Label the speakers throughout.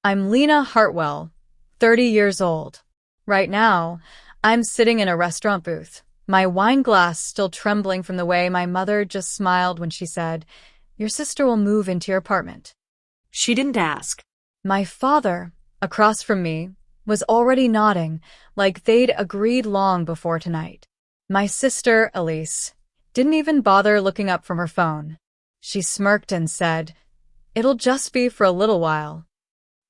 Speaker 1: I'm Lena Hartwell, 30 years old. Right now, I'm sitting in a restaurant booth, my wine glass still trembling from the way my mother just smiled when she said, "Your sister will move into your apartment."
Speaker 2: She didn't ask.
Speaker 1: My father, across from me, was already nodding, like they'd agreed long before tonight. My sister, Elise, didn't even bother looking up from her phone. She smirked and said, "It'll just be for a little while."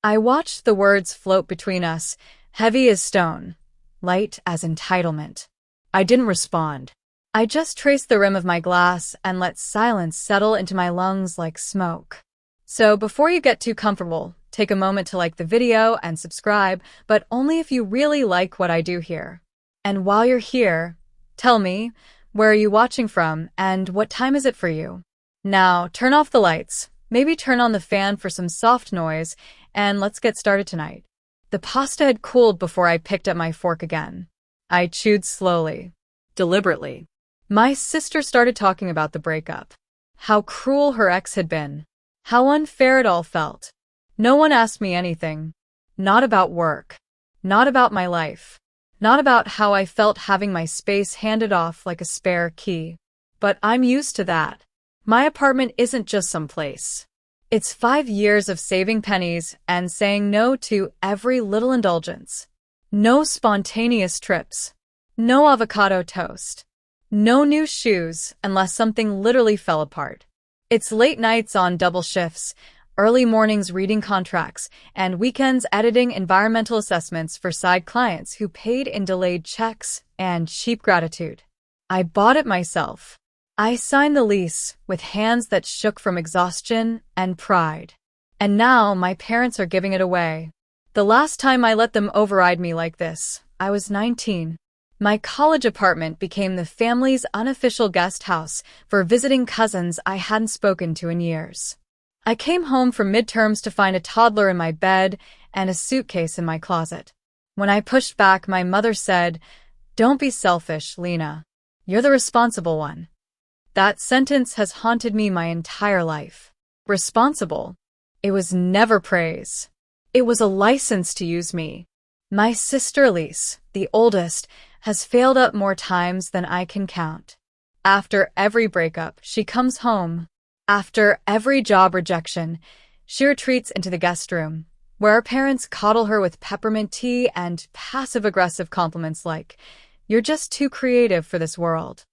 Speaker 1: I watched the words float between us, heavy as stone, light as entitlement. I didn't respond. I just traced the rim of my glass and let silence settle into my lungs like smoke. So before you get too comfortable, take a moment to like the video and subscribe, but only if you really like what I do here. And while you're here, tell me, where are you watching from and what time is it for you? Now, turn off the lights, maybe turn on the fan for some soft noise, and let's get started tonight. The pasta had cooled before I picked up my fork again. I chewed slowly,
Speaker 2: Deliberately.
Speaker 1: my sister started talking about the breakup. How cruel her ex had been. How unfair it all felt. No one asked me anything. Not about work. Not about my life. Not about how I felt having my space handed off like a spare key. But I'm used to that. My apartment isn't just some place. It's 5 years of saving pennies and saying no to every little indulgence. No spontaneous trips. No avocado toast. No new shoes unless something literally fell apart. It's late nights on double shifts, early mornings reading contracts, and weekends editing environmental assessments for side clients who paid in delayed checks and cheap gratitude. I bought it myself. I signed the lease with hands that shook from exhaustion and pride. And now my parents are giving it away. The last time I let them override me like this, I was 19. My college apartment became the family's unofficial guest house for visiting cousins I hadn't spoken to in years. I came home from midterms to find a toddler in my bed and a suitcase in my closet. When I pushed back, my mother said, "Don't be selfish, Lena. You're the responsible one." That sentence has haunted me my entire life. Responsible. It was never praise. It was a license to use me. My sister Elise, the oldest, has failed up more times than I can count. After every breakup, she comes home. After every job rejection, she retreats into the guest room, where her parents coddle her with peppermint tea and passive-aggressive compliments like, "You're just too creative for this world."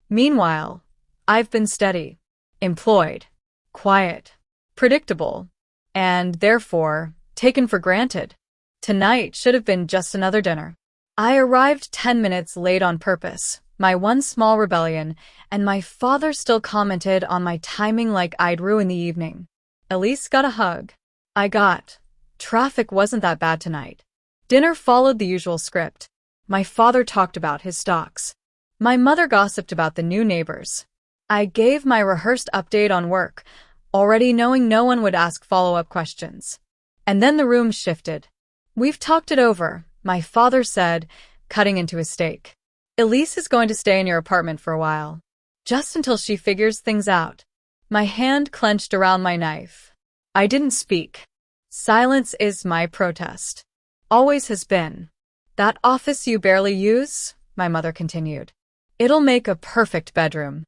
Speaker 1: Meanwhile, I've been steady, employed, quiet, predictable, and therefore taken for granted. Tonight should have been just another dinner. I arrived 10 minutes late on purpose, my one small rebellion, and my father still commented on my timing like I'd ruin the evening. Elise got a hug. I got. Traffic wasn't that bad tonight. Dinner followed the usual script. My father talked about his stocks. My mother gossiped about the new neighbors. I gave my rehearsed update on work, already knowing no one would ask follow-up questions. And then the room shifted. "We've talked it over," my father said, cutting into a steak. "Elise is going to stay in your apartment for a while. Just until she figures things out." My hand clenched around my knife. I didn't speak. Silence is my protest. Always has been. "That office you barely use," my mother continued. "It'll make a perfect bedroom."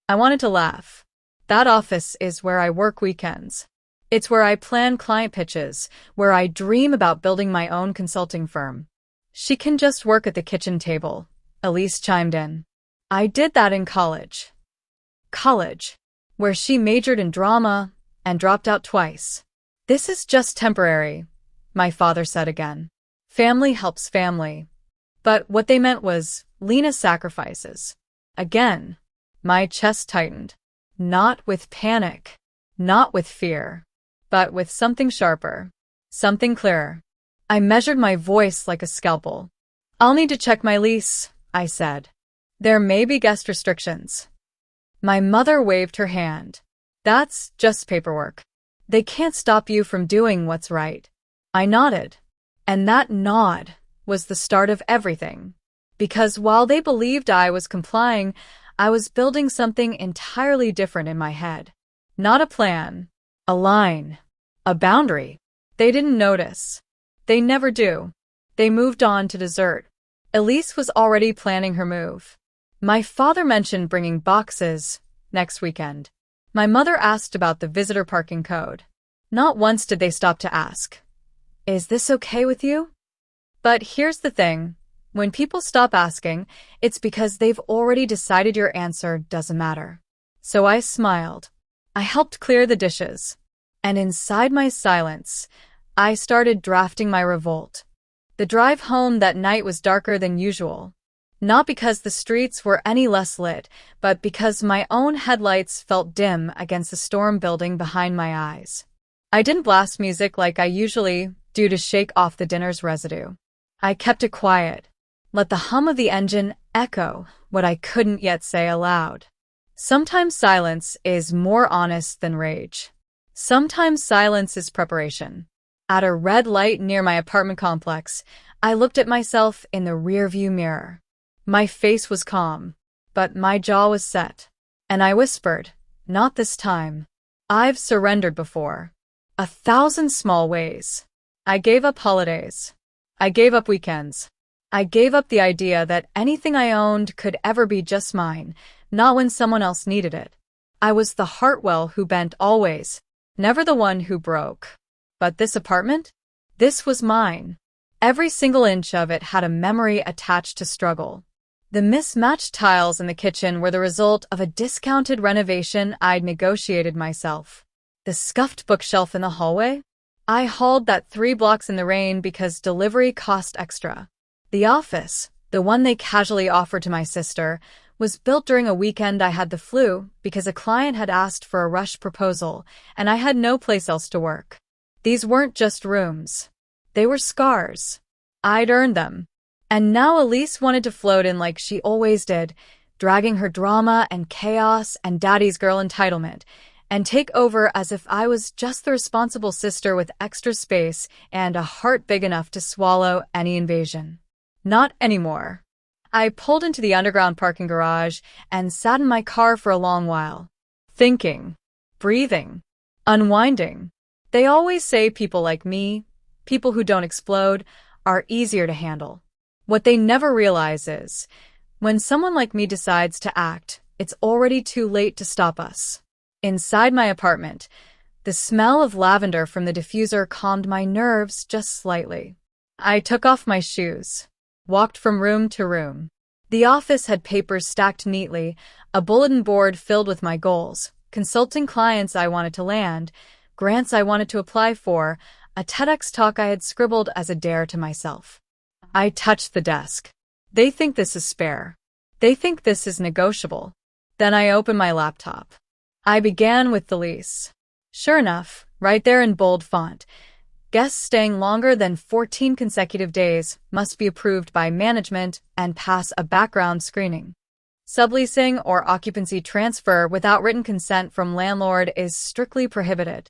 Speaker 1: I wanted to laugh. That office is where I work weekends. It's where I plan client pitches, where I dream about building my own consulting firm. "She can just work at the kitchen table," Elise chimed in. I did that in college. College, where she majored in drama and dropped out twice. "This is just temporary," my father said again. "Family helps family." But what they meant was Lena's sacrifices. Again, my chest tightened. Not with panic, not with fear, but with something sharper, something clearer. I measured my voice like a scalpel. "I'll need to check my lease," I said. "There may be guest restrictions." My mother waved her hand. "That's just paperwork. They can't stop you from doing what's right." I nodded. And that nod was the start of everything. Because while they believed I was complying, I was building something entirely different in my head. Not a plan, a line, a boundary. They didn't notice. They never do. They moved on to dessert. Elise was already planning her move. My father mentioned bringing boxes next weekend. My mother asked about the visitor parking code. Not once did they stop to ask, "Is this okay with you?" But here's the thing. When people stop asking, it's because they've already decided your answer doesn't matter. So I smiled. I helped clear the dishes. And inside my silence, I started drafting my revolt. The drive home that night was darker than usual. Not because the streets were any less lit, but because my own headlights felt dim against the storm building behind my eyes. I didn't blast music like I usually do to shake off the dinner's residue. I kept it quiet. Let the hum of the engine echo what I couldn't yet say aloud. Sometimes silence is more honest than rage. Sometimes silence is preparation. At a red light near my apartment complex, I looked at myself in the rearview mirror. My face was calm, but my jaw was set. And I whispered, "Not this time. I've surrendered before. 1,000 small ways. I gave up holidays. I gave up weekends. I gave up the idea that anything I owned could ever be just mine, not when someone else needed it. I was the Hartwell who bent always, never the one who broke. But this apartment? This was mine. Every single inch of it had a memory attached to struggle. The mismatched tiles in the kitchen were the result of a discounted renovation I'd negotiated myself. The scuffed bookshelf in the hallway? I hauled that 3 blocks in the rain because delivery cost extra. The office, the one they casually offered to my sister, was built during a weekend I had the flu because a client had asked for a rush proposal, and I had no place else to work. These weren't just rooms. They were scars. I'd earned them. And now Elise wanted to float in like she always did, dragging her drama and chaos and daddy's girl entitlement, and take over as if I was just the responsible sister with extra space and a heart big enough to swallow any invasion. Not anymore. I pulled into the underground parking garage and sat in my car for a long while, thinking, breathing, unwinding. They always say people like me, people who don't explode, are easier to handle. What they never realize is, when someone like me decides to act, it's already too late to stop us. Inside my apartment, the smell of lavender from the diffuser calmed my nerves just slightly. I took off my shoes, walked from room to room. The office had papers stacked neatly, a bulletin board filled with my goals, consulting clients I wanted to land, grants I wanted to apply for, a TEDx talk I had scribbled as a dare to myself. I touched the desk. They think this is spare. They think this is negotiable. Then I opened my laptop. I began with the lease. Sure enough, right there in bold font, guests staying longer than 14 consecutive days must be approved by management and pass a background screening. Subleasing or occupancy transfer without written consent from landlord is strictly prohibited.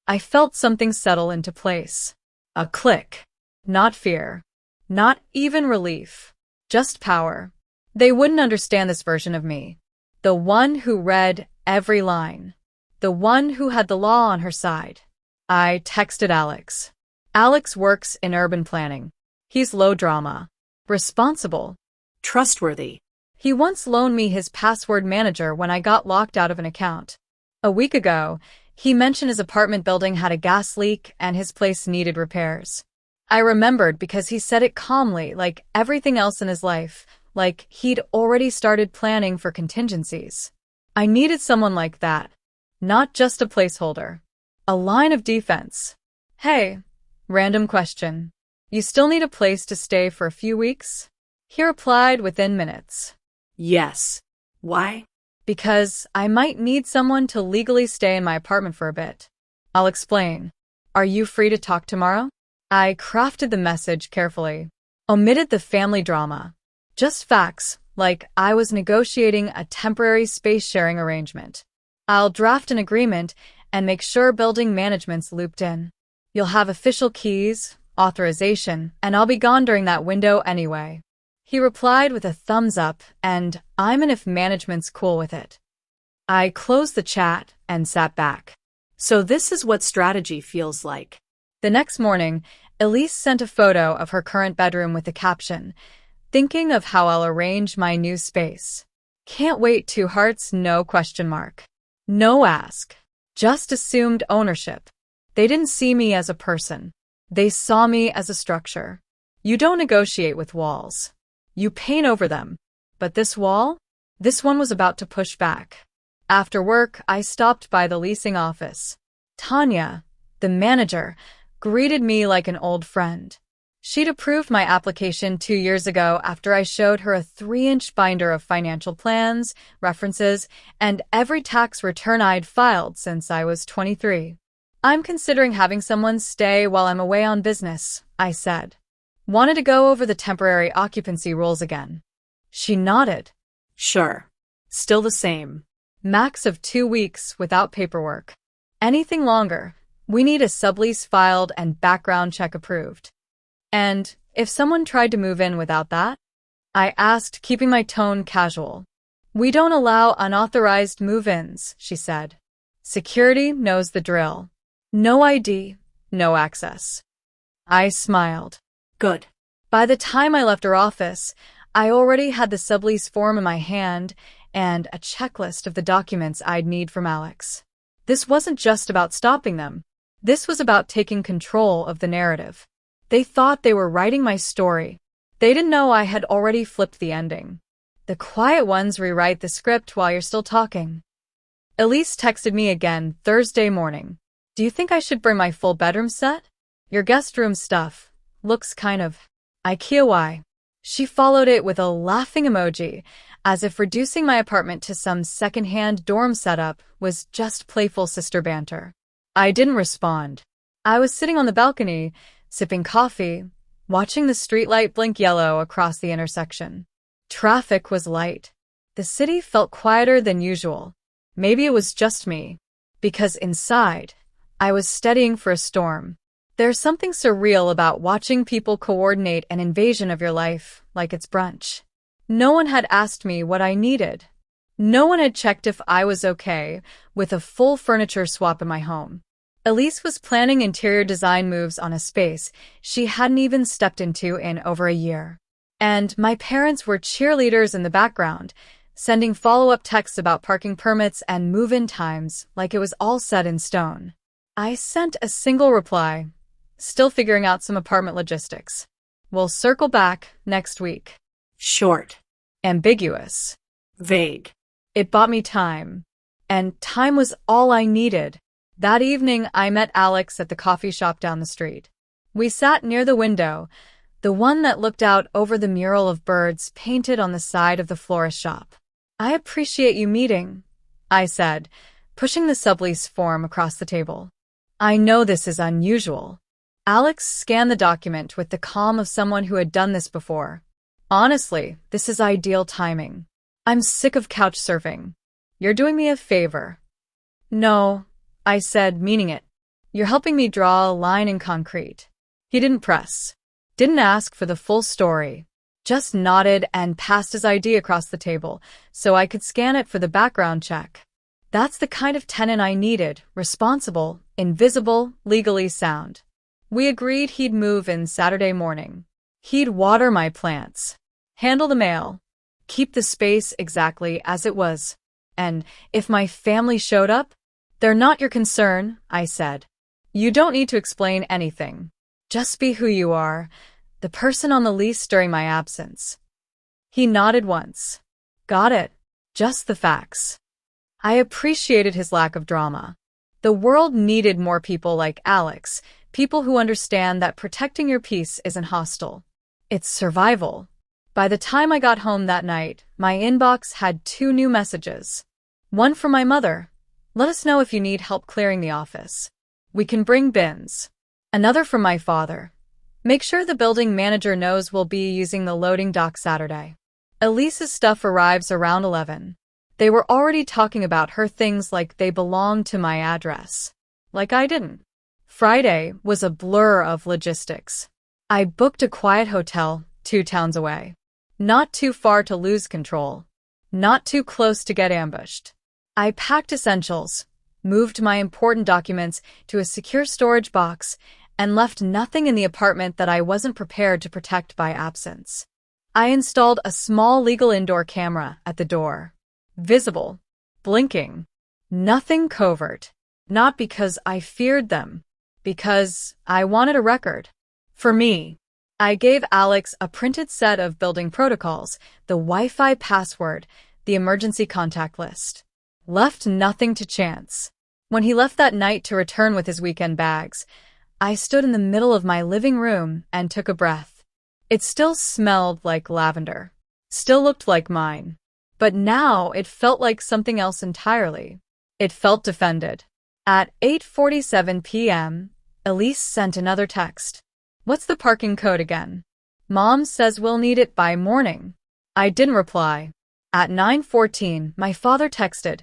Speaker 1: I felt something settle into place. A click. Not fear. Not even relief. Just power. They wouldn't understand this version of me. The one who read every line. The one who had the law on her side. I texted Alex. Alex works in urban planning. He's low drama. Responsible.
Speaker 2: Trustworthy.
Speaker 1: He once loaned me his password manager when I got locked out of an account. A week ago, he mentioned his apartment building had a gas leak and his place needed repairs. I remembered because he said it calmly, like everything else in his life, like he'd already started planning for contingencies. I needed someone like that. Not just a placeholder. A line of defense. Hey, random question. You still need a place to stay for a few weeks? He replied within minutes.
Speaker 2: Yes. Why?
Speaker 1: Because I might need someone to legally stay in my apartment for a bit. I'll explain. Are you free to talk tomorrow? I crafted the message carefully. Omitted the family drama. Just facts, like I was negotiating a temporary space-sharing arrangement. I'll draft an agreement and make sure building management's looped in. You'll have official keys, authorization, and I'll be gone during that window anyway. He replied with a thumbs up, and I'm in if management's cool with it. I closed the chat and sat back.
Speaker 2: So this is what strategy feels like.
Speaker 1: The next morning, Elise sent a photo of her current bedroom with the caption, "Thinking of how I'll arrange my new space. Can't wait, 2 hearts, no question mark. No ask. Just assumed ownership. They didn't see me as a person. They saw me as a structure. You don't negotiate with walls. You paint over them. But this wall? This one was about to push back. After work, I stopped by the leasing office. Tanya, the manager, greeted me like an old friend. She'd approved my application 2 years ago after I showed her a 3-inch binder of financial plans, references, and every tax return I'd filed since I was 23. "I'm considering having someone stay while I'm away on business," I said. "Wanted to go over the temporary occupancy rules again." She nodded.
Speaker 2: Sure. Still the same.
Speaker 1: Max of 2 weeks without paperwork. Anything longer, we need a sublease filed and background check approved. "And if someone tried to move in without that?" I asked, keeping my tone casual. "We don't allow unauthorized move-ins," she said. "Security knows the drill. No ID, no access." I smiled.
Speaker 2: Good.
Speaker 1: By the time I left her office, I already had the sublease form in my hand and a checklist of the documents I'd need from Alex. This wasn't just about stopping them. This was about taking control of the narrative. They thought they were writing my story. They didn't know I had already flipped the ending. The quiet ones rewrite the script while you're still talking. Elise texted me again Thursday morning. "Do you think I should bring my full bedroom set? Your guest room stuff looks kind of IKEA-y." She followed it with a laughing emoji, as if reducing my apartment to some second-hand dorm setup was just playful sister banter. I didn't respond. I was sitting on the balcony, sipping coffee, watching the streetlight blink yellow across the intersection. Traffic was light. The city felt quieter than usual. Maybe it was just me, because inside, I was studying for a storm. There's something surreal about watching people coordinate an invasion of your life like it's brunch. No one had asked me what I needed. No one had checked if I was okay with a full furniture swap in my home. Elise was planning interior design moves on a space she hadn't even stepped into in over a year. And my parents were cheerleaders in the background, sending follow-up texts about parking permits and move-in times like it was all set in stone. I sent a single reply, still figuring out some apartment logistics. "We'll circle back next week."
Speaker 2: Short.
Speaker 1: Ambiguous.
Speaker 2: Vague.
Speaker 1: It bought me time. And time was all I needed. That evening, I met Alex at the coffee shop down the street. We sat near the window, the one that looked out over the mural of birds painted on the side of the florist shop. "I appreciate you meeting," I said, pushing the sublease form across the table. "I know this is unusual." Alex scanned the document with the calm of someone who had done this before. "Honestly, this is ideal timing. I'm sick of couch surfing. You're doing me a favor." "No," I said, meaning it. "You're helping me draw a line in concrete." He didn't press. Didn't ask for the full story. Just nodded and passed his ID across the table so I could scan it for the background check. That's the kind of tenant I needed, responsible, invisible, legally sound. We agreed he'd move in Saturday morning. He'd water my plants, handle the mail, keep the space exactly as it was. And if my family showed up, "They're not your concern," I said. "You don't need to explain anything. Just be who you are, the person on the lease during my absence." He nodded once. "Got it. Just the facts." I appreciated his lack of drama. The world needed more people like Alex, people who understand that protecting your peace isn't hostile. It's survival. By the time I got home that night, my inbox had 2 new messages. One from my mother. "Let us know if you need help clearing the office. We can bring bins." Another from my father. "Make sure the building manager knows we'll be using the loading dock Saturday." Elise's stuff arrives around 11. They were already talking about her things like they belonged to my address. Like I didn't. Friday was a blur of logistics. I booked a quiet hotel 2 towns away. Not too far to lose control. Not too close to get ambushed. I packed essentials, moved my important documents to a secure storage box, and left nothing in the apartment that I wasn't prepared to protect by absence. I installed a small legal indoor camera at the door. Visible. Blinking. Nothing covert. Not because I feared them. Because I wanted a record. For me. I gave Alex a printed set of building protocols, the Wi-Fi password, the emergency contact list. Left nothing to chance. When he left that night to return with his weekend bags, I stood in the middle of my living room and took a breath. It still smelled like lavender. Still looked like mine. But now it felt like something else entirely. It felt defended. At 8:47 p.m., Elise sent another text. "What's the parking code again? Mom says we'll need it by morning." I didn't reply. At 9:14, my father texted,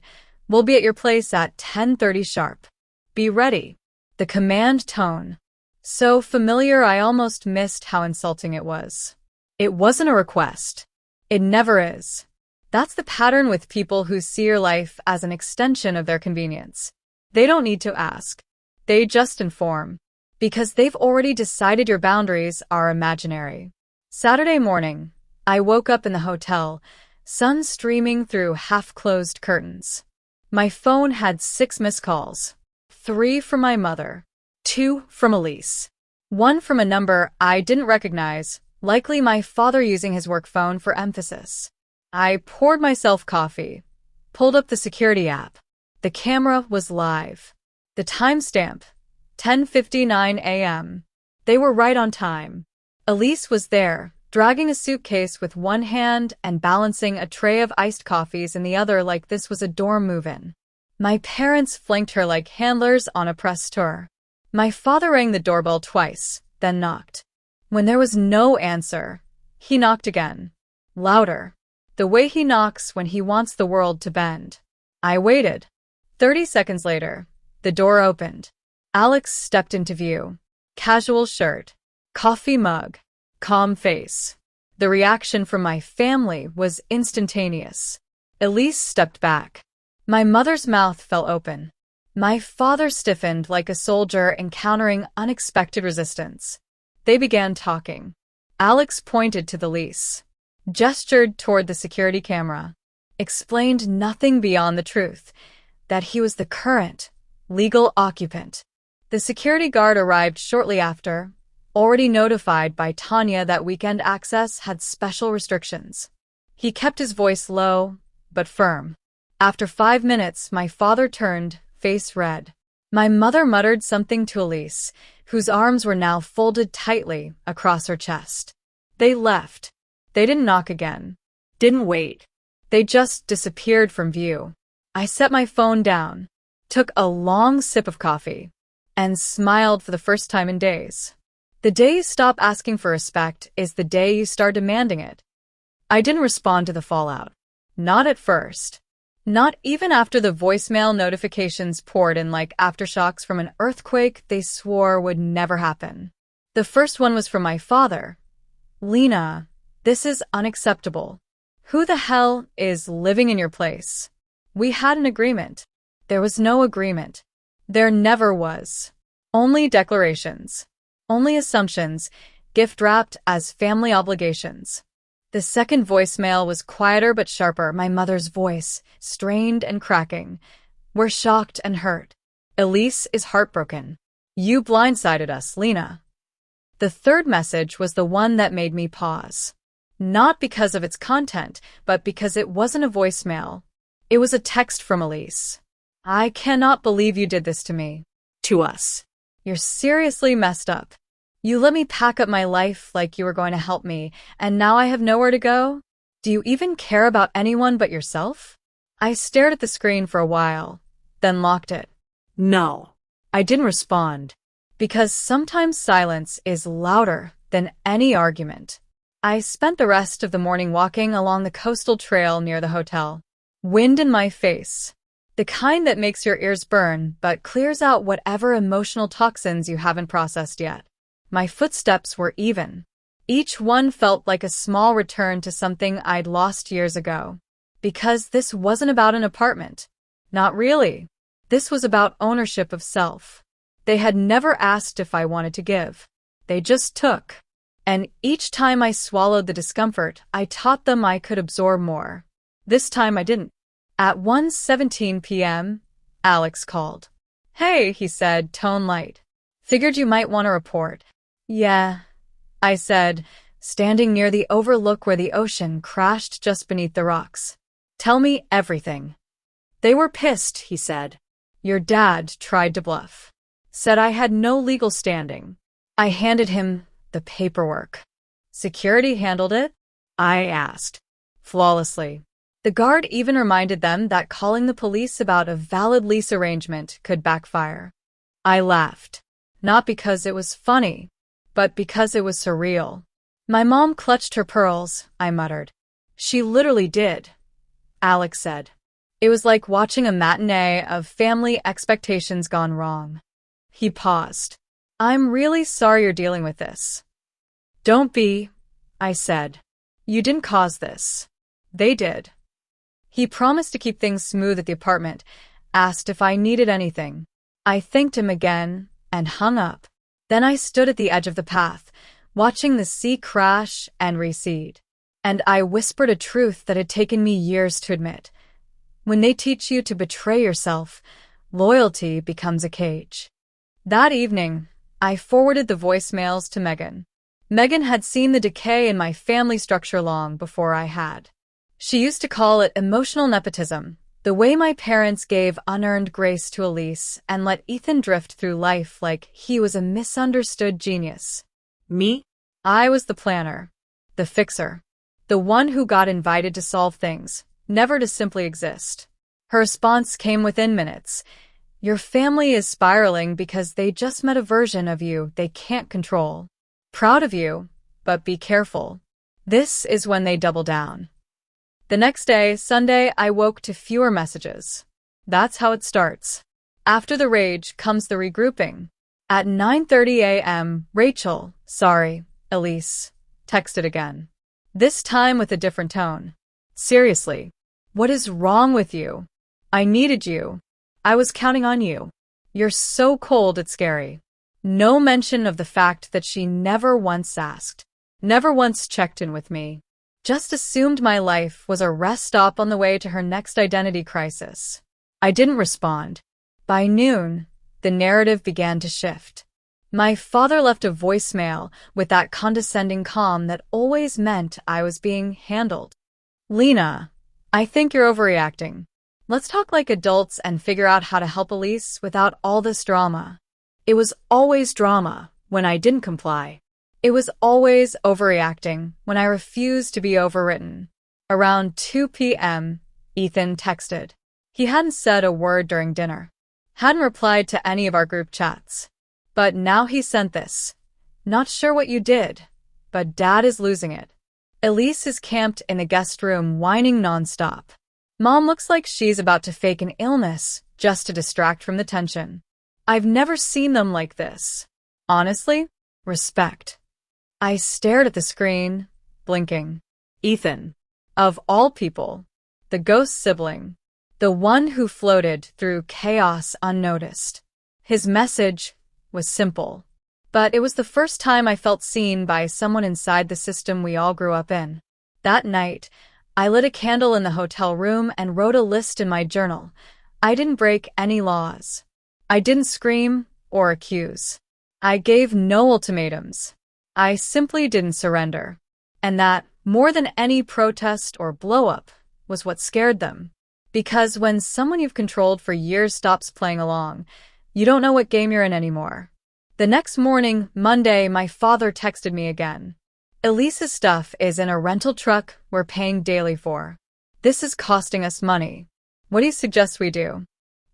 Speaker 1: "We'll be at your place at 10:30 sharp. Be ready." The command tone. So familiar I almost missed how insulting it was. It wasn't a request. It never is. That's the pattern with people who see your life as an extension of their convenience. They don't need to ask. They just inform. Because they've already decided your boundaries are imaginary. Saturday morning, I woke up in the hotel, sun streaming through half-closed curtains. My phone had 6 missed calls. 3 from my mother. 2 from Elise. 1 from a number I didn't recognize, likely my father using his work phone for emphasis. I poured myself coffee, pulled up the security app. The camera was live. The timestamp, 10:59 a.m. They were right on time. Elise was there, dragging a suitcase with one hand and balancing a tray of iced coffees in the other like this was a dorm move-in. My parents flanked her like handlers on a press tour. My father rang the doorbell twice, then knocked. When there was no answer, he knocked again. Louder. The way he knocks when he wants the world to bend. I waited. 30 seconds later, the door opened. Alex stepped into view. Casual shirt. Coffee mug. Calm face. The reaction from my family was instantaneous. Elise stepped back. My mother's mouth fell open. My father stiffened like a soldier encountering unexpected resistance. They began talking. Alex pointed to the lease. Gestured toward the security camera. Explained nothing beyond the truth, that he was the current, legal occupant. The security guard arrived shortly after, already notified by Tanya that weekend access had special restrictions. He kept his voice low, but firm. After 5 minutes, my father turned, face red. My mother muttered something to Elise, whose arms were now folded tightly across her chest. They left. They didn't knock again. Didn't wait. They just disappeared from view. I set my phone down, took a long sip of coffee, and smiled for the first time in days. The day you stop asking for respect is the day you start demanding it. I didn't respond to the fallout. Not at first. Not even after the voicemail notifications poured in like aftershocks from an earthquake they swore would never happen. The first one was from my father. "Lena, this is unacceptable. Who the hell is living in your place? We had an agreement." There was no agreement. There never was. Only declarations. Only assumptions, gift-wrapped as family obligations. The second voicemail was quieter but sharper, my mother's voice, strained and cracking. "We're shocked and hurt. Elise is heartbroken. You blindsided us, Lena." The third message was the one that made me pause. Not because of its content, but because it wasn't a voicemail. It was a text from Elise. "I cannot believe you did this to me." To us. "You're seriously messed up. You let me pack up my life like you were going to help me, and now I have nowhere to go? Do you even care about anyone but yourself?" I stared at the screen for a while, then locked it. No. I didn't respond. Because sometimes silence is louder than any argument. I spent the rest of the morning walking along the coastal trail near the hotel. Wind in my face. The kind that makes your ears burn but clears out whatever emotional toxins you haven't processed yet. My footsteps were even. Each one felt like a small return to something I'd lost years ago. Because this wasn't about an apartment. Not really. This was about ownership of self. They had never asked if I wanted to give. They just took. And each time I swallowed the discomfort, I taught them I could absorb more. This time I didn't. At 1:17 p.m., Alex called. "Hey," he said, tone light. "Figured you might want to report." "Yeah," I said, standing near the overlook where the ocean crashed just beneath the rocks. "Tell me everything." "They were pissed," he said. "Your dad tried to bluff. Said I had no legal standing." I handed him the paperwork. "Security handled it?" I asked. "Flawlessly." The guard even reminded them that calling the police about a valid lease arrangement could backfire. I laughed. Not because it was funny, but because it was surreal. "My mom clutched her pearls," I muttered. "She literally did," Alex said. "It was like watching a matinee of family expectations gone wrong." He paused. "I'm really sorry you're dealing with this." "Don't be," I said. "You didn't cause this. They did." He promised to keep things smooth at the apartment, asked if I needed anything. I thanked him again and hung up. Then I stood at the edge of the path, watching the sea crash and recede. And I whispered a truth that had taken me years to admit. When they teach you to betray yourself, loyalty becomes a cage. That evening, I forwarded the voicemails to Megan. Megan had seen the decay in my family structure long before I had. She used to call it emotional nepotism, the way my parents gave unearned grace to Elise and let Ethan drift through life like he was a misunderstood genius. Me? I was the planner, the fixer, the one who got invited to solve things, never to simply exist. Her response came within minutes. "Your family is spiraling because they just met a version of you they can't control. Proud of you, but be careful." This is when they double down. The next day, Sunday, I woke to fewer messages. That's how it starts. After the rage comes the regrouping. At 9:30 a.m., Rachel, sorry, Elise, texted again. This time with a different tone. "Seriously, what is wrong with you? I needed you. I was counting on you. You're so cold it's scary." No mention of the fact that she never once asked, never once checked in with me. Just assumed my life was a rest stop on the way to her next identity crisis. I didn't respond. By noon, the narrative began to shift. My father left a voicemail with that condescending calm that always meant I was being handled. "Lena, I think you're overreacting. Let's talk like adults and figure out how to help Elise without all this drama." It was always drama when I didn't comply. It was always overreacting when I refused to be overwritten. Around 2 p.m., Ethan texted. He hadn't said a word during dinner, hadn't replied to any of our group chats. But now he sent this. "Not sure what you did, but Dad is losing it. Elise is camped in the guest room whining nonstop. Mom looks like she's about to fake an illness just to distract from the tension. I've never seen them like this. Honestly, respect." I stared at the screen, blinking. Ethan. Of all people. The ghost sibling. The one who floated through chaos unnoticed. His message was simple. But it was the first time I felt seen by someone inside the system we all grew up in. That night, I lit a candle in the hotel room and wrote a list in my journal. I didn't break any laws. I didn't scream or accuse. I gave no ultimatums. I simply didn't surrender. And that, more than any protest or blow-up, was what scared them. Because when someone you've controlled for years stops playing along, you don't know what game you're in anymore. The next morning, Monday, my father texted me again. "Elise's stuff is in a rental truck we're paying daily for. This is costing us money. What do you suggest we do?"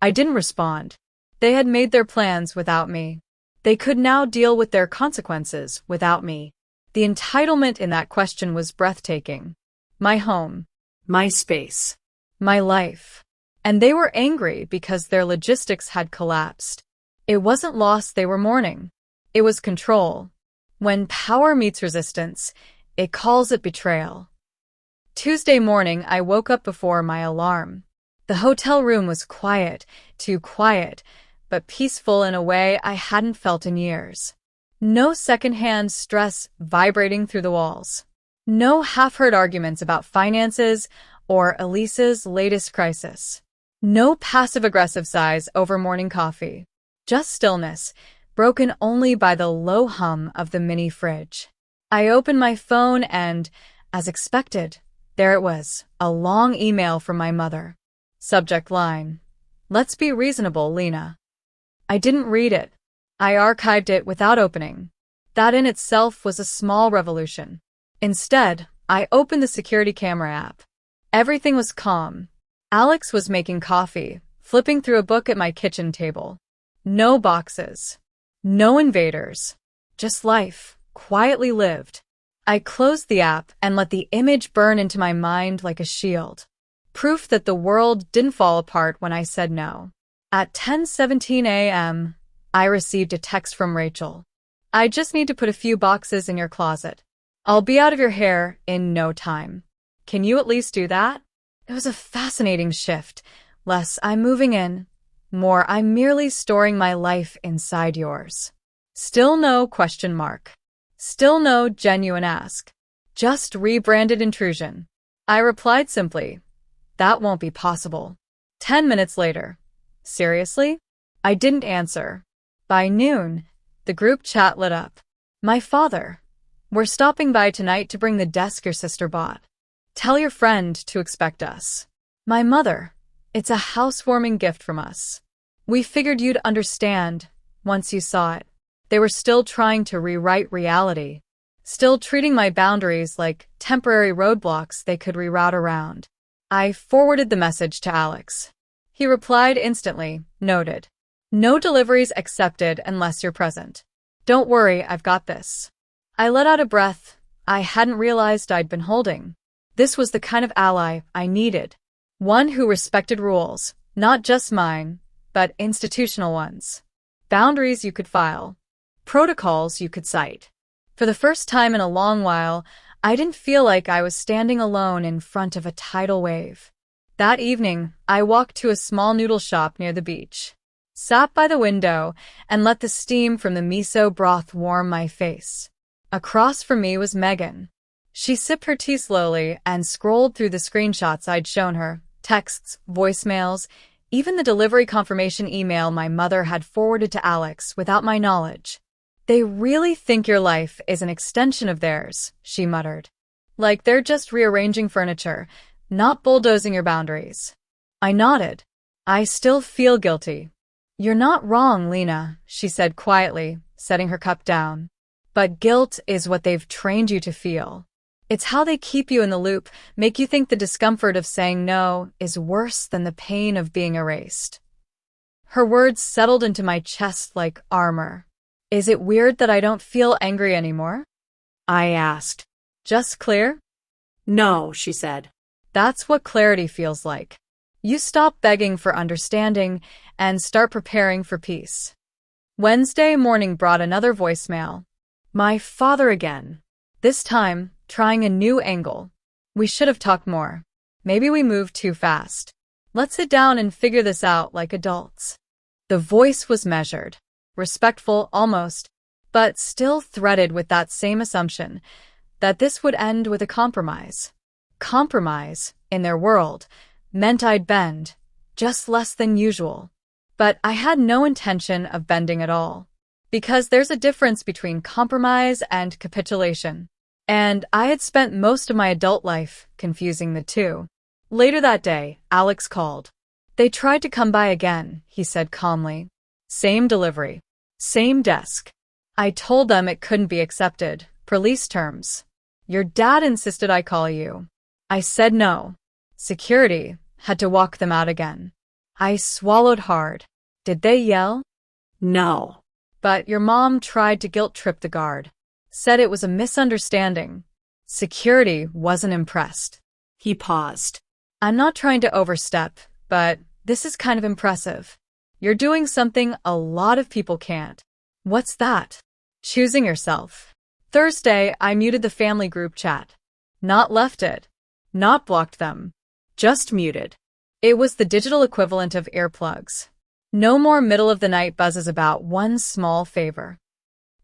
Speaker 1: I didn't respond. They had made their plans without me. They could now deal with their consequences without me. The entitlement in that question was breathtaking. My home. My space. My life. And they were angry because their logistics had collapsed. It wasn't loss they were mourning. It was control. When power meets resistance, it calls it betrayal. Tuesday morning, I woke up before my alarm. The hotel room was quiet, too quiet, but peaceful in a way I hadn't felt in years. No secondhand stress vibrating through the walls. No half-heard arguments about finances or Elise's latest crisis. No passive-aggressive sighs over morning coffee. Just stillness, broken only by the low hum of the mini fridge. I opened my phone and, as expected, there it was, a long email from my mother. Subject line: "Let's be reasonable, Lena." I didn't read it. I archived it without opening. That in itself was a small revolution. Instead, I opened the security camera app. Everything was calm. Alex was making coffee, flipping through a book at my kitchen table. No boxes. No invaders. Just life, quietly lived. I closed the app and let the image burn into my mind like a shield. Proof that the world didn't fall apart when I said no. At 10:17 a.m., I received a text from Rachel. "I just need to put a few boxes in your closet. I'll be out of your hair in no time. Can you at least do that?" It was a fascinating shift. Less I'm moving in, more I'm merely storing my life inside yours. Still no question mark. Still no genuine ask. Just rebranded intrusion. I replied simply, "That won't be possible." 10 minutes later. Seriously? I didn't answer. By noon, the group chat lit up. "My father. We're stopping by tonight to bring the desk your sister bought. Tell your friend to expect us." My mother. "It's a housewarming gift from us. We figured you'd understand once you saw it." They were still trying to rewrite reality. Still treating my boundaries like temporary roadblocks they could reroute around. I forwarded the message to Alex. He replied instantly, "Noted. No deliveries accepted unless you're present. Don't worry, I've got this." I let out a breath I hadn't realized I'd been holding. This was the kind of ally I needed. One who respected rules, not just mine, but institutional ones. Boundaries you could file. Protocols you could cite. For the first time in a long while, I didn't feel like I was standing alone in front of a tidal wave. That evening, I walked to a small noodle shop near the beach. Sat by the window and let the steam from the miso broth warm my face. Across from me was Megan. She sipped her tea slowly and scrolled through the screenshots I'd shown her, texts, voicemails, even the delivery confirmation email my mother had forwarded to Alex without my knowledge. "They really think your life is an extension of theirs," she muttered. "Like they're just rearranging furniture, not bulldozing your boundaries." I nodded. I still feel guilty. "You're not wrong, Lena," she said quietly, setting her cup down. "But guilt is what they've trained you to feel. It's how they keep you in the loop, make you think the discomfort of saying no is worse than the pain of being erased." Her words settled into my chest like armor. "Is it weird that I don't feel angry anymore?" I asked. "Just clear?"
Speaker 2: "No," she said.
Speaker 1: That's what clarity feels like. You stop begging for understanding and start preparing for peace. Wednesday morning brought another voicemail. My father again. This time, trying a new angle. "We should have talked more. Maybe we moved too fast. Let's sit down and figure this out like adults." The voice was measured, respectful almost, but still threaded with that same assumption that this would end with a compromise. Compromise, in their world, meant I'd bend, just less than usual. But I had no intention of bending at all. Because there's a difference between compromise and capitulation. And I had spent most of my adult life confusing the two. Later that day, Alex called. "They tried to come by again," he said calmly. "Same delivery. Same desk. I told them it couldn't be accepted, per lease terms. Your dad insisted I call you. I said no. Security had to walk them out again." I swallowed hard. "Did they yell?"
Speaker 2: "No."
Speaker 1: "But your mom tried to guilt-trip the guard. Said it was a misunderstanding. Security wasn't impressed."
Speaker 2: He paused.
Speaker 1: "I'm not trying to overstep, but this is kind of impressive. You're doing something a lot of people can't." "What's that?" "Choosing yourself." Thursday, I muted the family group chat. Not left it. Not blocked them. Just muted. It was the digital equivalent of earplugs. No more middle-of-the-night buzzes about one small favor.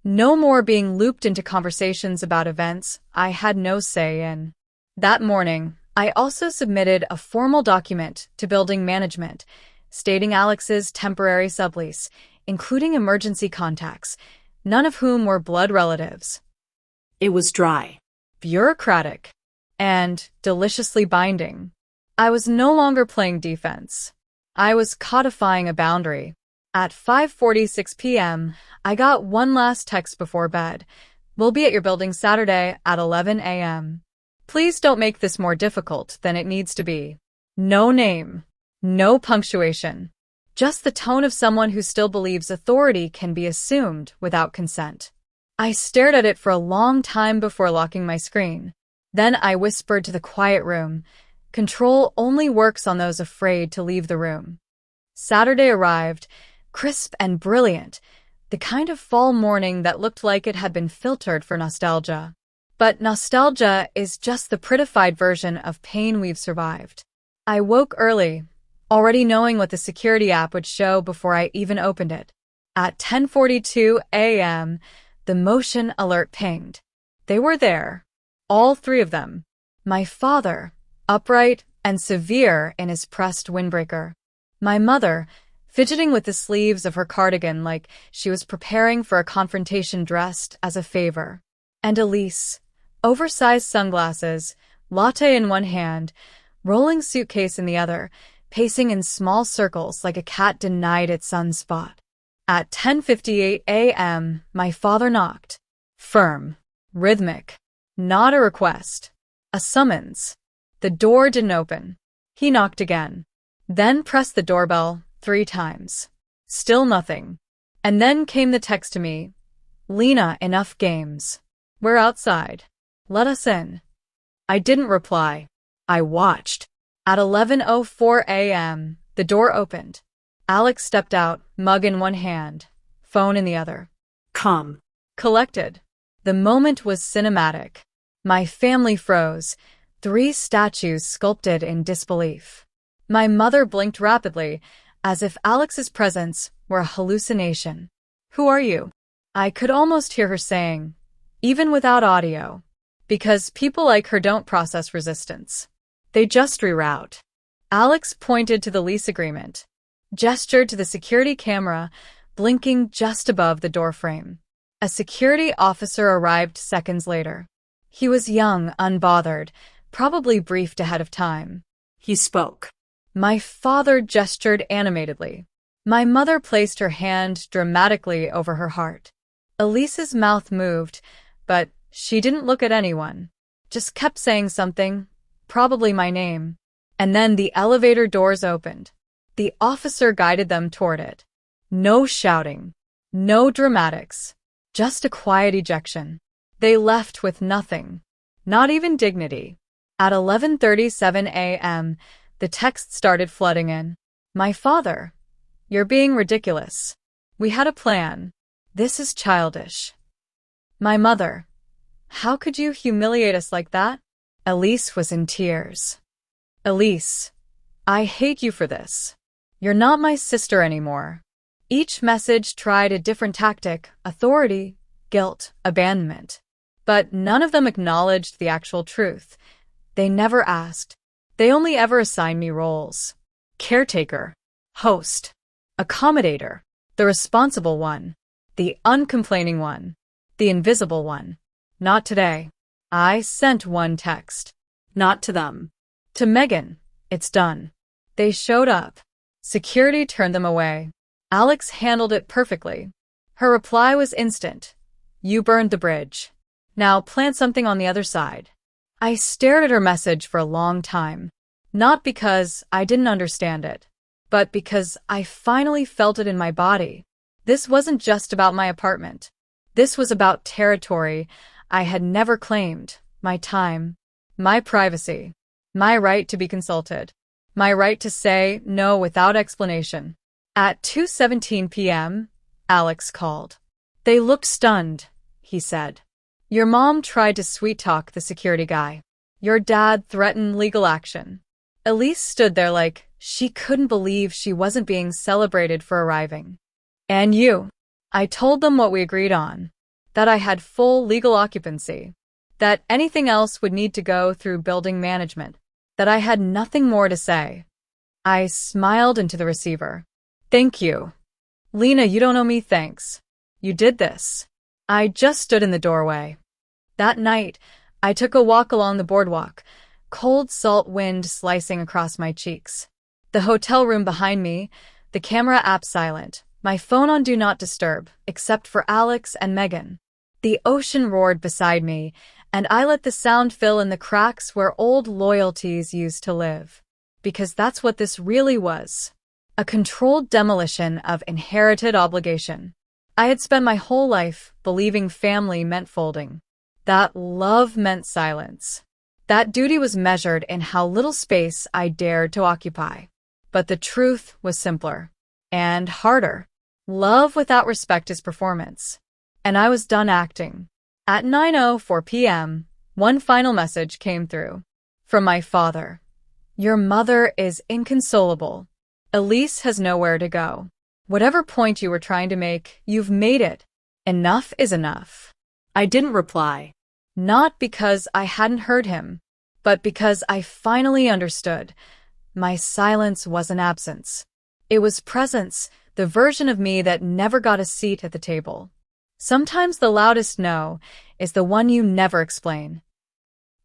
Speaker 1: No more being looped into conversations about events I had no say in. That morning, I also submitted a formal document to building management, stating Alex's temporary sublease, including emergency contacts, none of whom were blood relatives.
Speaker 2: It was dry,
Speaker 1: Bureaucratic, and deliciously binding. I was no longer playing defense. I was codifying a boundary. At 5:46 p.m., I got one last text before bed. We'll be at your building Saturday at 11 a.m. Please don't make this more difficult than it needs to be. No name. No punctuation. Just the tone of someone who still believes authority can be assumed without consent. I stared at it for a long time before locking my screen. Then I whispered to the quiet room, "Control only works on those afraid to leave the room." Saturday arrived, crisp and brilliant, the kind of fall morning that looked like it had been filtered for nostalgia. But nostalgia is just the prettified version of pain we've survived. I woke early, already knowing what the security app would show before I even opened it. At 10:42 a.m., the motion alert pinged. They were there. All three of them. My father, upright and severe in his pressed windbreaker. My mother, fidgeting with the sleeves of her cardigan like she was preparing for a confrontation dressed as a favor. And Elise, oversized sunglasses, latte in one hand, rolling suitcase in the other, pacing in small circles like a cat denied its sunspot. At 10:58 a.m., my father knocked. Firm, rhythmic, not a request, a summons. The door didn't open. He knocked again, then pressed the doorbell 3 times. Still nothing. And then came the text to me, "Lena, enough games. We're outside. Let us in." I didn't reply. I watched. At 11:04 a.m., the door opened. Alex stepped out, mug in one hand, phone in the other.
Speaker 2: Come.
Speaker 1: Collected. The moment was cinematic. My family froze, 3 statues sculpted in disbelief. My mother blinked rapidly, as if Alex's presence were a hallucination. "Who are you?" I could almost hear her saying, even without audio, because people like her don't process resistance. They just reroute. Alex pointed to the lease agreement, gestured to the security camera, blinking just above the doorframe. A security officer arrived seconds later. He was young, unbothered, probably briefed ahead of time.
Speaker 2: He spoke.
Speaker 1: My father gestured animatedly. My mother placed her hand dramatically over her heart. Elise's mouth moved, but she didn't look at anyone. Just kept saying something, probably my name. And then the elevator doors opened. The officer guided them toward it. No shouting. No dramatics. Just a quiet ejection. They left with nothing. Not even dignity. At 11:37 a.m., the text started flooding in. "My father. You're being ridiculous. We had a plan. This is childish." My mother. "How could you humiliate us like that?" Elise was in tears. "Elise, I hate you for this. You're not my sister anymore." Each message tried a different tactic: authority, guilt, abandonment. But none of them acknowledged the actual truth. They never asked. They only ever assigned me roles. Caretaker, host, accommodator, the responsible one, the uncomplaining one, the invisible one. Not today. I sent one text.
Speaker 2: Not to them.
Speaker 1: To Megan, "It's done." They showed up. Security turned them away. Alex handled it perfectly. Her reply was instant. "You burned the bridge. Now plant something on the other side." I stared at her message for a long time. Not because I didn't understand it, but because I finally felt it in my body. This wasn't just about my apartment. This was about territory I had never claimed, my time, my privacy, my right to be consulted, my right to say no without explanation. At 2:17 p.m., Alex called. "They looked stunned," he said. "Your mom tried to sweet-talk the security guy. Your dad threatened legal action." Elise stood there like She couldn't believe she wasn't being celebrated for arriving. And you? I told them what we agreed on. That I had full legal occupancy. That anything else would need to go through building management. That I had nothing more to say. I smiled into the receiver. Thank you. Lena, you don't owe me thanks. You did this. I just stood in the doorway. That night, I took a walk along the boardwalk, cold salt wind slicing across my cheeks. The hotel room behind me, the camera app silent, my phone on Do Not Disturb, except for Alex and Megan. The ocean roared beside me, and I let the sound fill in the cracks where old loyalties used to live. Because that's what this really was. A controlled demolition of inherited obligation. I had spent my whole life believing family meant folding. That love meant silence. That duty was measured in how little space I dared to occupy. But the truth was simpler. And harder. Love without respect is performance. And I was done acting. At 9:04 p.m., one final message came through. From my father. Your mother is inconsolable. Elise has nowhere to go. Whatever point you were trying to make, you've made it. Enough is enough.
Speaker 2: I didn't reply.
Speaker 1: Not because I hadn't heard him, but because I finally understood. My silence wasn't absence. It was presence, the version of me that never got a seat at the table. Sometimes the loudest no is the one you never explain.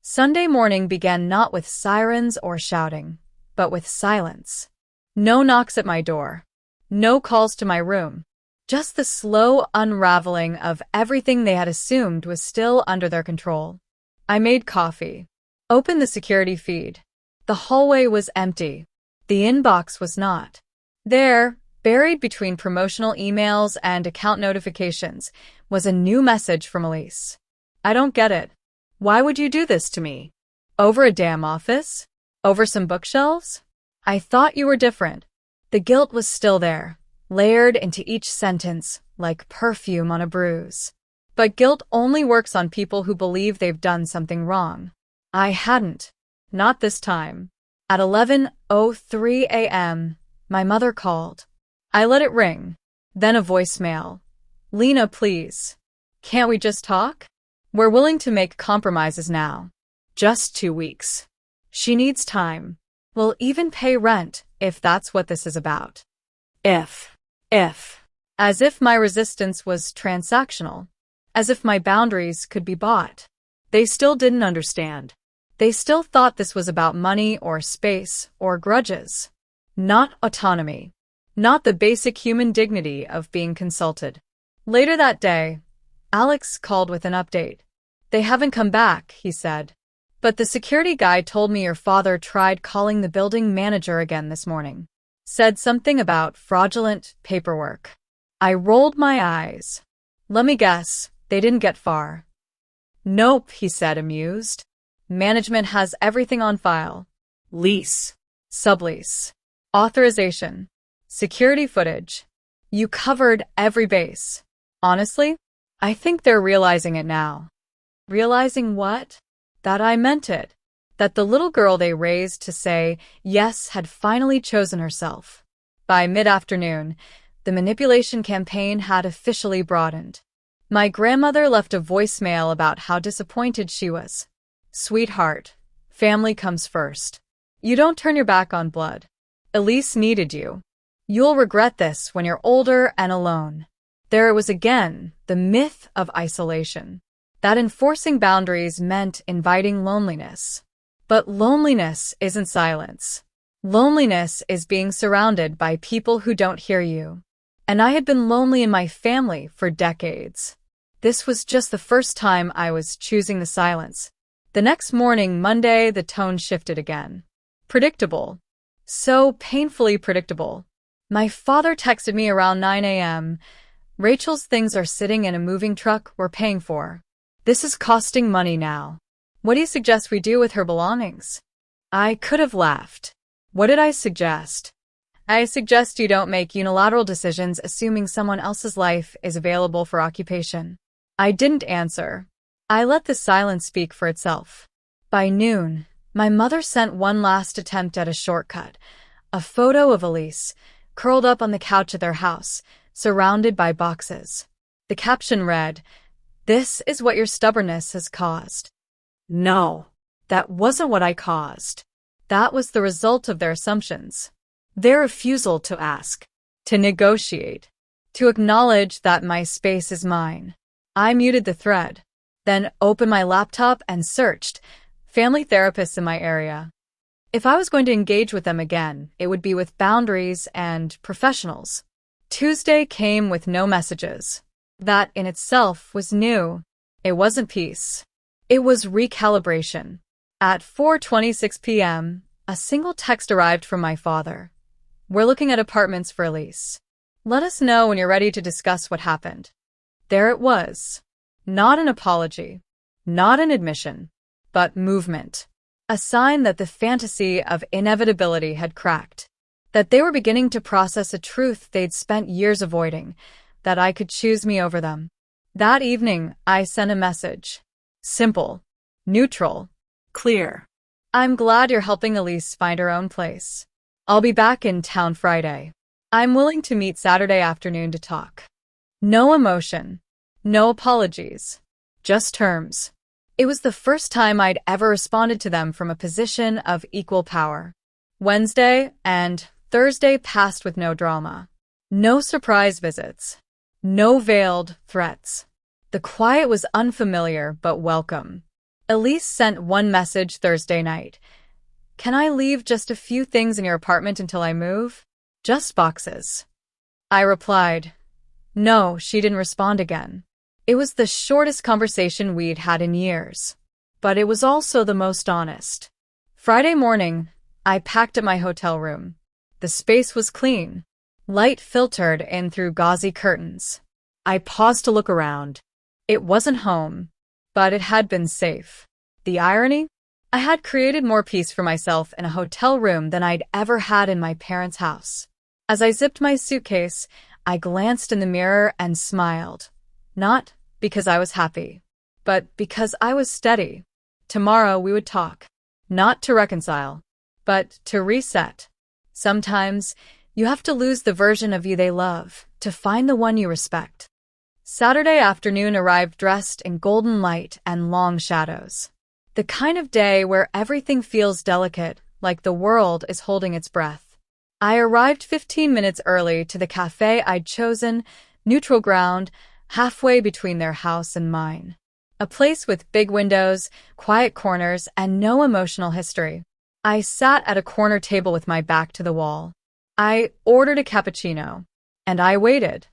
Speaker 1: Sunday morning began not with sirens or shouting, but with silence. No knocks at my door. No calls to my room. Just the slow unraveling of everything they had assumed was still under their control. I made coffee. Opened the security feed. The hallway was empty. The inbox was not. There, buried between promotional emails and account notifications, was a new message from Elise. I don't get it. Why would you do this to me? Over a damn office? Over some bookshelves? I thought you were different. The guilt was still there, layered into each sentence like perfume on a bruise. But guilt only works on people who believe they've done something wrong. I hadn't. Not this time. At 11:03 a.m., my mother called. I let it ring. Then a voicemail. Lena, please. Can't we just talk? We're willing to make compromises now. Just 2 weeks. She needs time. We'll even pay rent if that's what this is about. If. As if my resistance was transactional. As if my boundaries could be bought. They still didn't understand. They still thought this was about money or space or grudges. Not autonomy. Not the basic human dignity of being consulted. Later that day, Alex called with an update. They haven't come back, he said. But the security guy told me your father tried calling the building manager again this morning. Said something about fraudulent paperwork. I rolled my eyes. Let me guess, they didn't get far. Nope, he said, amused. Management has everything on file. Lease. Sublease. Authorization. Security footage. You covered every base. Honestly, I think they're realizing it now. Realizing what? That I meant it. That the little girl they raised to say yes had finally chosen herself. By mid-afternoon, the manipulation campaign had officially broadened. My grandmother left a voicemail about how disappointed she was. Sweetheart, family comes first. You don't turn your back on blood. Elise needed you. You'll regret this when you're older and alone. There it was again, the myth of isolation. That enforcing boundaries meant inviting loneliness. But loneliness isn't silence. Loneliness is being surrounded by people who don't hear you. And I had been lonely in my family for decades. This was just the first time I was choosing the silence. The next morning, Monday, the tone shifted again. Predictable. So painfully predictable. My father texted me around 9 a.m. Rachel's things are sitting in a moving truck we're paying for. This is costing money now. What do you suggest we do with her belongings? I could have laughed. What did I suggest? I suggest you don't make unilateral decisions assuming someone else's life is available for occupation. I didn't answer. I let the silence speak for itself. By noon, my mother sent one last attempt at a shortcut, A photo of Elise, curled up on the couch at their house, surrounded by boxes. The caption read, "This is what your stubbornness has caused."
Speaker 2: No, that wasn't what I caused.
Speaker 1: That was the result of their assumptions. Their refusal to ask, to negotiate, to acknowledge that my space is mine. I muted the thread, then opened my laptop and searched family therapists in my area. If I was going to engage with them again, it would be with boundaries and professionals. Tuesday came with no messages. That in itself was new. It wasn't peace. It was recalibration. At 4:26 p.m., a single text arrived from my father. "We're looking at apartments for a lease. Let us know when you're ready to discuss what happened." There it was. Not an apology, not an admission, but movement. A sign that the fantasy of inevitability had cracked, that they were beginning to process a truth they'd spent years avoiding, that I could choose me over them. That evening, I sent a message. Simple, neutral,
Speaker 2: Clear.
Speaker 1: "I'm glad you're helping Elise find her own place. I'll be back in town Friday. I'm willing to meet Saturday afternoon to talk." No emotion, no apologies, just terms. It was the first time I'd ever responded to them from a position of equal power. Wednesday and Thursday passed with no drama. No surprise visits. No veiled threats. The quiet was unfamiliar but welcome. Elise sent one message Thursday night. "Can I leave just a few things in your apartment until I move? Just boxes." I replied. No, she didn't respond again. It was the shortest conversation we'd had in years. But it was also the most honest. Friday morning, I packed up my hotel room. The space was clean. Light filtered in through gauzy curtains. I paused to look around. It wasn't home, but it had been safe. The irony? I had created more peace for myself in a hotel room than I'd ever had in my parents' house. As I zipped my suitcase, I glanced in the mirror and smiled. Not because I was happy, but because I was steady. Tomorrow we would talk. Not to reconcile, but to reset. Sometimes you have to lose the version of you they love to find the one you respect. Saturday afternoon arrived dressed in golden light and long shadows. The kind of day where everything feels delicate, like the world is holding its breath. I arrived 15 minutes early to the cafe I'd chosen, neutral ground, halfway between their house and mine. A place with big windows, quiet corners, and no emotional history. I sat at a corner table with my back to the wall. I ordered a cappuccino, and I waited.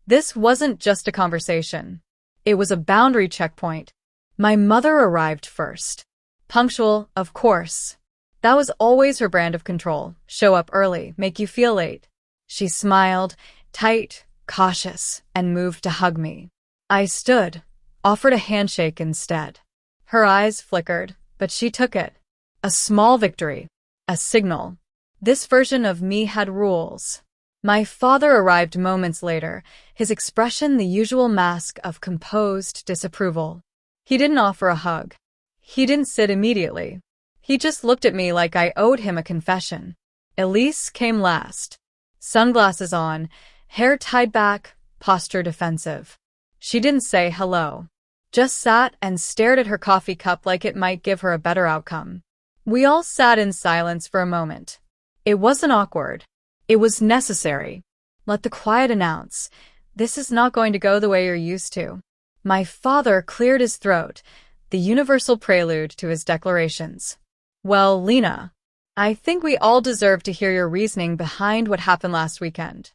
Speaker 1: This wasn't just a conversation. It was a boundary checkpoint. My mother arrived first. Punctual, of course. That was always her brand of control. Show up early, make you feel late. She smiled, tight, cautious, and moved to hug me. I stood, offered a handshake instead. Her eyes flickered, but she took it. A small victory. A signal. This version of me had rules. My father arrived moments later, his expression the usual mask of composed disapproval. He didn't offer a hug. He didn't sit immediately. He just looked at me like I owed him a confession. Elise came last. Sunglasses on, hair tied back, posture defensive. She didn't say hello. Just sat and stared at her coffee cup like it might give her a better outcome. We all sat in silence for a moment. It wasn't awkward. It was necessary. Let the quiet announce, this is not going to go the way you're used to. My father cleared his throat, the universal prelude to his declarations. Well, Lena, I think we all deserve to hear your reasoning behind what happened last weekend.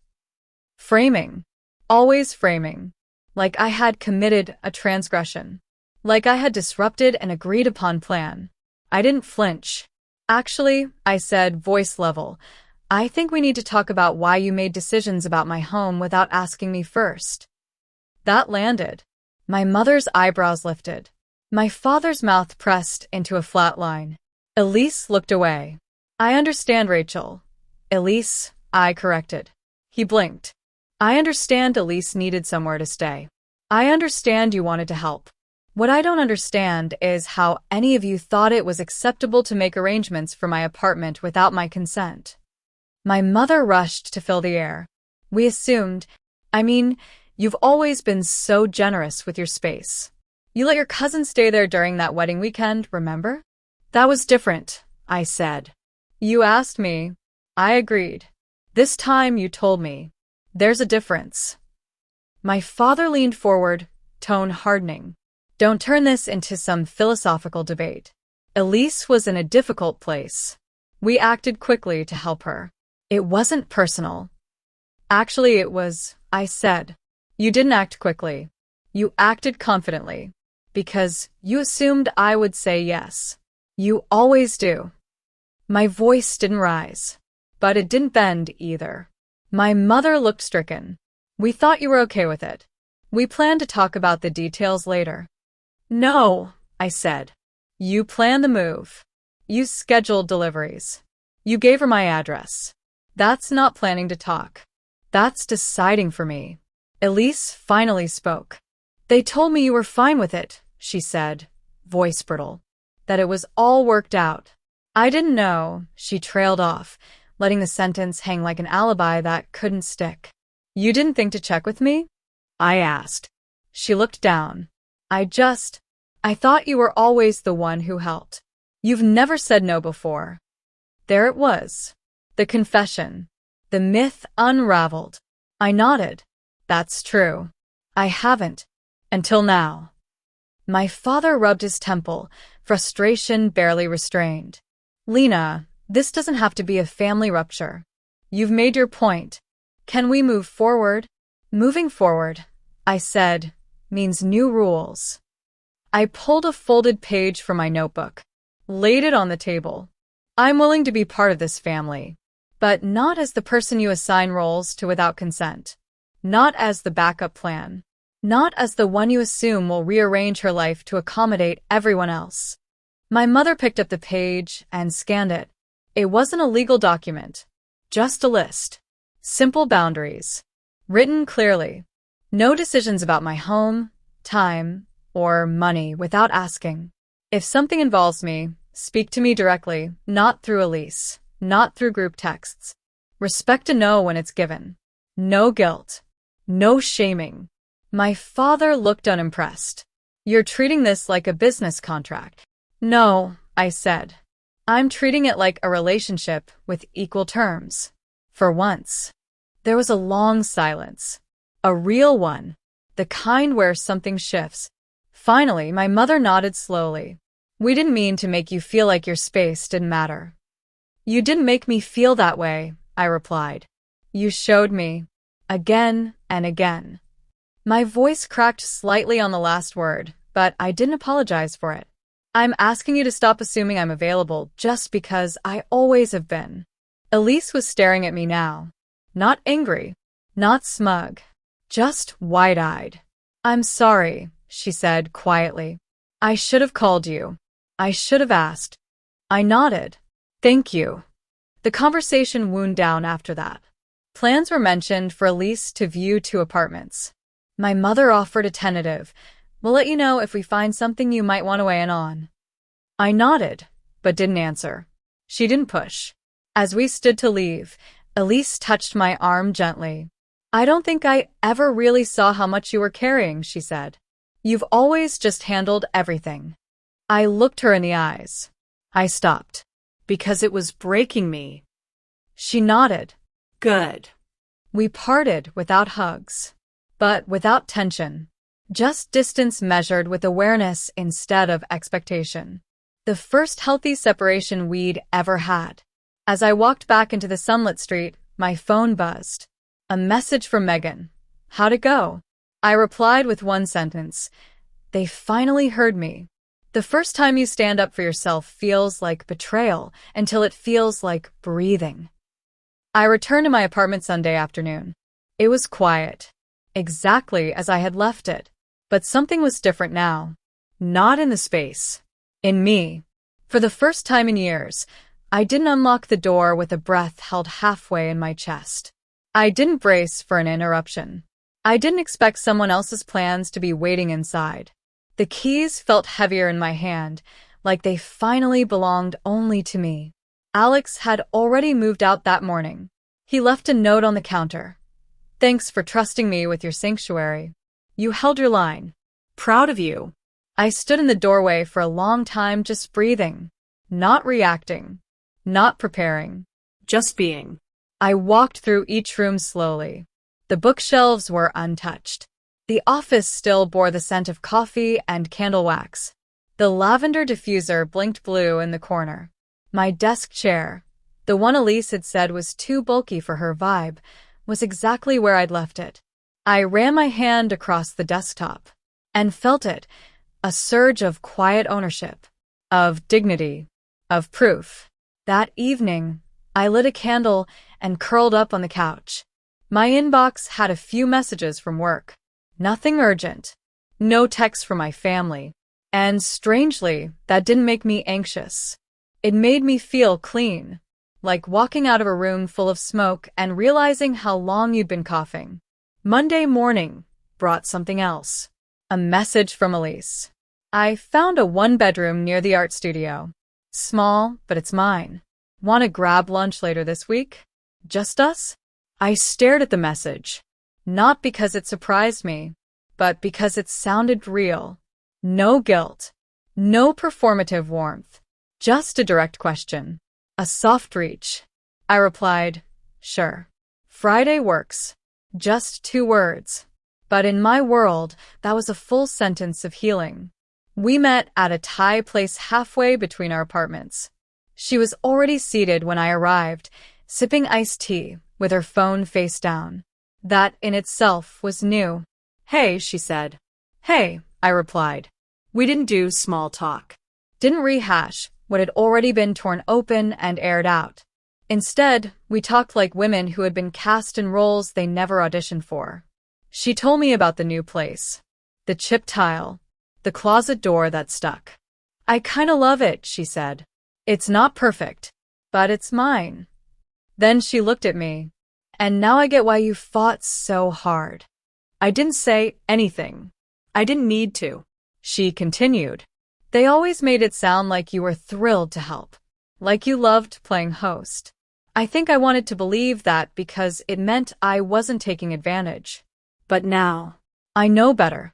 Speaker 1: Framing. Always framing. Like I had committed a transgression. Like I had disrupted an agreed-upon plan. I didn't flinch. Actually, I said, voice level, I think we need to talk about why you made decisions about my home without asking me first. That landed. My mother's eyebrows lifted. My father's mouth pressed into a flat line. Elise looked away. I understand, Rachel. Elise, I corrected. He blinked. I understand Elise needed somewhere to stay. I understand you wanted to help. What I don't understand is how any of you thought it was acceptable to make arrangements for my apartment without my consent. My mother rushed to fill the air. We assumed, you've always been so generous with your space. You let your cousin stay there during that wedding weekend, remember? That was different, I said. You asked me. I agreed. This time you told me. There's a difference. My father leaned forward, tone hardening. Don't turn this into some philosophical debate. Elise was in a difficult place. We acted quickly to help her. It wasn't personal. Actually, it was, I said. You didn't act quickly. You acted confidently. Because you assumed I would say yes. You always do. My voice didn't rise. But it didn't bend either. My mother looked stricken. We thought you were okay with it. We planned to talk about the details later. No, I said. You planned the move. You scheduled deliveries. You gave her my address. That's not planning to talk. That's deciding for me. Elise finally spoke. They told me you were fine with it, she said, voice brittle. That it was all worked out. I didn't know, she trailed off, letting the sentence hang like an alibi that couldn't stick. You didn't think to check with me? I asked. She looked down. I thought you were always the one who helped. You've never said no before. There it was. The confession. The myth unraveled. I nodded. That's true. I haven't. Until now. My father rubbed his temple, frustration barely restrained. Lena, this doesn't have to be a family rupture. You've made your point. Can we move forward? Moving forward, I said, means new rules. I pulled a folded page from my notebook, laid it on the table. I'm willing to be part of this family. But not as the person you assign roles to without consent. Not as the backup plan. Not as the one you assume will rearrange her life to accommodate everyone else. My mother picked up the page and scanned it. It wasn't a legal document. Just a list. Simple boundaries. Written clearly. No decisions about my home, time, or money without asking. If something involves me, speak to me directly, not through Elise. Not through group texts. Respect a no when it's given. No guilt. No shaming. My father looked unimpressed. You're treating this like a business contract. No, I said. I'm treating it like a relationship with equal terms. For once. There was a long silence. A real one. The kind where something shifts. Finally, my mother nodded slowly. We didn't mean to make you feel like your space didn't matter. You didn't make me feel that way, I replied. You showed me. Again and again. My voice cracked slightly on the last word, but I didn't apologize for it. I'm asking you to stop assuming I'm available just because I always have been. Elise was staring at me now. Not angry. Not smug. Just wide-eyed. I'm sorry, she said quietly. I should have called you. I should have asked. I nodded. Thank you. The conversation wound down after that. Plans were mentioned for Elise to view 2 apartments. My mother offered a tentative. We'll let you know if we find something you might want to weigh in on. I nodded, but didn't answer. She didn't push. As we stood to leave, Elise touched my arm gently. I don't think I ever really saw how much you were carrying, she said. You've always just handled everything. I looked her in the eyes. I stopped. Because it was breaking me. She nodded. Good. We parted without hugs. But without tension. Just distance measured with awareness instead of expectation. The first healthy separation we'd ever had. As I walked back into the sunlit street, my phone buzzed. A message from Megan. How'd it go? I replied with one sentence. They finally heard me. The first time you stand up for yourself feels like betrayal until it feels like breathing. I returned to my apartment Sunday afternoon. It was quiet. Exactly as I had left it. But something was different now. Not in the space. In me. For the first time in years, I didn't unlock the door with a breath held halfway in my chest. I didn't brace for an interruption. I didn't expect someone else's plans to be waiting inside. The keys felt heavier in my hand, like they finally belonged only to me. Alex had already moved out that morning. He left a note on the counter. Thanks for trusting me with your sanctuary. You held your line.
Speaker 2: Proud of you.
Speaker 1: I stood in the doorway for a long time, just breathing, not reacting, not preparing.
Speaker 2: Just being.
Speaker 1: I walked through each room slowly. The bookshelves were untouched. The office still bore the scent of coffee and candle wax. The lavender diffuser blinked blue in the corner. My desk chair, the one Elise had said was too bulky for her vibe, was exactly where I'd left it. I ran my hand across the desktop and felt it, a surge of quiet ownership, of dignity, of proof. That evening, I lit a candle and curled up on the couch. My inbox had a few messages from work. Nothing urgent. No texts from my family. And strangely, that didn't make me anxious. It made me feel clean, like walking out of a room full of smoke and realizing how long you'd been coughing. Monday morning brought something else. A message from Elise. I found a one-bedroom near the art studio. Small, but it's mine. Want to grab lunch later this week? Just us? I stared at the message. Not because it surprised me, but because it sounded real. No guilt. No performative warmth. Just a direct question. A soft reach. I replied, sure. Friday works. Just 2 words. But in my world, that was a full sentence of healing. We met at a Thai place halfway between our apartments. She was already seated when I arrived, sipping iced tea, with her phone face down. That in itself was new.
Speaker 2: Hey, she said.
Speaker 1: Hey, I replied.
Speaker 2: We didn't do small talk.
Speaker 1: Didn't rehash what had already been torn open and aired out. Instead, we talked like women who had been cast in roles they never auditioned for. She told me about the new place. The chipped tile. The closet door that stuck. I kinda love it, she said. It's not perfect, but it's mine. Then she looked at me. And now I get why you fought so hard. I didn't say anything.
Speaker 2: I didn't need to.
Speaker 1: She continued. They always made it sound like you were thrilled to help. Like you loved playing host. I think I wanted to believe that because it meant I wasn't taking advantage.
Speaker 2: But now,
Speaker 1: I know better.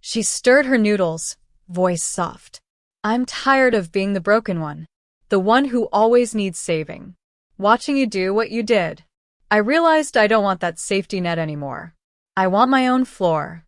Speaker 1: She stirred her noodles, voice soft. I'm tired of being the broken one. The one who always needs saving. Watching you do what you did. I realized I don't want that safety net anymore. I want my own floor.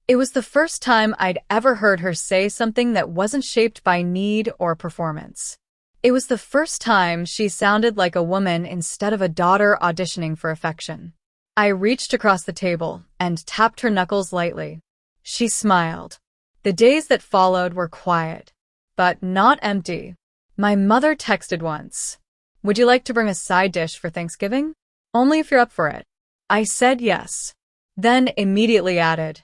Speaker 1: It was the first time I'd ever heard her say something that wasn't shaped by need or performance. It was the first time she sounded like a woman instead of a daughter auditioning for affection. I reached across the table and tapped her knuckles lightly. She smiled. The days that followed were quiet, but not empty. My mother texted once. Would you like to bring a side dish for Thanksgiving? Only if you're up for it. I said yes. Then immediately added,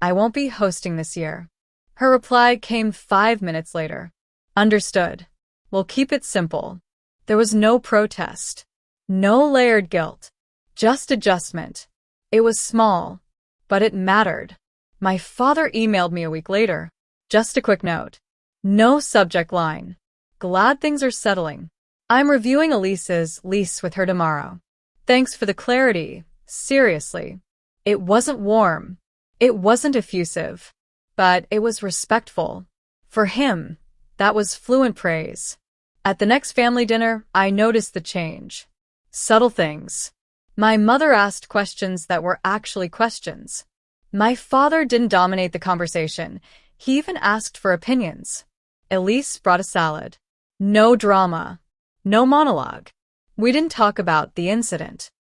Speaker 1: I won't be hosting this year. Her reply came 5 minutes later. Understood. We'll keep it simple. There was no protest. No layered guilt. Just adjustment. It was small, but it mattered. My father emailed me a week later. Just a quick note. No subject line. Glad things are settling. I'm reviewing Elise's lease with her tomorrow. Thanks for the clarity. Seriously. It wasn't warm. It wasn't effusive. But it was respectful. For him, that was fluent praise. At the next family dinner, I noticed the change. Subtle things. My mother asked questions that were actually questions. My father didn't dominate the conversation. He even asked for opinions. Elise brought a salad. No drama. No monologue. We didn't talk about the incident.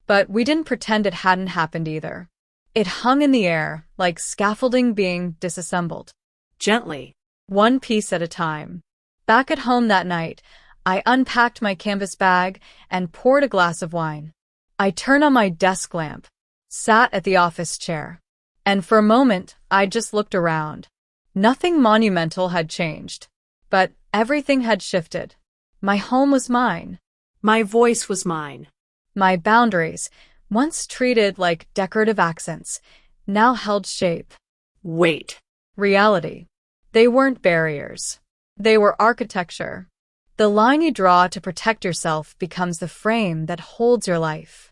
Speaker 1: But we didn't pretend it hadn't happened either. It hung in the air, like scaffolding being disassembled.
Speaker 2: Gently.
Speaker 1: One piece at a time. Back at home that night, I unpacked my canvas bag and poured a glass of wine. I turned on my desk lamp, sat at the office chair. And for a moment, I just looked around. Nothing monumental had changed. But everything had shifted. My home was mine.
Speaker 2: My voice was mine.
Speaker 1: My boundaries, once treated like decorative accents, now held shape.
Speaker 2: Wait.
Speaker 1: Reality. They weren't barriers. They were architecture. The line you draw to protect yourself becomes the frame that holds your life.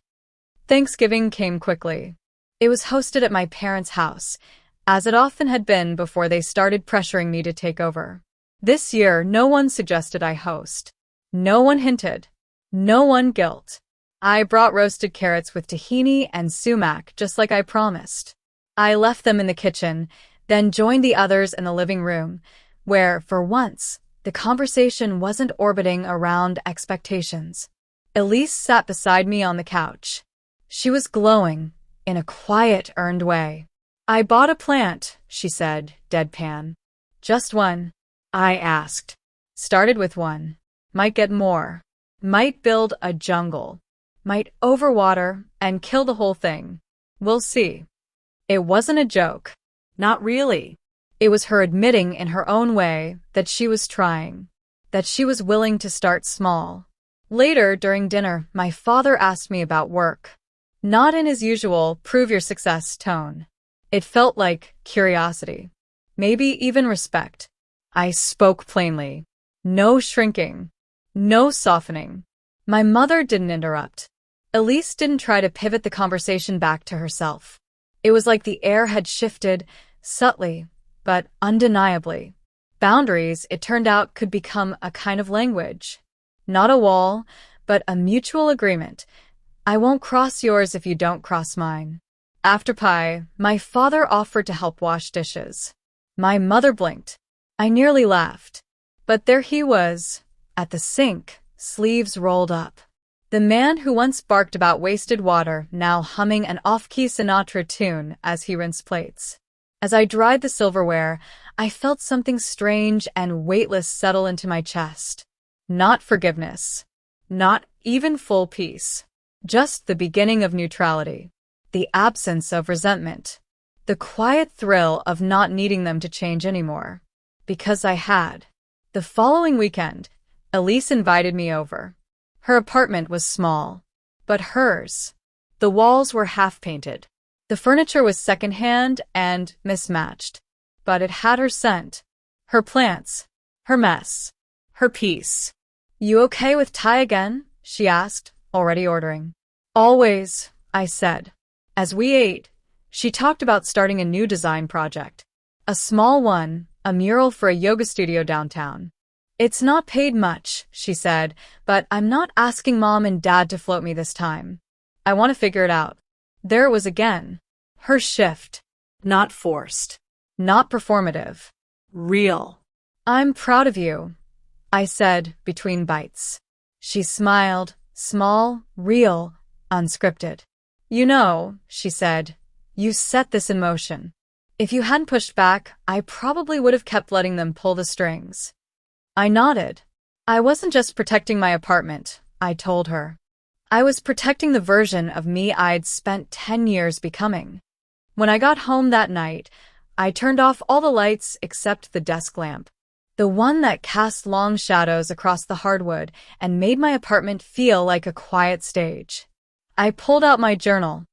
Speaker 1: Thanksgiving came quickly. It was hosted at my parents' house, as it often had been before they started pressuring me to take over. This year, no one suggested I host. No one hinted. No one guilt. I brought roasted carrots with tahini and sumac just like I promised. I left them in the kitchen, then joined the others in the living room, where, for once, the conversation wasn't orbiting around expectations. Elise sat beside me on the couch. She was glowing, in a quiet, earned way. "I bought a plant," she said, deadpan. "Just one?" I asked. "Started with one. Might get more. Might build a jungle. Might overwater and kill the whole thing. We'll see." It wasn't a joke. Not really. It was her admitting in her own way that she was trying, that she was willing to start small. Later, during dinner, my father asked me about work. Not in his usual prove your success tone. It felt like curiosity. Maybe even respect. I spoke plainly. No shrinking. No softening. My mother didn't interrupt. Elise didn't try to pivot the conversation back to herself. It was like the air had shifted, subtly, but undeniably. Boundaries, it turned out, could become a kind of language. Not a wall, but a mutual agreement. I won't cross yours if you don't cross mine. After pie, my father offered to help wash dishes. My mother blinked. I nearly laughed. But there he was, at the sink, sleeves rolled up. The man who once barked about wasted water, now humming an off-key Sinatra tune as he rinsed plates. As I dried the silverware, I felt something strange and weightless settle into my chest. Not forgiveness. Not even full peace. Just the beginning of neutrality. The absence of resentment. The quiet thrill of not needing them to change anymore. Because I had. The following weekend, Elise invited me over. Her apartment was small, but hers. The walls were half-painted. The furniture was secondhand and mismatched, but it had her scent, her plants, her mess, her peace. "You okay with Thai again?" she asked, already ordering. "Always," I said. As we ate, she talked about starting a new design project. A small one, a mural for a yoga studio downtown. "It's not paid much," she said, "but I'm not asking Mom and Dad to float me this time. I want to figure it out." There it was again. Her shift. Not forced. Not performative. Real. "I'm proud of you," I said between bites. She smiled, small, real, unscripted. "You know," she said, "you set this in motion. If you hadn't pushed back, I probably would have kept letting them pull the strings." I nodded. I wasn't just protecting my apartment, I told her. I was protecting the version of me I'd spent 10 years becoming. When I got home that night, I turned off all the lights except the desk lamp, the one that cast long shadows across the hardwood and made my apartment feel like a quiet stage. I pulled out my journal,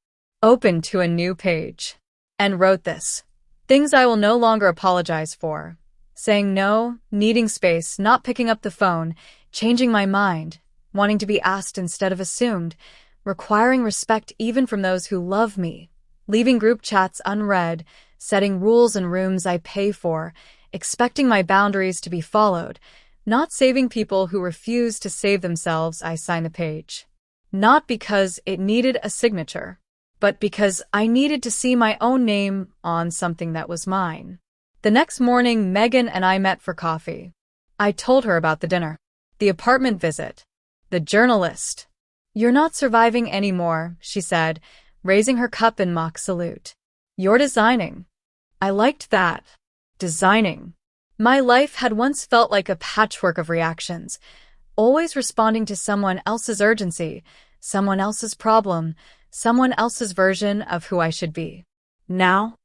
Speaker 1: opened to a new page, and wrote this. Things I will no longer apologize for. Saying no, needing space, not picking up the phone, changing my mind, wanting to be asked instead of assumed, requiring respect even from those who love me, leaving group chats unread, setting rules in rooms I pay for, expecting my boundaries to be followed, not saving people who refuse to save themselves. I signed the page. Not because it needed a signature, but because I needed to see my own name on something that was mine. The next morning, Megan and I met for coffee. I told her about the dinner, the apartment visit, the journalist. "You're not surviving anymore," she said, raising her cup in mock salute. "You're designing." I liked that. Designing. My life had once felt like a patchwork of reactions, always responding to someone else's urgency, someone else's problem, someone else's version of who I should be. Now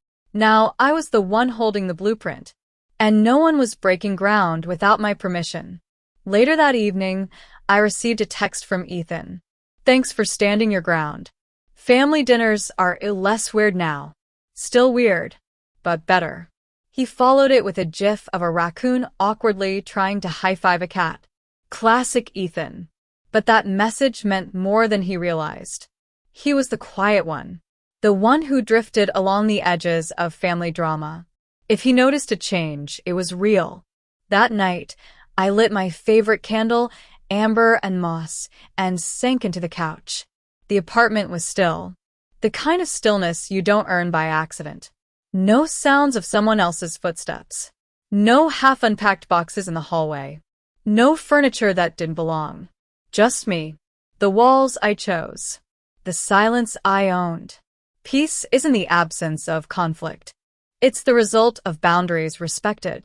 Speaker 1: I was the one holding the blueprint, and no one was breaking ground without my permission. Later that evening, I received a text from Ethan. "Thanks for standing your ground. Family dinners are less weird now. Still weird, but better." He followed it with a gif of a raccoon awkwardly trying to high-five a cat. Classic Ethan. But that message meant more than he realized. He was the quiet one. The one who drifted along the edges of family drama. If he noticed a change, it was real. That night, I lit my favorite candle, amber and moss, and sank into the couch. The apartment was still. The kind of stillness you don't earn by accident. No sounds of someone else's footsteps. No half-unpacked boxes in the hallway. No furniture that didn't belong. Just me. The walls I chose. The silence I owned. Peace isn't the absence of conflict. It's the result of boundaries respected.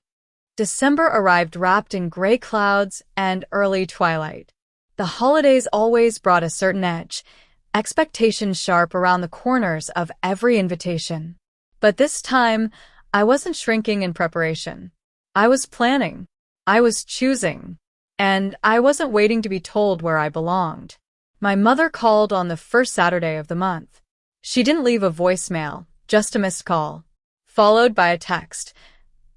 Speaker 1: December arrived wrapped in gray clouds and early twilight. The holidays always brought a certain edge, expectations sharp around the corners of every invitation. But this time, I wasn't shrinking in preparation. I was planning. I was choosing. And I wasn't waiting to be told where I belonged. My mother called on the first Saturday of the month. She didn't leave a voicemail, just a missed call, followed by a text.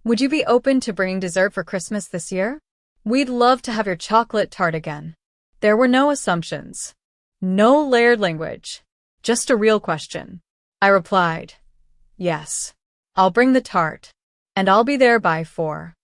Speaker 1: Would you be open to bringing dessert for Christmas this year? We'd love to have your chocolate tart again. There were no assumptions. No layered language. Just a real question. I replied, yes. I'll bring the tart. And I'll be there by 4.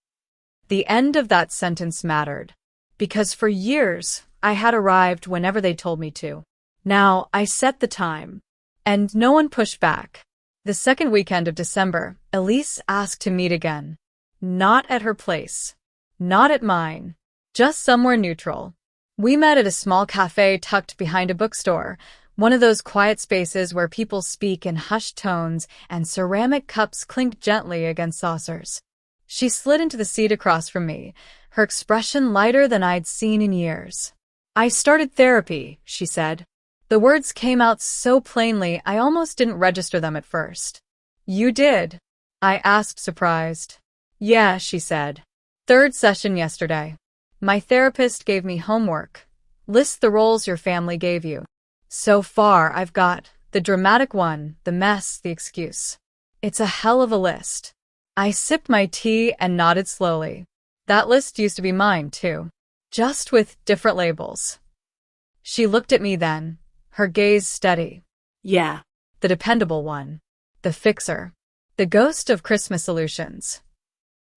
Speaker 1: The end of that sentence mattered. Because for years, I had arrived whenever they told me to. Now, I set the time. And no one pushed back. The second weekend of December, Elise asked to meet again. Not at her place. Not at mine. Just somewhere neutral. We met at a small cafe tucked behind a bookstore, one of those quiet spaces where people speak in hushed tones and ceramic cups clink gently against saucers. She slid into the seat across from me, her expression lighter than I'd seen in years. I started therapy, she said. The words came out so plainly I almost didn't register them at first. You did? I asked, surprised. Yeah, she said. 3rd session yesterday. My therapist gave me homework. List the roles your family gave you. So far, I've got the dramatic one, the mess, the excuse. It's a hell of a list. I sipped my tea and nodded slowly. That list used to be mine, too. Just with different labels. She looked at me then, her gaze steady. Yeah. The dependable one. The fixer. The ghost of Christmas solutions.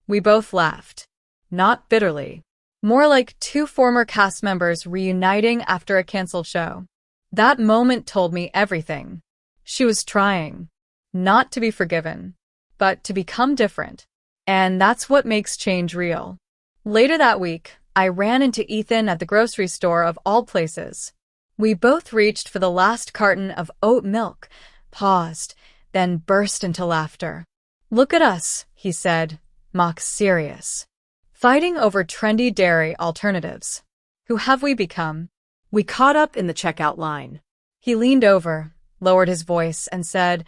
Speaker 1: We both laughed. Not bitterly. More like 2 former cast members reuniting after a canceled show. That moment told me everything. She was trying. Not to be forgiven, but to become different. And that's what makes change real. Later that week, I ran into Ethan at the grocery store of all places. We both reached for the last carton of oat milk, paused, then burst into laughter. Look at us, he said, mock serious. Fighting over trendy dairy alternatives. Who have we become? We caught up in the checkout line. He leaned over, lowered his voice, and said,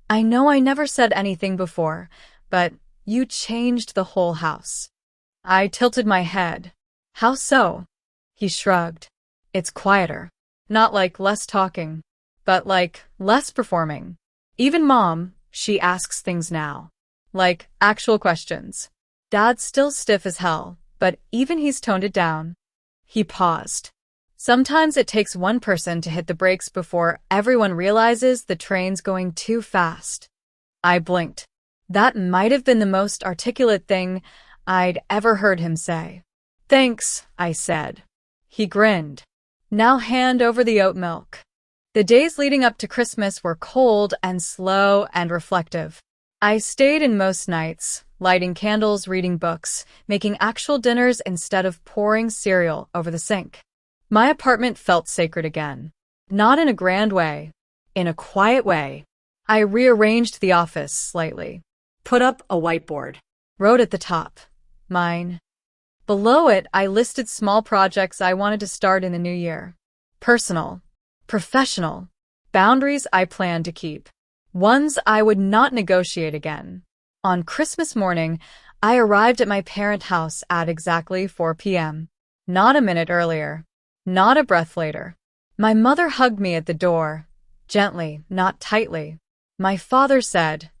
Speaker 1: I know I never said anything before, but you changed the whole house. I tilted my head. How so? He shrugged. It's quieter. Not like less talking, but like less performing. Even Mom, she asks things now. Like actual questions. Dad's still stiff as hell, but even he's toned it down. He paused. Sometimes it takes one person to hit the brakes before everyone realizes the train's going too fast. I blinked. That might have been the most articulate thing I'd ever heard him say. Thanks, I said. He grinned. Now hand over the oat milk. The days leading up to Christmas were cold and slow and reflective. I stayed in most nights, lighting candles, reading books, making actual dinners instead of pouring cereal over the sink. My apartment felt sacred again. Not in a grand way, in a quiet way. I rearranged the office slightly. Put up a whiteboard. Wrote at the top, mine. Below it, I listed small projects I wanted to start in the new year. Personal, professional, boundaries I planned to keep. Ones I would not negotiate again. On Christmas morning, I arrived at my parent house at exactly 4 p.m. Not a minute earlier. Not a breath later. My mother hugged me at the door, gently, not tightly. My father said,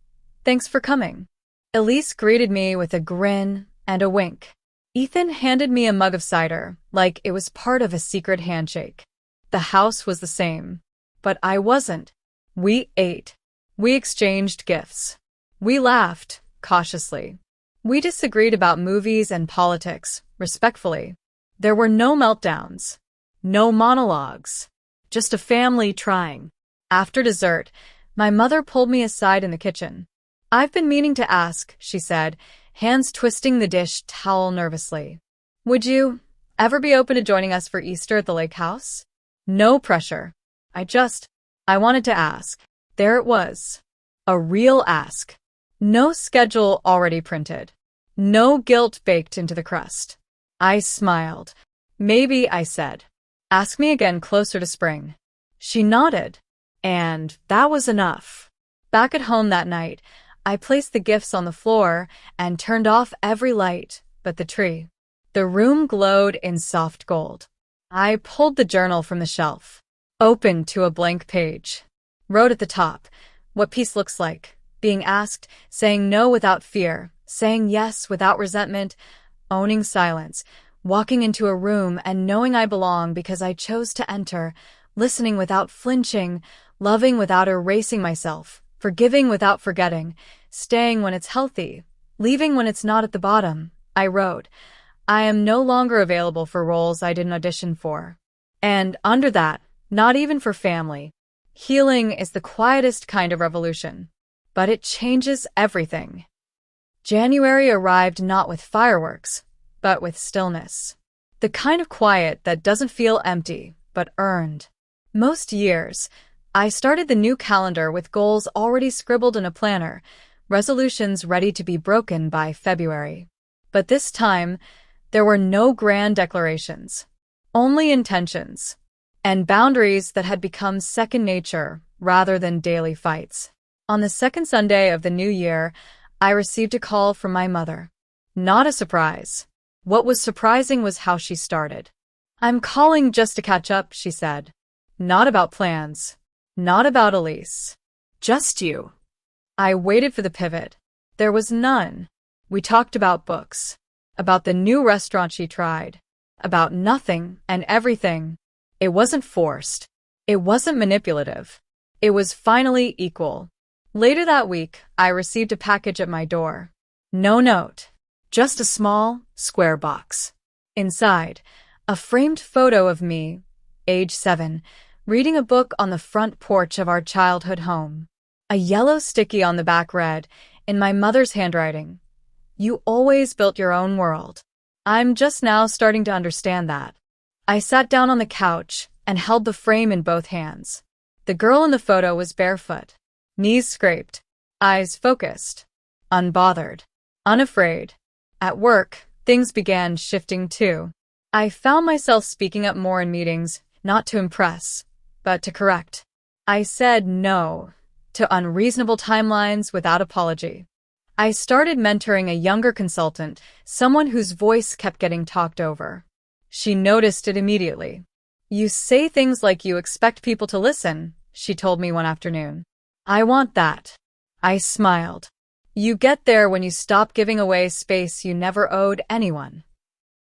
Speaker 1: Thanks for coming. Elise greeted me with a grin and a wink. Ethan handed me a mug of cider, like it was part of a secret handshake. The house was the same. But I wasn't. We ate. We exchanged gifts. We laughed, cautiously. We disagreed about movies and politics, respectfully. There were no meltdowns. No monologues. Just a family trying. After dessert, my mother pulled me aside in the kitchen. "I've been meaning to ask," she said, hands twisting the dish towel nervously. "Would you ever be open to joining us for Easter at the lake house?" No pressure. I wanted to ask. There it was. A real ask. No schedule already printed. No guilt baked into the crust. I smiled. "Maybe," I said. "Ask me again closer to spring." She nodded. And that was enough. Back at home that night, I placed the gifts on the floor and turned off every light but the tree. The room glowed in soft gold. I pulled the journal from the shelf, opened to a blank page. Wrote at the top, what peace looks like, being asked, saying no without fear, saying yes without resentment, owning silence, walking into a room and knowing I belong because I chose to enter, listening without flinching, loving without erasing myself, forgiving without forgetting, staying when it's healthy, leaving when it's not at the bottom. I wrote, "I am no longer available for roles I didn't audition for." And under that, not even for family. Healing is the quietest kind of revolution, but it changes everything. January arrived not with fireworks, but with stillness. The kind of quiet that doesn't feel empty, but earned. Most years, I started the new calendar with goals already scribbled in a planner, resolutions ready to be broken by February. But this time, there were no grand declarations, only intentions, and boundaries that had become second nature rather than daily fights. On the second Sunday of the new year, I received a call from my mother. Not a surprise. What was surprising was how she started. "I'm calling just to catch up," she said. "Not about plans. Not about Elise. Just you." I waited for the pivot. There was none. We talked about books, about the new restaurant she tried, about nothing and everything. It wasn't forced. It wasn't manipulative. It was finally equal. Later that week, I received a package at my door. No note. Just a small, square box. Inside, a framed photo of me, age 7, reading a book on the front porch of our childhood home. A yellow sticky on the back read, in my mother's handwriting, "You always built your own world." I'm just now starting to understand that. I sat down on the couch and held the frame in both hands. The girl in the photo was barefoot, knees scraped, eyes focused, unbothered, unafraid. At work, things began shifting too. I found myself speaking up more in meetings, not to impress, but to correct. I said no to unreasonable timelines without apology. I started mentoring a younger consultant, someone whose voice kept getting talked over. She noticed it immediately. "You say things like you expect people to listen," she told me one afternoon. "I want that." I smiled. "You get there when you stop giving away space you never owed anyone."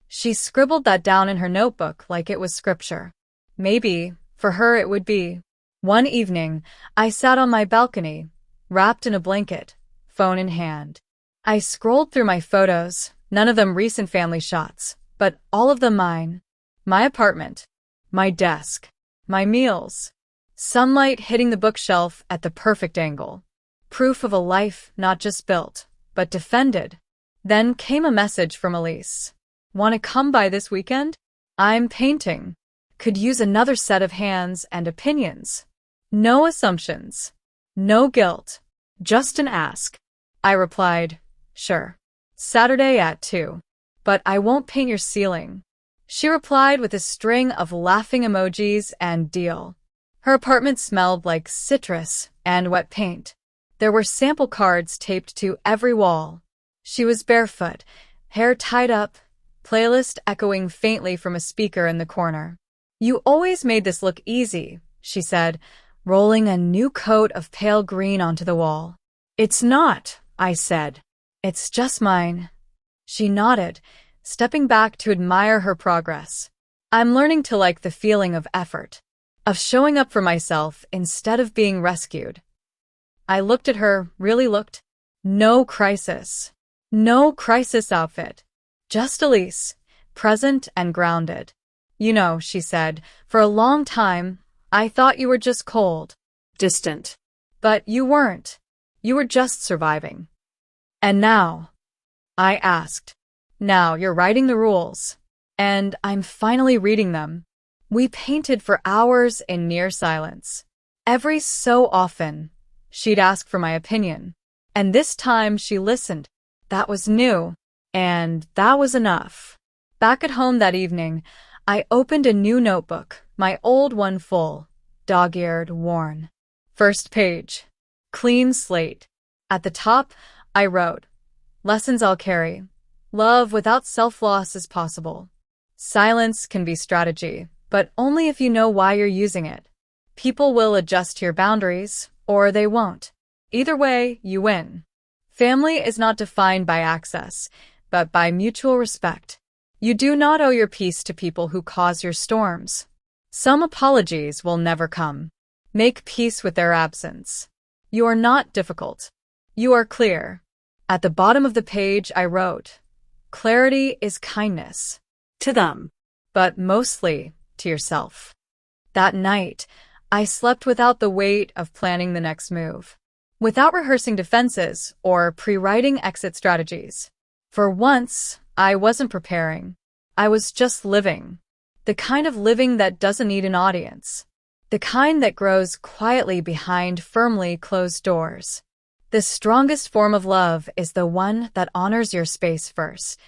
Speaker 1: She scribbled that down in her notebook like it was scripture. Maybe, for her it would be. One evening, I sat on my balcony, wrapped in a blanket, phone in hand. I scrolled through my photos, none of them recent family shots, but all of them mine. My apartment, my desk, my meals. Sunlight hitting the bookshelf at the perfect angle. Proof of a life not just built, but defended. Then came a message from Elise. "Want to come by this weekend? I'm painting. Could use another set of hands and opinions." No assumptions. No guilt. Just an ask. I replied, "Sure. Saturday at 2. But I won't paint your ceiling." She replied with a string of laughing emojis and deal. Her apartment smelled like citrus and wet paint. There were sample cards taped to every wall. She was barefoot, hair tied up, playlist echoing faintly from a speaker in the corner. "You always made this look easy," she said, rolling a new coat of pale green onto the wall. "It's not," I said. "It's just mine." She nodded, stepping back to admire her progress. I'm learning to like the feeling of effort, of showing up for myself instead of being rescued. I looked at her, really looked. No crisis. No crisis outfit. Just Elise, present and grounded. You know, she said, for a long time, I thought you were just cold,
Speaker 2: Distant.
Speaker 1: but you weren't. You were just surviving. And now? I asked. Now you're writing the rules. And I'm finally reading them. We painted for hours in near silence. Every so often, she'd ask for my opinion. And this time she listened. That was new. And that was enough. Back at home that evening, I opened a new notebook, my old one full, dog-eared, worn. First page. Clean slate. At the top, I wrote, "Lessons I'll carry. Love without self-loss is possible. Silence can be strategy, but only if you know why you're using it. People will adjust to your boundaries, or they won't. Either way, you win. Family is not defined by access, but by mutual respect. You do not owe your peace to people who cause your storms. Some apologies will never come. Make peace with their absence. You are not difficult. You are clear." At the bottom of the page, I wrote, "Clarity is kindness."
Speaker 2: To them.
Speaker 1: But mostly to yourself. That night, I slept without the weight of planning the next move, without rehearsing defenses or pre-writing exit strategies. For once, I wasn't preparing. I was just living. The kind of living that doesn't need an audience. The kind that grows quietly behind firmly closed doors. The strongest form of love is the one that honors your space first.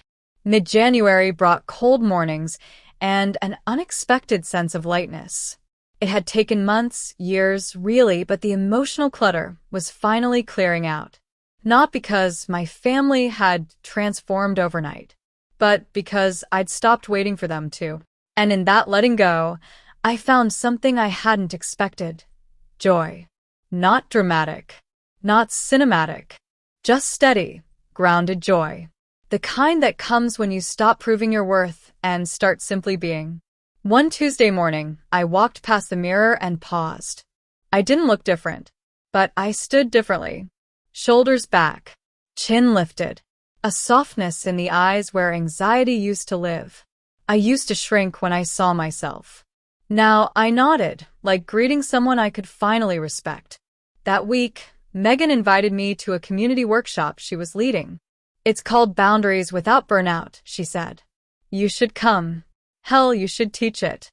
Speaker 1: Mid-January brought cold mornings and an unexpected sense of lightness. It had taken months, years, really, but the emotional clutter was finally clearing out. Not because my family had transformed overnight, but because I'd stopped waiting for them to. And in that letting go, I found something I hadn't expected. Joy. Not dramatic. Not cinematic. Just steady, grounded joy. The kind that comes when you stop proving your worth and start simply being. One Tuesday morning, I walked past the mirror and paused. I didn't look different, but I stood differently. Shoulders back, chin lifted, a softness in the eyes where anxiety used to live. I used to shrink when I saw myself. Now I nodded, like greeting someone I could finally respect. That week, Megan invited me to a community workshop she was leading. "It's called Boundaries Without Burnout," she said. "You should come. Hell, you should teach it."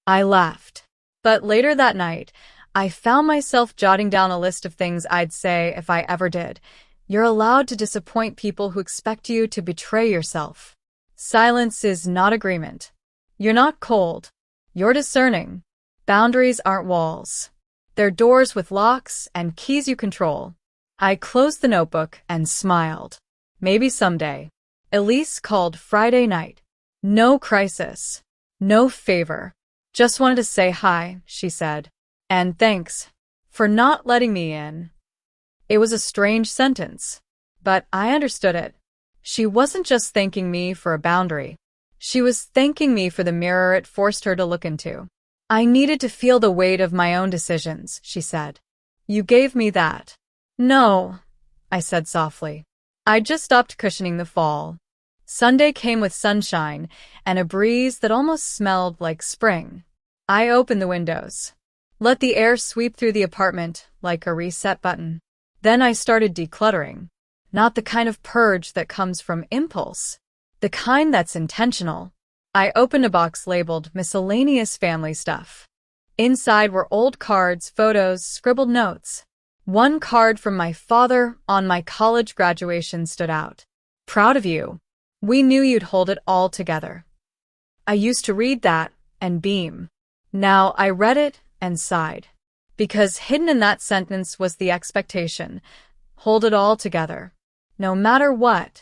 Speaker 1: I laughed. But later that night, I found myself jotting down a list of things I'd say if I ever did. You're allowed to disappoint people who expect you to betray yourself. Silence is not agreement. You're not cold. You're discerning. Boundaries aren't walls. They're doors with locks and keys you control. I closed the notebook and smiled. Maybe someday. Elise called Friday night. No crisis. No favor. "Just wanted to say hi," she said. "And thanks for not letting me in." It was a strange sentence, but I understood it. She wasn't just thanking me for a boundary. She was thanking me for the mirror it forced her to look into. "I needed to feel the weight of my own decisions," she said. "You gave me that." "No," I said softly. I just stopped cushioning the fall. Sunday came with sunshine and a breeze that almost smelled like spring. I opened the windows. Let the air sweep through the apartment like a reset button. Then I started decluttering. Not the kind of purge that comes from impulse. The kind that's intentional. I opened a box labeled miscellaneous family stuff. Inside were old cards, photos, scribbled notes. One card from my father on my college graduation stood out. "Proud of you. We knew you'd hold it all together." I used to read that and beam. Now I read it and sighed. Because hidden in that sentence was the expectation. Hold it all together. No matter what.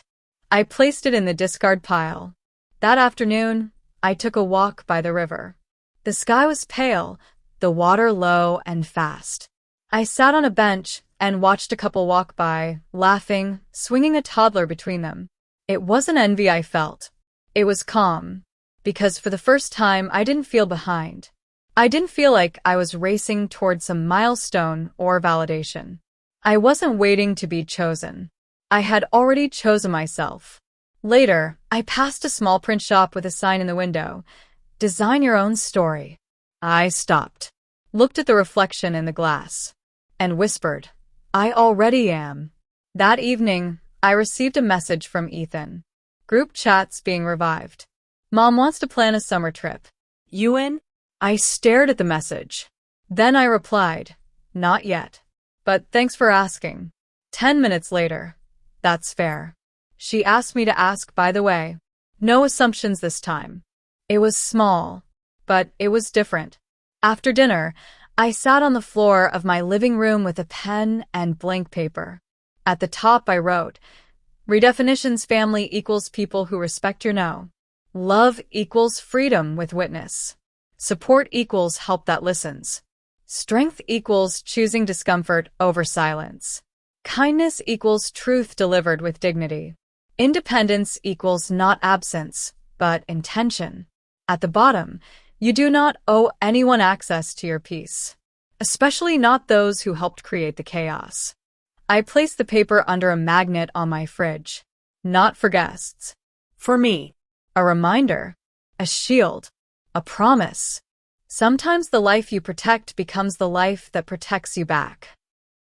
Speaker 1: I placed it in the discard pile. That afternoon, I took a walk by the river. The sky was pale, the water low and fast. I sat on a bench and watched a couple walk by, laughing, swinging a toddler between them. It wasn't envy I felt. It was calm, because for the first time I didn't feel behind. I didn't feel like I was racing towards some milestone or validation. I wasn't waiting to be chosen. I had already chosen myself. Later, I passed a small print shop with a sign in the window, "Design your own story." I stopped, looked at the reflection in the glass, and whispered, "I already am." That evening, I received a message from Ethan. Group chats being revived. "Mom wants to plan a summer trip. You in?" I stared at the message. Then I replied, "Not yet. But thanks for asking." 10 minutes later. "That's fair." She asked me to ask, by the way. No assumptions this time. It was small, but it was different. After dinner, I sat on the floor of my living room with a pen and blank paper. At the top I wrote, "Redefinitions family equals people who respect your no. Love equals freedom with witness. Support equals help that listens. Strength equals choosing discomfort over silence. Kindness equals truth delivered with dignity. Independence equals not absence, but intention." At the bottom, you do not owe anyone access to your peace, especially not those who helped create the chaos. I placed the paper under a magnet on my fridge. Not for guests. For me. A reminder. A shield. A promise. Sometimes the life you protect becomes the life that protects you back.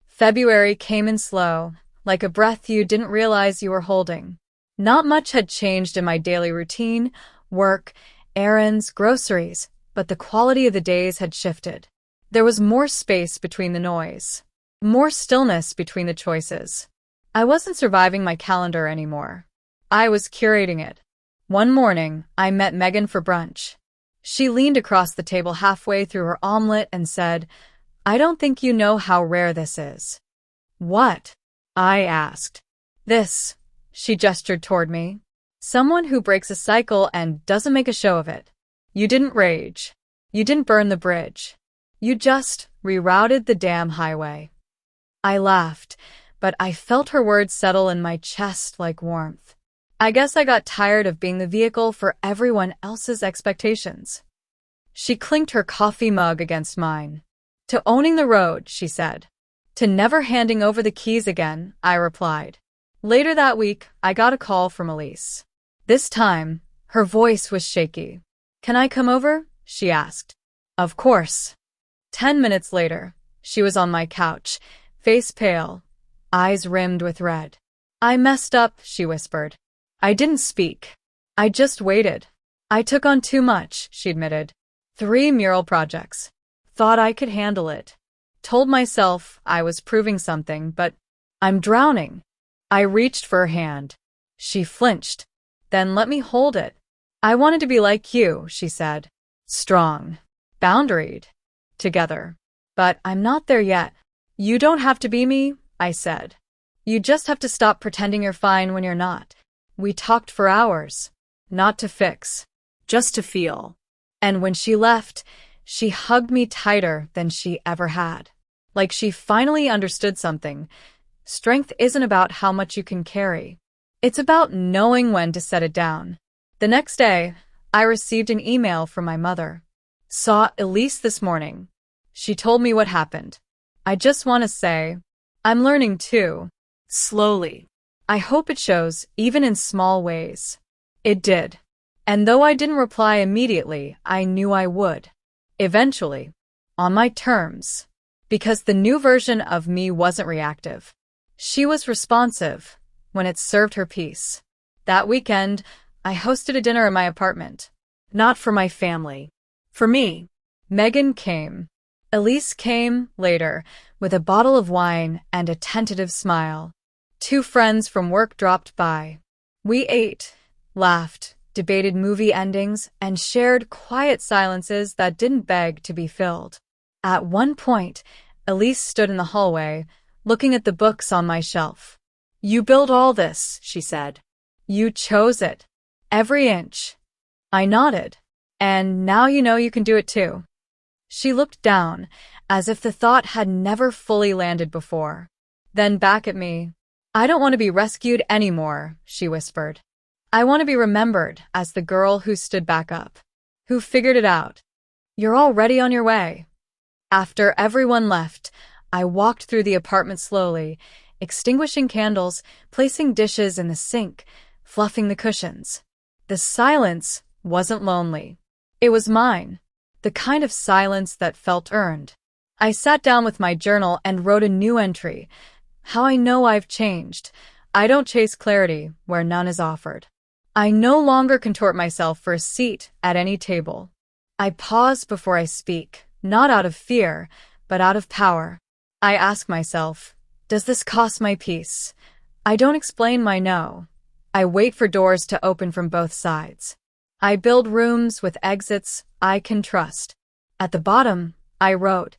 Speaker 1: February came in slow, like a breath you didn't realize you were holding. Not much had changed in my daily routine, work, errands, groceries, but the quality of the days had shifted. There was more space between the noise. More stillness between the choices. I wasn't surviving my calendar anymore. I was curating it. One morning, I met Megan for brunch. She leaned across the table halfway through her omelet and said, "I don't think you know how rare this is." "What?" I asked. "This." She gestured toward me. "Someone who breaks a cycle and doesn't make a show of it. You didn't rage. You didn't burn the bridge. You just rerouted the damn highway." I laughed, but I felt her words settle in my chest like warmth. I guess I got tired of being the vehicle for everyone else's expectations. She clinked her coffee mug against mine. "To owning the road," she said. "To never handing over the keys again," I replied. Later that week, I got a call from Elise. This time, her voice was shaky. "Can I come over?" she asked. Of course. 10 minutes later, she was on my couch, face pale, eyes rimmed with red. "I messed up," she whispered. I didn't speak. I just waited. I took on too much, she admitted. 3 mural projects. Thought I could handle it. Told myself I was proving something, but I'm drowning. I reached for her hand. She flinched. Then let me hold it. "I wanted to be like you," she said. "Strong. Boundaried. Together. But I'm not there yet." "You don't have to be me," I said. "You just have to stop pretending you're fine when you're not." We talked for hours. Not to fix. Just to feel. And when she left, she hugged me tighter than she ever had. Like she finally understood something. Strength isn't about how much you can carry. It's about knowing when to set it down. The next day, I received an email from my mother. "Saw Elise this morning. She told me what happened. I just want to say, I'm learning too. Slowly. I hope it shows, even in small ways." It did. And though I didn't reply immediately, I knew I would. Eventually. On my terms. Because the new version of me wasn't reactive. She was responsive, when it served her peace. That weekend, I hosted a dinner in my apartment. Not for my family. For me. Megan came. Elise came, later, with a bottle of wine and a tentative smile. 2 friends from work dropped by. We ate, laughed, debated movie endings, and shared quiet silences that didn't beg to be filled. At one point, Elise stood in the hallway, looking at the books on my shelf. "You built all this," she said. "You chose it. Every inch." I nodded. "And now you know you can do it too." She looked down, as if the thought had never fully landed before. Then back at me. "I don't want to be rescued anymore," she whispered. I want to be remembered as the girl who stood back up, who figured it out. You're already on your way. After everyone left, I walked through the apartment slowly, extinguishing candles, placing dishes in the sink, fluffing the cushions. The silence wasn't lonely. It was mine, the kind of silence that felt earned. I sat down with my journal and wrote a new entry. How I know I've changed. I don't chase clarity where none is offered. I no longer contort myself for a seat at any table. I pause before I speak, not out of fear, but out of power. I ask myself, does this cost my peace? I don't explain my no. I wait for doors to open from both sides. I build rooms with exits I can trust. At the bottom, I wrote,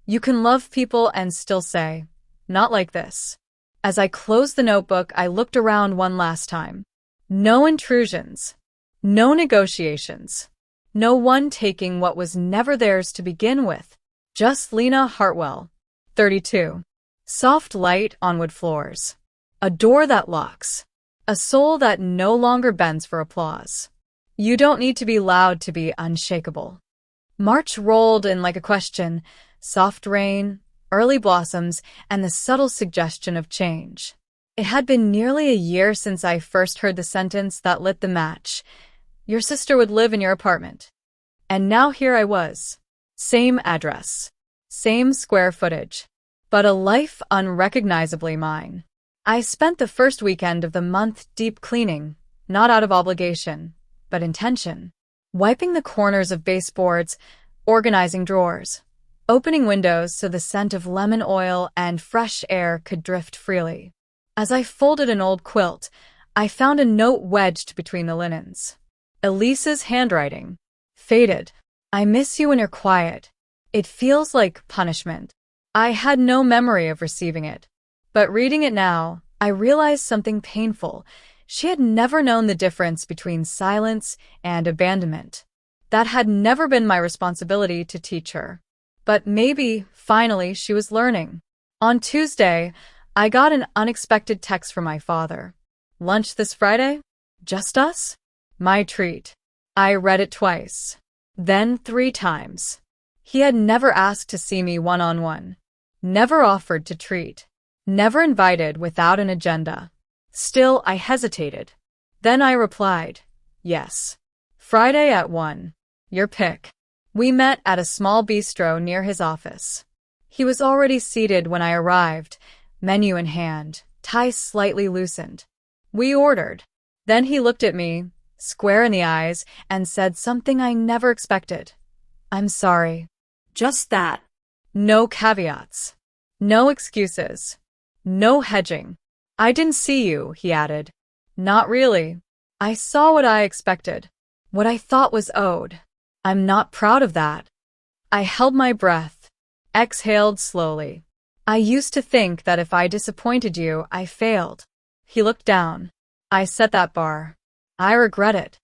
Speaker 1: you can love people and still say, not like this. As I closed the notebook, I looked around one last time. No intrusions. No negotiations. No one taking what was never theirs to begin with. Just Lena Hartwell, 32. Soft light on wood floors. A door that locks. A soul that no longer bends for applause. You don't need to be loud to be unshakable. March rolled in like a question, soft rain, early blossoms, and the subtle suggestion of change. It had been nearly a year since I first heard the sentence that lit the match. Your sister would live in your apartment. And now here I was. Same address. Same square footage. But a life unrecognizably mine. I spent the first weekend of the month deep cleaning, not out of obligation, but intention. Wiping the corners of baseboards, organizing drawers, opening windows so the scent of lemon oil and fresh air could drift freely. As I folded an old quilt, I found a note wedged between the linens. Elise's handwriting. Faded. I miss you when you're quiet. It feels like punishment. I had no memory of receiving it. But reading it now, I realized something painful. She had never known the difference between silence and abandonment. That had never been my responsibility to teach her. But maybe, finally, she was learning. On Tuesday, I got an unexpected text from my father. Lunch this Friday? Just us? My treat. I read it twice. Then 3 times. He had never asked to see me one-on-one. Never offered to treat. Never invited without an agenda. Still, I hesitated. Then I replied, yes. Friday at 1. Your pick. We met at a small bistro near his office. He was already seated when I arrived, menu in hand, tie slightly loosened. We ordered. Then he looked at me, square in the eyes, and said something I never expected. I'm sorry.
Speaker 2: Just that.
Speaker 1: No caveats. No excuses. No hedging. I didn't see you, he added. Not really. I saw what I expected. What I thought was owed. I'm not proud of that. I held my breath. Exhaled slowly. I used to think that if I disappointed you, I failed. He looked down. I set that bar. I regret it.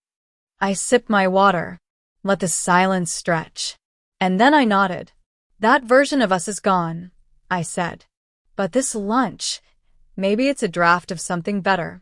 Speaker 1: I sipped my water. Let the silence stretch. And then I nodded. That version of us is gone, I said. But this lunch, maybe it's a draft of something better.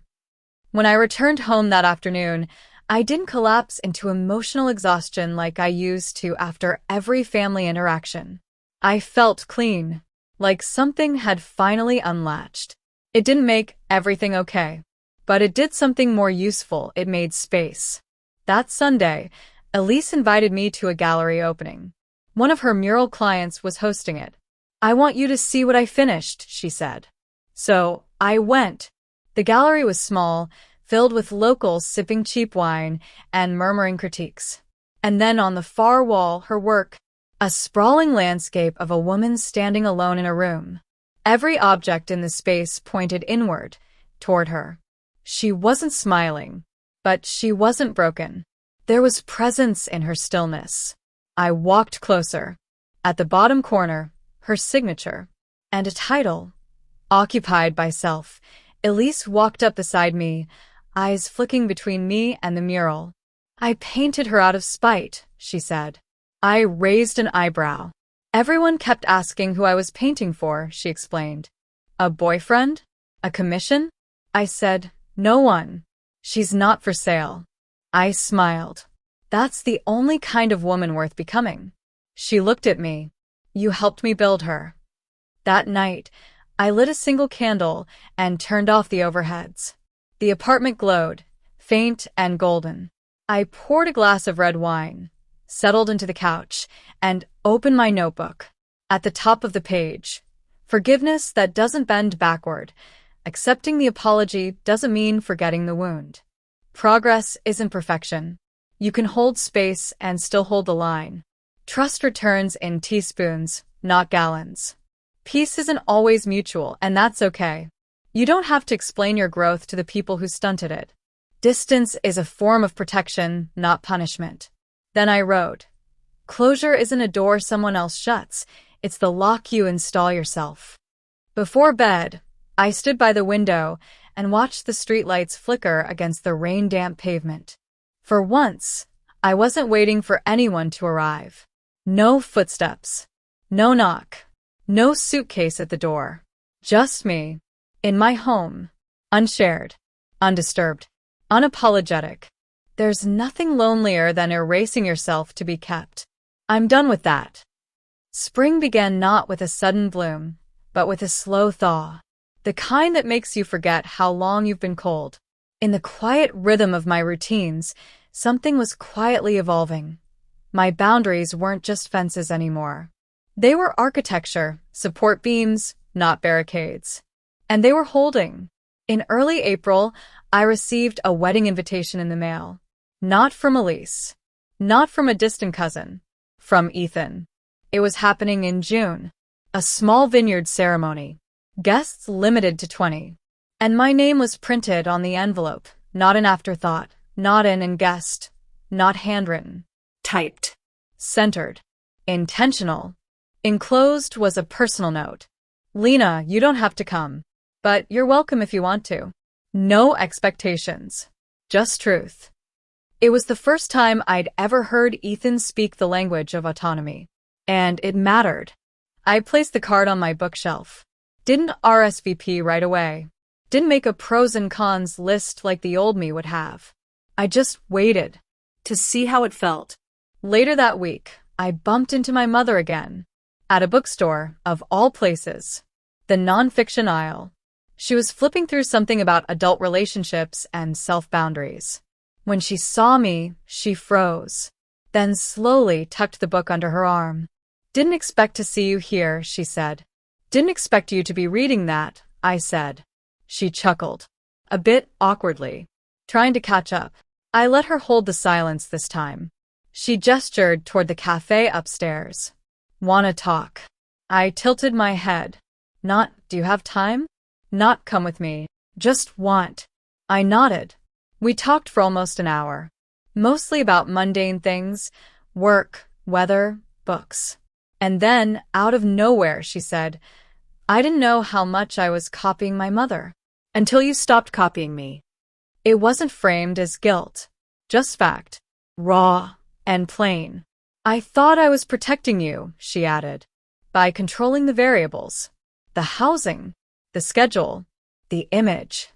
Speaker 1: When I returned home that afternoon, I didn't collapse into emotional exhaustion like I used to after every family interaction. I felt clean, like something had finally unlatched. It didn't make everything okay, but it did something more useful. It made space. That Sunday, Elise invited me to a gallery opening. One of her mural clients was hosting it. I want you to see what I finished, she said. So, I went. The gallery was small, filled with locals sipping cheap wine and murmuring critiques. And then on the far wall, her work, a sprawling landscape of a woman standing alone in a room. Every object in the space pointed inward, toward her. She wasn't smiling, but she wasn't broken. There was presence in her stillness. I walked closer. At the bottom corner, her signature, and a title, Occupied by Self. Elise walked up beside me, eyes flicking between me and the mural. I painted her out of spite, she said. I raised an eyebrow. Everyone kept asking who I was painting for, she explained. A boyfriend? A commission? I said, no one. She's not for sale. I smiled. That's the only kind of woman worth becoming. She looked at me. You helped me build her. That night, I lit a single candle and turned off the overheads. The apartment glowed, faint and golden. I poured a glass of red wine, settled into the couch, and opened my notebook. At the top of the page, forgiveness that doesn't bend backward. Accepting the apology doesn't mean forgetting the wound. Progress isn't perfection. You can hold space and still hold the line. Trust returns in teaspoons, not gallons. Peace isn't always mutual, and that's okay. You don't have to explain your growth to the people who stunted it. Distance is a form of protection, not punishment. Then I wrote, closure isn't a door someone else shuts, it's the lock you install yourself. Before bed, I stood by the window and watched the streetlights flicker against the rain-damp pavement. For once, I wasn't waiting for anyone to arrive. No footsteps. No knock. No suitcase at the door. Just me. In my home. Unshared. Undisturbed. Unapologetic. There's nothing lonelier than erasing yourself to be kept. I'm done with that. Spring began not with a sudden bloom, but with a slow thaw. The kind that makes you forget how long you've been cold. In the quiet rhythm of my routines, something was quietly evolving. My boundaries weren't just fences anymore. They were architecture, support beams, not barricades. And they were holding. In early April, I received a wedding invitation in the mail. Not from Elise. Not from a distant cousin. From Ethan. It was happening in June. A small vineyard ceremony. Guests limited to 20. And my name was printed on the envelope, not an afterthought, not an guest, not handwritten. Typed. Centered. Intentional. Enclosed was a personal note. Lena, you don't have to come. But you're welcome if you want to. No expectations. Just truth. It was the first time I'd ever heard Ethan speak the language of autonomy. And it mattered. I placed the card on my bookshelf. Didn't RSVP right away. Didn't make a pros and cons list like the old me would have. I just waited. To see how it felt. Later that week, I bumped into my mother again. At a bookstore, of all places. The nonfiction aisle. She was flipping through something about adult relationships and self-boundaries. When she saw me, she froze. Then slowly tucked the book under her arm. Didn't expect to see you here, she said. Didn't expect you to be reading that, I said. She chuckled. A bit awkwardly. Trying to catch up. I let her hold the silence this time. She gestured toward the cafe upstairs. Wanna talk? I tilted my head. Not, do you have time? Not come with me. Just want. I nodded. We talked for almost an hour. Mostly about mundane things. Work, weather, books. And then, out of nowhere, she said, I didn't know how much I was copying my mother. Until you stopped copying me. It wasn't framed as guilt. Just fact. Raw and plain. I thought I was protecting you, she added. By controlling the variables. The housing. The schedule. The image.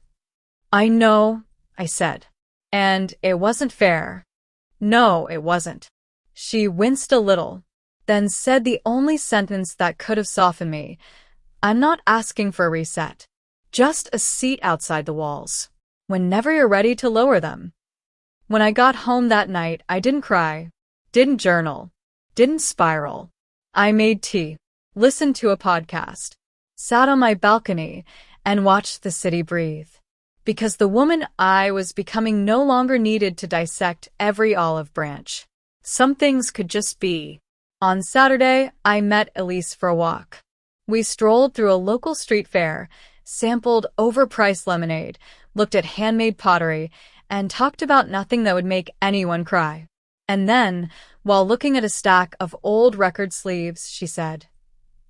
Speaker 1: I know, I said. And it wasn't fair. No, it wasn't. She winced a little. Then said the only sentence that could have softened me. I'm not asking for a reset. Just a seat outside the walls. Whenever you're ready to lower them. When I got home that night, I didn't cry. Didn't journal. Didn't spiral. I made tea. Listened to a podcast. Sat on my balcony and watched the city breathe. Because the woman I was becoming no longer needed to dissect every olive branch. Some things could just be. On Saturday, I met Elise for a walk. We strolled through a local street fair, sampled overpriced lemonade, looked at handmade pottery, and talked about nothing that would make anyone cry. And then, while looking at a stack of old record sleeves, she said,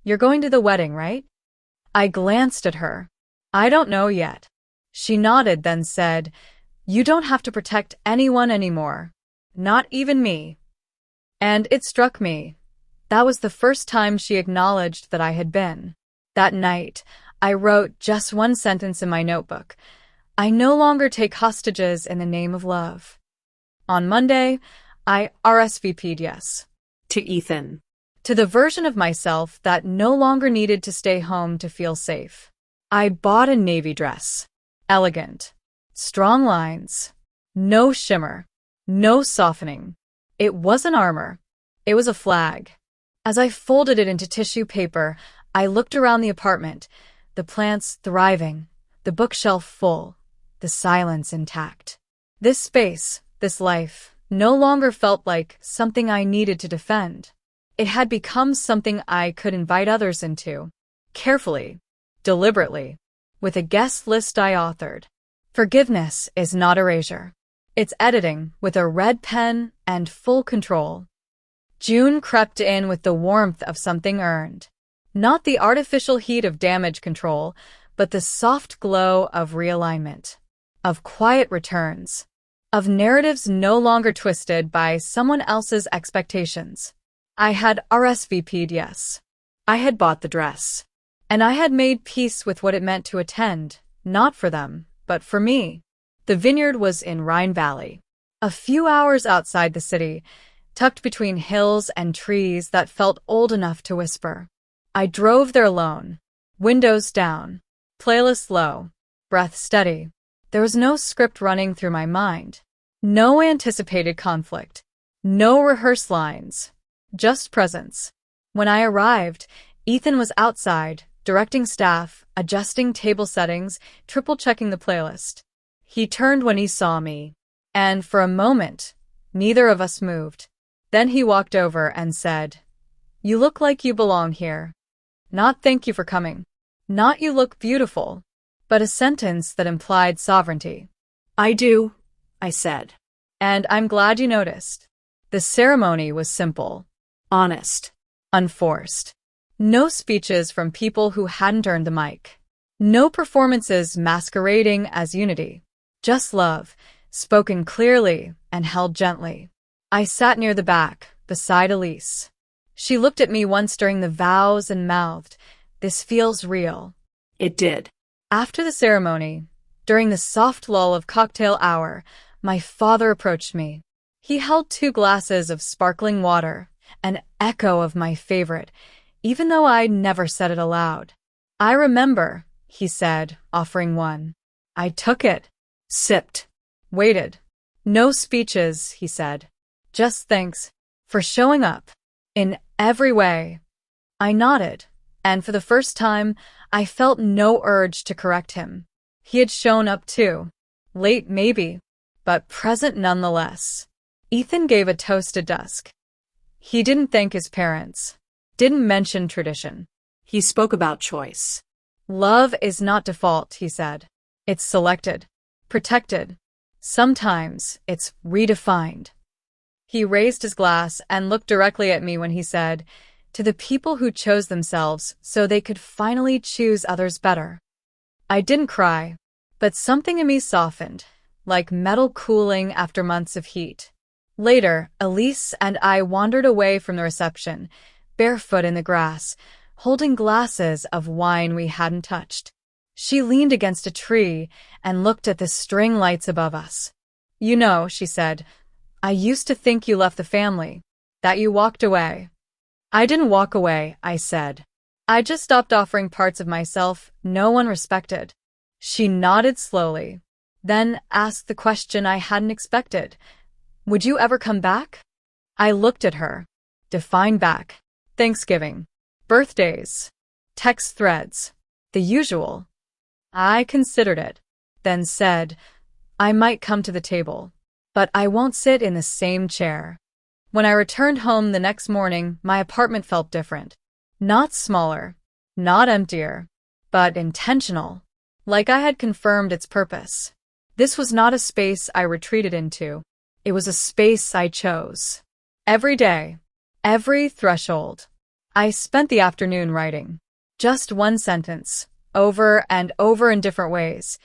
Speaker 1: You're going to the wedding, right? I glanced at her. I don't know yet. She nodded, then said, You don't have to protect anyone anymore. Not even me. And it struck me. That was the first time she acknowledged that I had been. That night, I wrote just one sentence in my notebook. I no longer take hostages in the name of love. On Monday, I RSVP'd yes.
Speaker 2: To Ethan.
Speaker 1: To the version of myself that no longer needed to stay home to feel safe. I bought a navy dress. Elegant. Strong lines. No shimmer. No softening. It wasn't armor. It was a flag. As I folded it into tissue paper, I looked around the apartment, the plants thriving, the bookshelf full, the silence intact. This space, this life, no longer felt like something I needed to defend. It had become something I could invite others into. Carefully, deliberately, with a guest list I authored. Forgiveness is not erasure. It's editing with a red pen and full control. June crept in with the warmth of something earned. Not the artificial heat of damage control, but the soft glow of realignment. Of quiet returns. Of narratives no longer twisted by someone else's expectations. I had RSVP'd yes. I had bought the dress. And I had made peace with what it meant to attend, not for them, but for me. The vineyard was in Rhine Valley. A few hours outside the city, tucked between hills and trees that felt old enough to whisper. I drove there alone. Windows down. Playlist low. Breath steady. There was no script running through my mind. No anticipated conflict. No rehearsed lines. Just presence. When I arrived, Ethan was outside, directing staff, adjusting table settings, triple-checking the playlist. He turned when he saw me, and for a moment, neither of us moved. Then he walked over and said, "You look like you belong here. Not thank you for coming. Not you look beautiful," but a sentence that implied sovereignty.
Speaker 2: I do, I said.
Speaker 1: And I'm glad you noticed. The ceremony was simple.
Speaker 2: Honest.
Speaker 1: Unforced. No speeches from people who hadn't earned the mic. No performances masquerading as unity. Just love, spoken clearly and held gently. I sat near the back, beside Elise. She looked at me once during the vows and mouthed, "This feels real."
Speaker 2: It did.
Speaker 1: After the ceremony, during the soft lull of cocktail hour, my father approached me. He held 2 glasses of sparkling water, an echo of my favorite, even though I never said it aloud. "I remember," he said, offering one. I took it, sipped, waited. "No speeches," he said. "Just thanks for showing up in every way." I nodded, and for the first time, I felt no urge to correct him. He had shown up too. Late maybe, but present nonetheless. Ethan gave a toast at dusk. He didn't thank his parents. Didn't mention tradition.
Speaker 2: He spoke about choice.
Speaker 1: "Love is not default," he said. "It's selected, protected. Sometimes it's redefined." He raised his glass and looked directly at me when he said, "To the people who chose themselves so they could finally choose others better." I didn't cry, but something in me softened, like metal cooling after months of heat. Later, Elise and I wandered away from the reception, barefoot in the grass, holding glasses of wine we hadn't touched. She leaned against a tree and looked at the string lights above us. "You know," she said, "I used to think you left the family, that you walked away." "I didn't walk away," I said. "I just stopped offering parts of myself no one respected." She nodded slowly, then asked the question I hadn't expected. "Would you ever come back?" I looked at her. Define back. Thanksgiving. Birthdays. Text threads. The usual. I considered it, then said, "I might come to the table, but I won't sit in the same chair." When I returned home the next morning, my apartment felt different. Not smaller, not emptier, but intentional, like I had confirmed its purpose. This was not a space I retreated into. It was a space I chose. Every day, every threshold. I spent the afternoon writing. Just one sentence, over and over in different ways.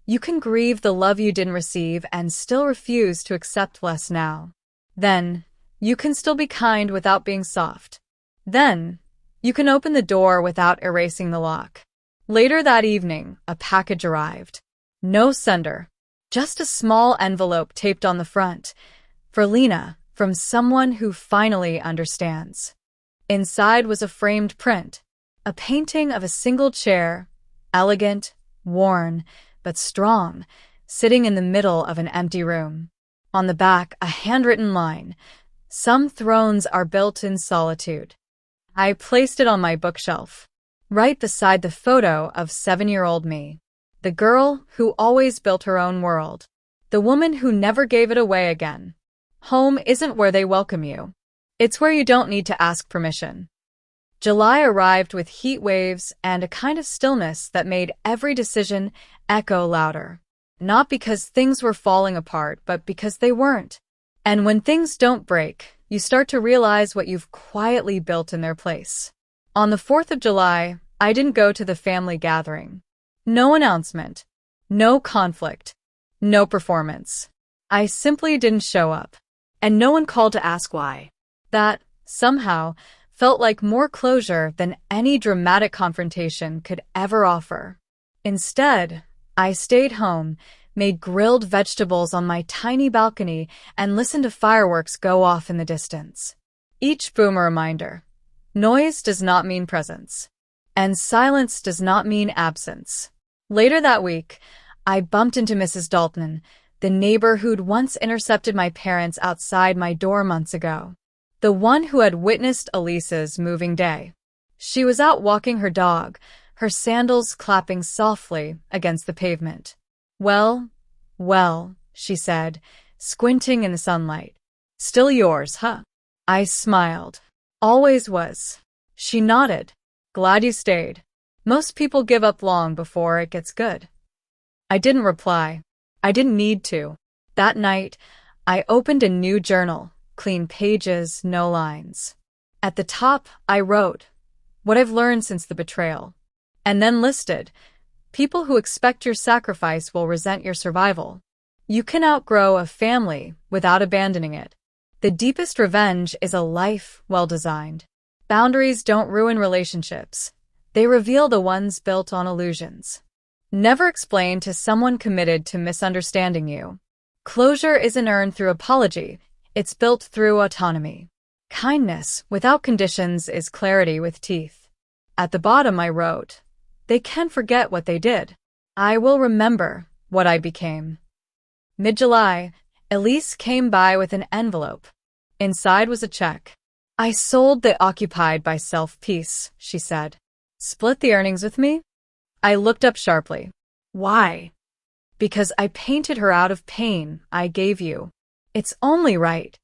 Speaker 1: You can grieve the love you didn't receive and still refuse to accept less now. Then, you can still be kind without being soft. Then, you can open the door without erasing the lock. Later that evening, a package arrived. No sender. Just a small envelope taped on the front. For Lena, from someone who finally understands. Inside was a framed print. A painting of a single chair, elegant, worn, but strong, sitting in the middle of an empty room. On the back, a handwritten line. Some thrones are built in solitude. I placed it on my bookshelf, right beside the photo of 7-year-old me. The girl who always built her own world. The woman who never gave it away again. Home isn't where they welcome you. It's where you don't need to ask permission. July arrived with heat waves and a kind of stillness that made every decision echo louder. Not because things were falling apart, but because they weren't. And when things don't break, you start to realize what you've quietly built in their place. On the 4th of July, I didn't go to the family gathering. No announcement. No conflict. No performance. I simply didn't show up.
Speaker 2: And no one called to ask why.
Speaker 1: That, somehow, felt like more closure than any dramatic confrontation could ever offer. Instead, I stayed home, made grilled vegetables on my tiny balcony, and listened to fireworks go off in the distance. Each boom a reminder. Noise does not mean presence. And silence does not mean absence. Later that week, I bumped into Mrs. Dalton, the neighbor who'd once intercepted my parents outside my door months ago. The one who had witnessed Elise's moving day. She was out walking her dog, her sandals clapping softly against the pavement. Well, she said, squinting in the sunlight. Still yours, huh? I smiled. Always was. She nodded. Glad you stayed. Most people give up long before it gets good. I didn't reply. I didn't need to. That night, I opened a new journal. Clean pages, no lines. At the top, I wrote, what I've learned since the betrayal. And then listed, people who expect your sacrifice will resent your survival. You can outgrow a family without abandoning it. The deepest revenge is a life well designed. Boundaries don't ruin relationships. They reveal the ones built on illusions. Never explain to someone committed to misunderstanding you. Closure isn't earned through apology. It's built through autonomy. Kindness without conditions is clarity with teeth. At the bottom I wrote, they can forget what they did. I will remember what I became. Mid-July, Elise came by with an envelope. Inside was a check. I sold the occupied by self piece, she said. Split the earnings with me? I looked up sharply. Why? Because I painted her out of pain I gave you. It's only right.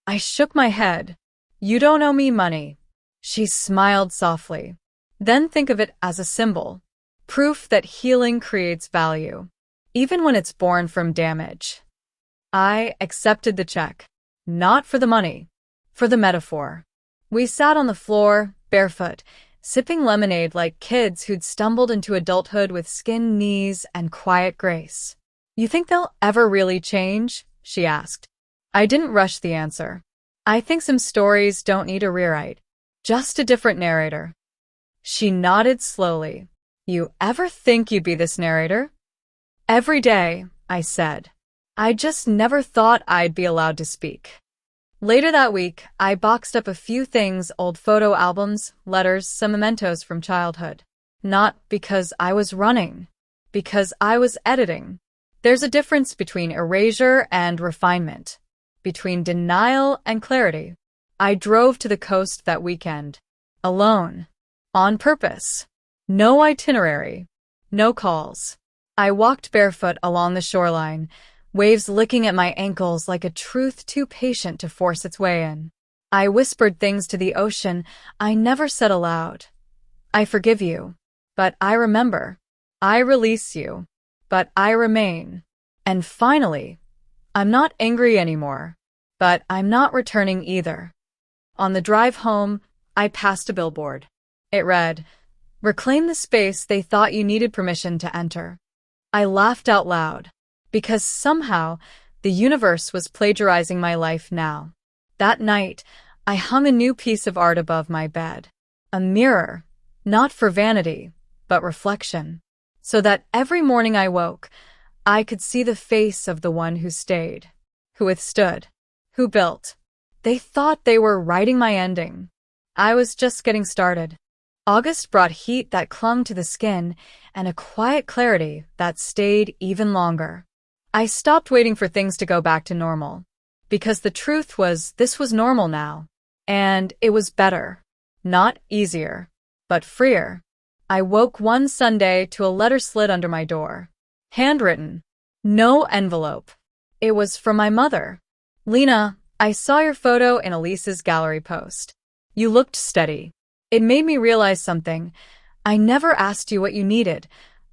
Speaker 1: I shook my head. You don't owe me money. She smiled softly. Then think of it as a symbol. Proof that healing creates value, even when it's born from damage. I accepted the check. Not for the money. For the metaphor. We sat on the floor, barefoot, sipping lemonade like kids who'd stumbled into adulthood with skinned knees and quiet grace. You think they'll ever really change? She asked. I didn't rush the answer. I think some stories don't need a rewrite. Just a different narrator. She nodded slowly. You ever think you'd be this narrator? Every day, I said. I just never thought I'd be allowed to speak. Later that week, I boxed up a few things, old photo albums, letters, some mementos from childhood. Not because I was running. Because I was editing. There's a difference between erasure and refinement. Between denial and clarity. I drove to the coast that weekend. Alone. On purpose. No itinerary. No calls. I walked barefoot along the shoreline, waves licking at my ankles like a truth too patient to force its way in. I whispered things to the ocean I never said aloud. I forgive you, but I remember. I release you, but I remain. And finally, I'm not angry anymore, but I'm not returning either. On the drive home, I passed a billboard. It read, "Reclaim the space they thought you needed permission to enter." I laughed out loud, because somehow the universe was plagiarizing my life now. That night, I hung a new piece of art above my bed. A mirror, not for vanity, but reflection. so that every morning I woke, I could see the face of the one who stayed, who withstood, who built. They thought they were writing my ending. I was just getting started. August brought heat that clung to the skin and a quiet clarity that stayed even longer. I stopped waiting for things to go back to normal, because the truth was this was normal now, and it was better. Not easier, but freer. I woke one Sunday to a letter slid under my door. Handwritten. No envelope. It was from my mother. Lena, I saw your photo in Elise's gallery post. You looked steady. It made me realize something. I never asked you what you needed,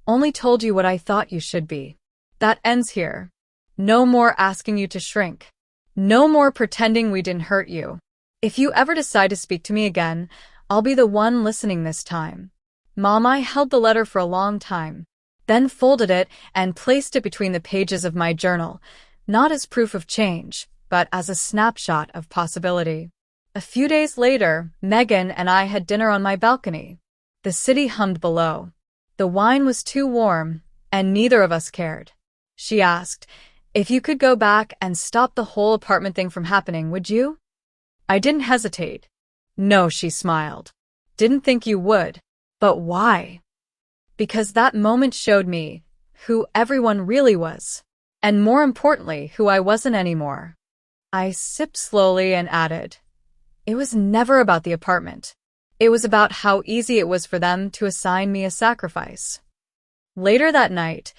Speaker 1: only told you what I thought you should be. That ends here. No more asking you to shrink. No more pretending we didn't hurt you. If you ever decide to speak to me again, I'll be the one listening this time. Mom, I held the letter for a long time, then folded it and placed it between the pages of my journal, not as proof of change, but as a snapshot of possibility. A few days later, Megan and I had dinner on my balcony. The city hummed below. The wine was too warm, and neither of us cared. She asked, if you could go back and stop the whole apartment thing from happening, would you? I didn't hesitate. No, she smiled. Didn't think you would. But why? Because that moment showed me who everyone really was, and more importantly, who I wasn't anymore. I sipped slowly and added, it was never about the apartment. It was about how easy it was for them to assign me a sacrifice. Later that night,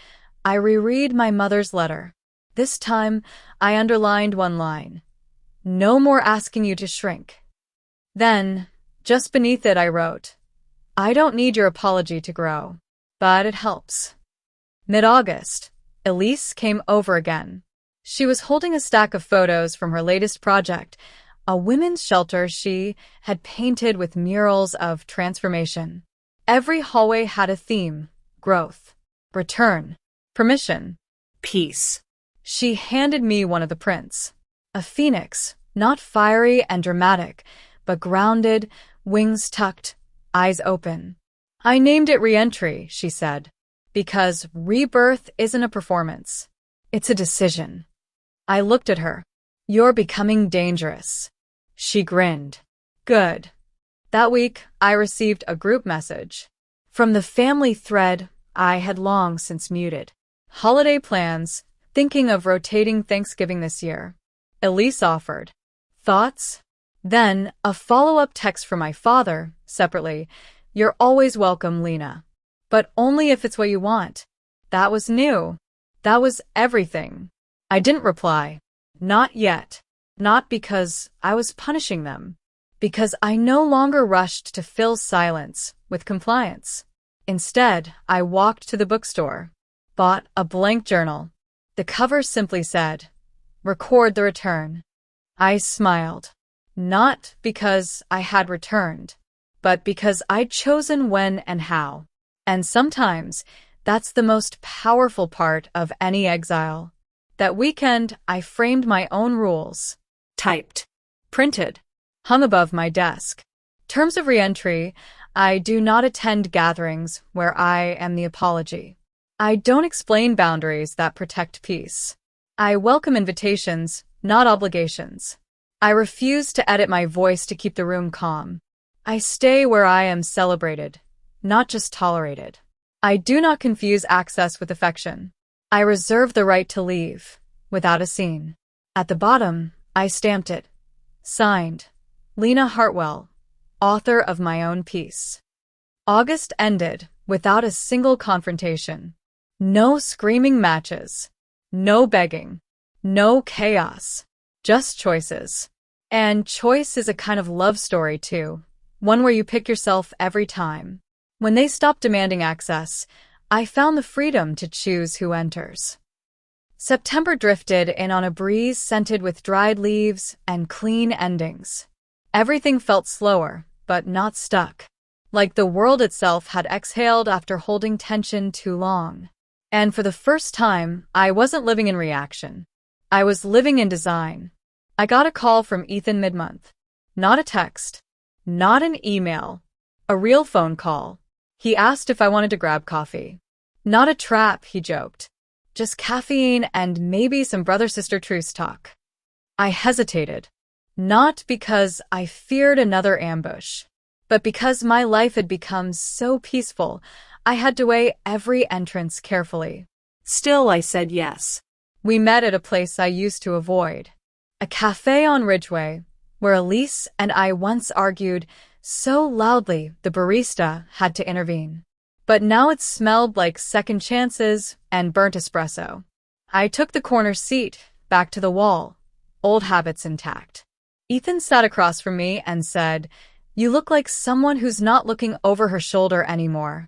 Speaker 1: I reread my mother's letter. This time, I underlined one line. No more asking you to shrink. Then, just beneath it, I wrote, I don't need your apology to grow, but it helps. Mid-August, Elise came over again. She was holding a stack of photos from her latest project, a women's shelter she had painted with murals of transformation. Every hallway had a theme: growth, return, permission, peace. She handed me one of the prints. A phoenix, not fiery and dramatic, but grounded, wings tucked, eyes open. I named it Reentry, she said, because rebirth isn't a performance. It's a decision. I looked at her. You're becoming dangerous. She grinned. Good. That week, I received a group message. From the family thread I had long since muted. Holiday plans, thinking of rotating Thanksgiving this year. Elise offered. Thoughts? Then, a follow-up text from my father, separately. You're always welcome, Lena. But only if it's what you want. That was new. That was everything. I didn't reply. Not yet. Not because I was punishing them. Because I no longer rushed to fill silence with compliance. Instead, I walked to the bookstore. Bought a blank journal. The cover simply said, Record the return. I smiled. Not because I had returned, but because I'd chosen when and how. And sometimes, that's the most powerful part of any exile. That weekend, I framed my own rules. Typed. Printed. Hung above my desk. Terms of reentry: I do not attend gatherings where I am the apology. I don't explain boundaries that protect peace. I welcome invitations, not obligations. I refuse to edit my voice to keep the room calm. I stay where I am celebrated, not just tolerated. I do not confuse access with affection. I reserve the right to leave, without a scene. At the bottom, I stamped it. Signed, Lena Hartwell, author of my own piece. August ended without a single confrontation. No screaming matches. No begging. No chaos. Just choices. And choice is a kind of love story, too. One where you pick yourself every time. When they stopped demanding access, I found the freedom to choose who enters. September drifted in on a breeze scented with dried leaves and clean endings. Everything felt slower, but not stuck. Like the world itself had exhaled after holding tension too long. And for the first time, I wasn't living in reaction. I was living in design. I got a call from Ethan mid-month. Not a text. Not an email. A real phone call. He asked if I wanted to grab coffee. Not a trap, he joked. Just caffeine and maybe some brother-sister truce talk. I hesitated. Not because I feared another ambush, but because my life had become so peaceful, I had to weigh every entrance carefully.
Speaker 2: Still, I said yes.
Speaker 1: We met at a place I used to avoid. A cafe on Ridgeway, where Elise and I once argued so loudly the barista had to intervene. But now it smelled like second chances and burnt espresso. I took the corner seat, back to the wall, old habits intact. Ethan sat across from me and said, "You look like someone who's not looking over her shoulder anymore."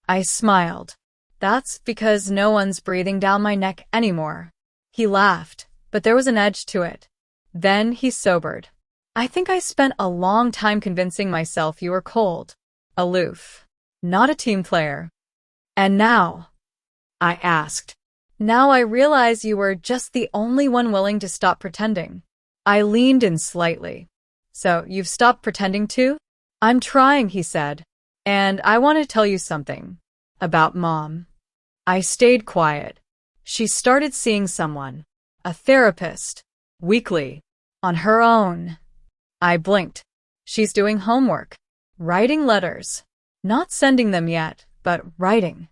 Speaker 1: I smiled. "That's because no one's breathing down my neck anymore." He laughed, but there was an edge to it. Then he sobered. "I think I spent a long time convincing myself you were cold, aloof, not a team player." "And now?" I asked. "Now I realize you were just the only one willing to stop pretending." I leaned in slightly. "So you've stopped pretending too?" "I'm trying," he said. "And I want to tell you something. About Mom." I stayed quiet. She started seeing someone. A therapist. Weekly. On her own. I blinked. She's doing homework. Writing letters. Not sending them yet, but writing.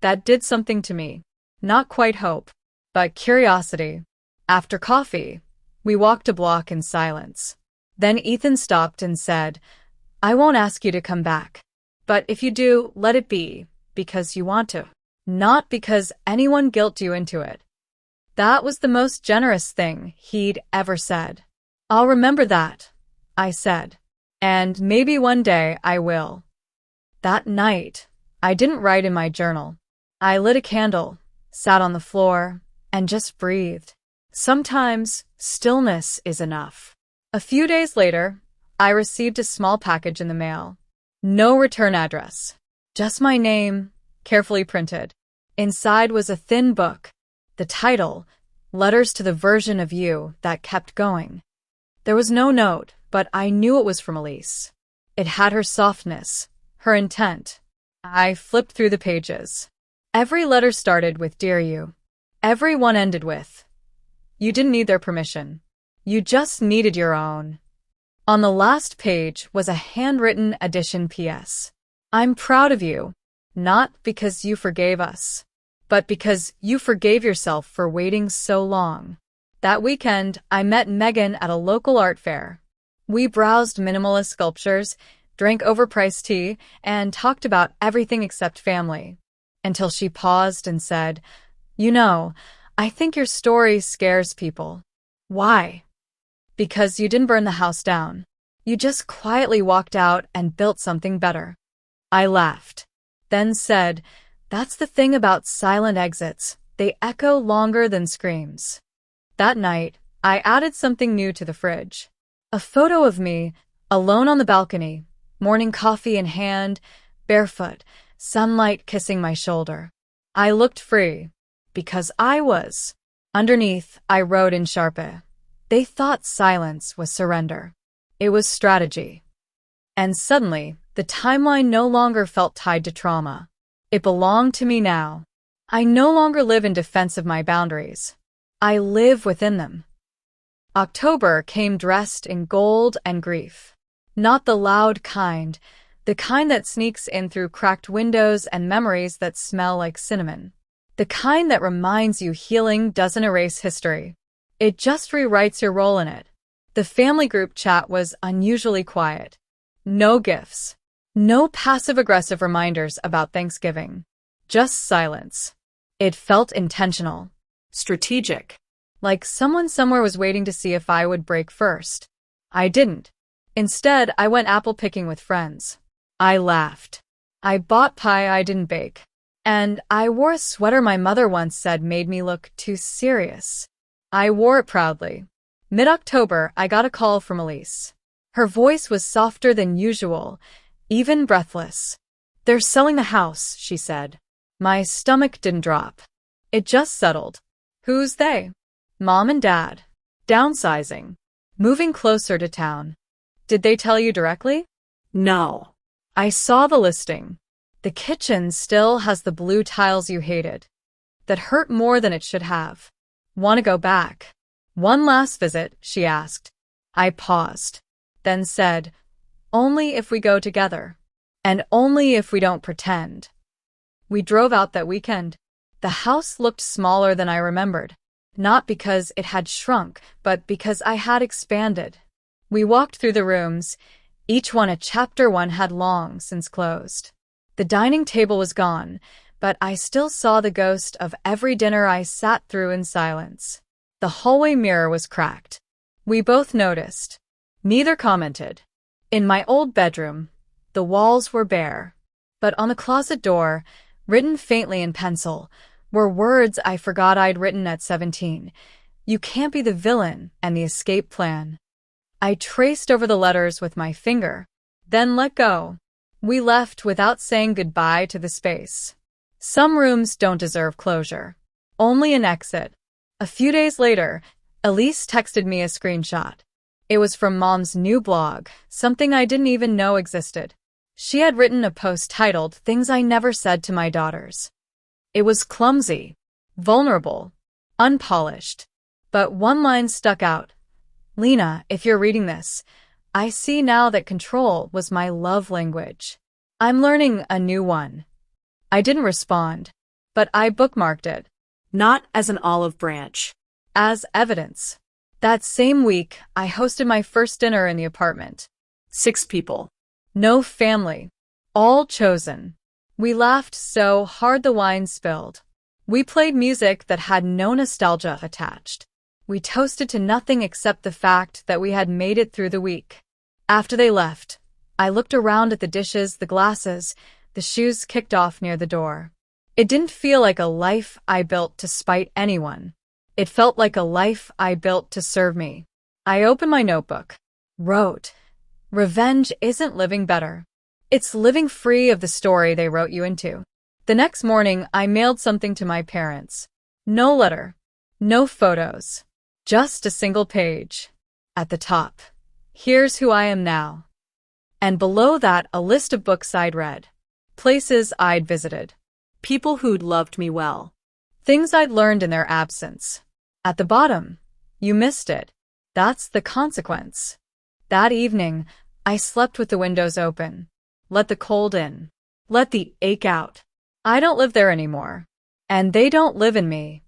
Speaker 1: That did something to me. Not quite hope, but curiosity. After coffee, we walked a block in silence. Then Ethan stopped and said, "I won't ask you to come back. But if you do, let it be because you want to. Not because anyone guilt you into it." That was the most generous thing he'd ever said. "I'll remember that," I said. "And maybe one day I will." That night, I didn't write in my journal. I lit a candle, sat on the floor, and just breathed. Sometimes stillness is enough. A few days later, I received a small package in the mail. No return address. Just my name, carefully printed. Inside was a thin book. The title, Letters to the Version of You That Kept Going. There was no note, but I knew it was from Elise. It had her softness, her intent. I flipped through the pages. Every letter started with "Dear You." Every one ended with, "You didn't need their permission. You just needed your own." On the last page was a handwritten addition PS. "I'm proud of you, not because you forgave us, but because you forgave yourself for waiting so long." That weekend, I met Megan at a local art fair. We browsed minimalist sculptures, drank overpriced tea, and talked about everything except family. Until she paused and said, "You know, I think your story scares people." "Why?" "Because you didn't burn the house down. You just quietly walked out and built something better." I laughed, then said, "That's the thing about silent exits. They echo longer than screams." That night, I added something new to the fridge. A photo of me, alone on the balcony, morning coffee in hand, barefoot, sunlight kissing my shoulder. I looked free, because I was. Underneath, I wrote in Sharpie. They thought silence was surrender. It was strategy. And suddenly, the timeline no longer felt tied to trauma. It belonged to me now. I no longer live in defense of my boundaries. I live within them. October came dressed in gold and grief. Not the loud kind, the kind that sneaks in through cracked windows and memories that smell like cinnamon. The kind that reminds you healing doesn't erase history. It just rewrites your role in it. The family group chat was unusually quiet. No gifts. No passive-aggressive reminders about Thanksgiving. Just silence. It felt intentional. Strategic. Like someone somewhere was waiting to see if I would break first. I didn't. Instead, I went apple picking with friends. I laughed. I bought pie I didn't bake. And I wore a sweater my mother once said made me look too serious. I wore it proudly. Mid-October, I got a call from Elise. Her voice was softer than usual, even breathless. "They're selling the house," she said. My stomach didn't drop. It just settled. Who's they? Mom and Dad. Downsizing. Moving closer to town. Did they tell you directly? No. I saw the listing. The kitchen still has the blue tiles you hated. That hurt more than it should have. Want to go back? One last visit, she asked. I paused, then said, only if we go together. And only if we don't pretend. We drove out that weekend. The house looked smaller than I remembered. Not because it had shrunk, but because I had expanded. We walked through the rooms, each one a chapter one had long since closed. The dining table was gone, but I still saw the ghost of every dinner I sat through in silence. The hallway mirror was cracked. We both noticed. Neither commented. In my old bedroom, the walls were bare. But on the closet door, written faintly in pencil, were words I forgot I'd written at 17. You can't be the villain and the escape plan. I traced over the letters with my finger, then let go. We left without saying goodbye to the space. Some rooms don't deserve closure. Only an exit. A few days later, Elise texted me a screenshot. It was from Mom's new blog, something I didn't even know existed. She had written a post titled Things I Never Said to My Daughters. It was clumsy, vulnerable, unpolished. But one line stuck out. Lena, if you're reading this, I see now that control was my love language. I'm learning a new one. I didn't respond, but I bookmarked it.
Speaker 2: Not as an olive branch.
Speaker 1: As evidence. That same week, I hosted my first dinner in the apartment.
Speaker 2: 6 people.
Speaker 1: No family. All chosen. We laughed so hard the wine spilled. We played music that had no nostalgia attached. We toasted to nothing except the fact that we had made it through the week. After they left, I looked around at the dishes, the glasses, the shoes kicked off near the door. It didn't feel like a life I built to spite anyone. It felt like a life I built to serve me. I opened my notebook. Wrote, revenge isn't living better. It's living free of the story they wrote you into. The next morning, I mailed something to my parents. No letter. No photos. Just a single page. At the top, here's who I am now. And below that, a list of books I'd read. Places I'd visited.
Speaker 2: People who'd loved me well.
Speaker 1: Things I'd learned in their absence. At the bottom, you missed it. That's the consequence. That evening, I slept with the windows open. Let the cold in. Let the ache out. I don't live there anymore. And they don't live in me.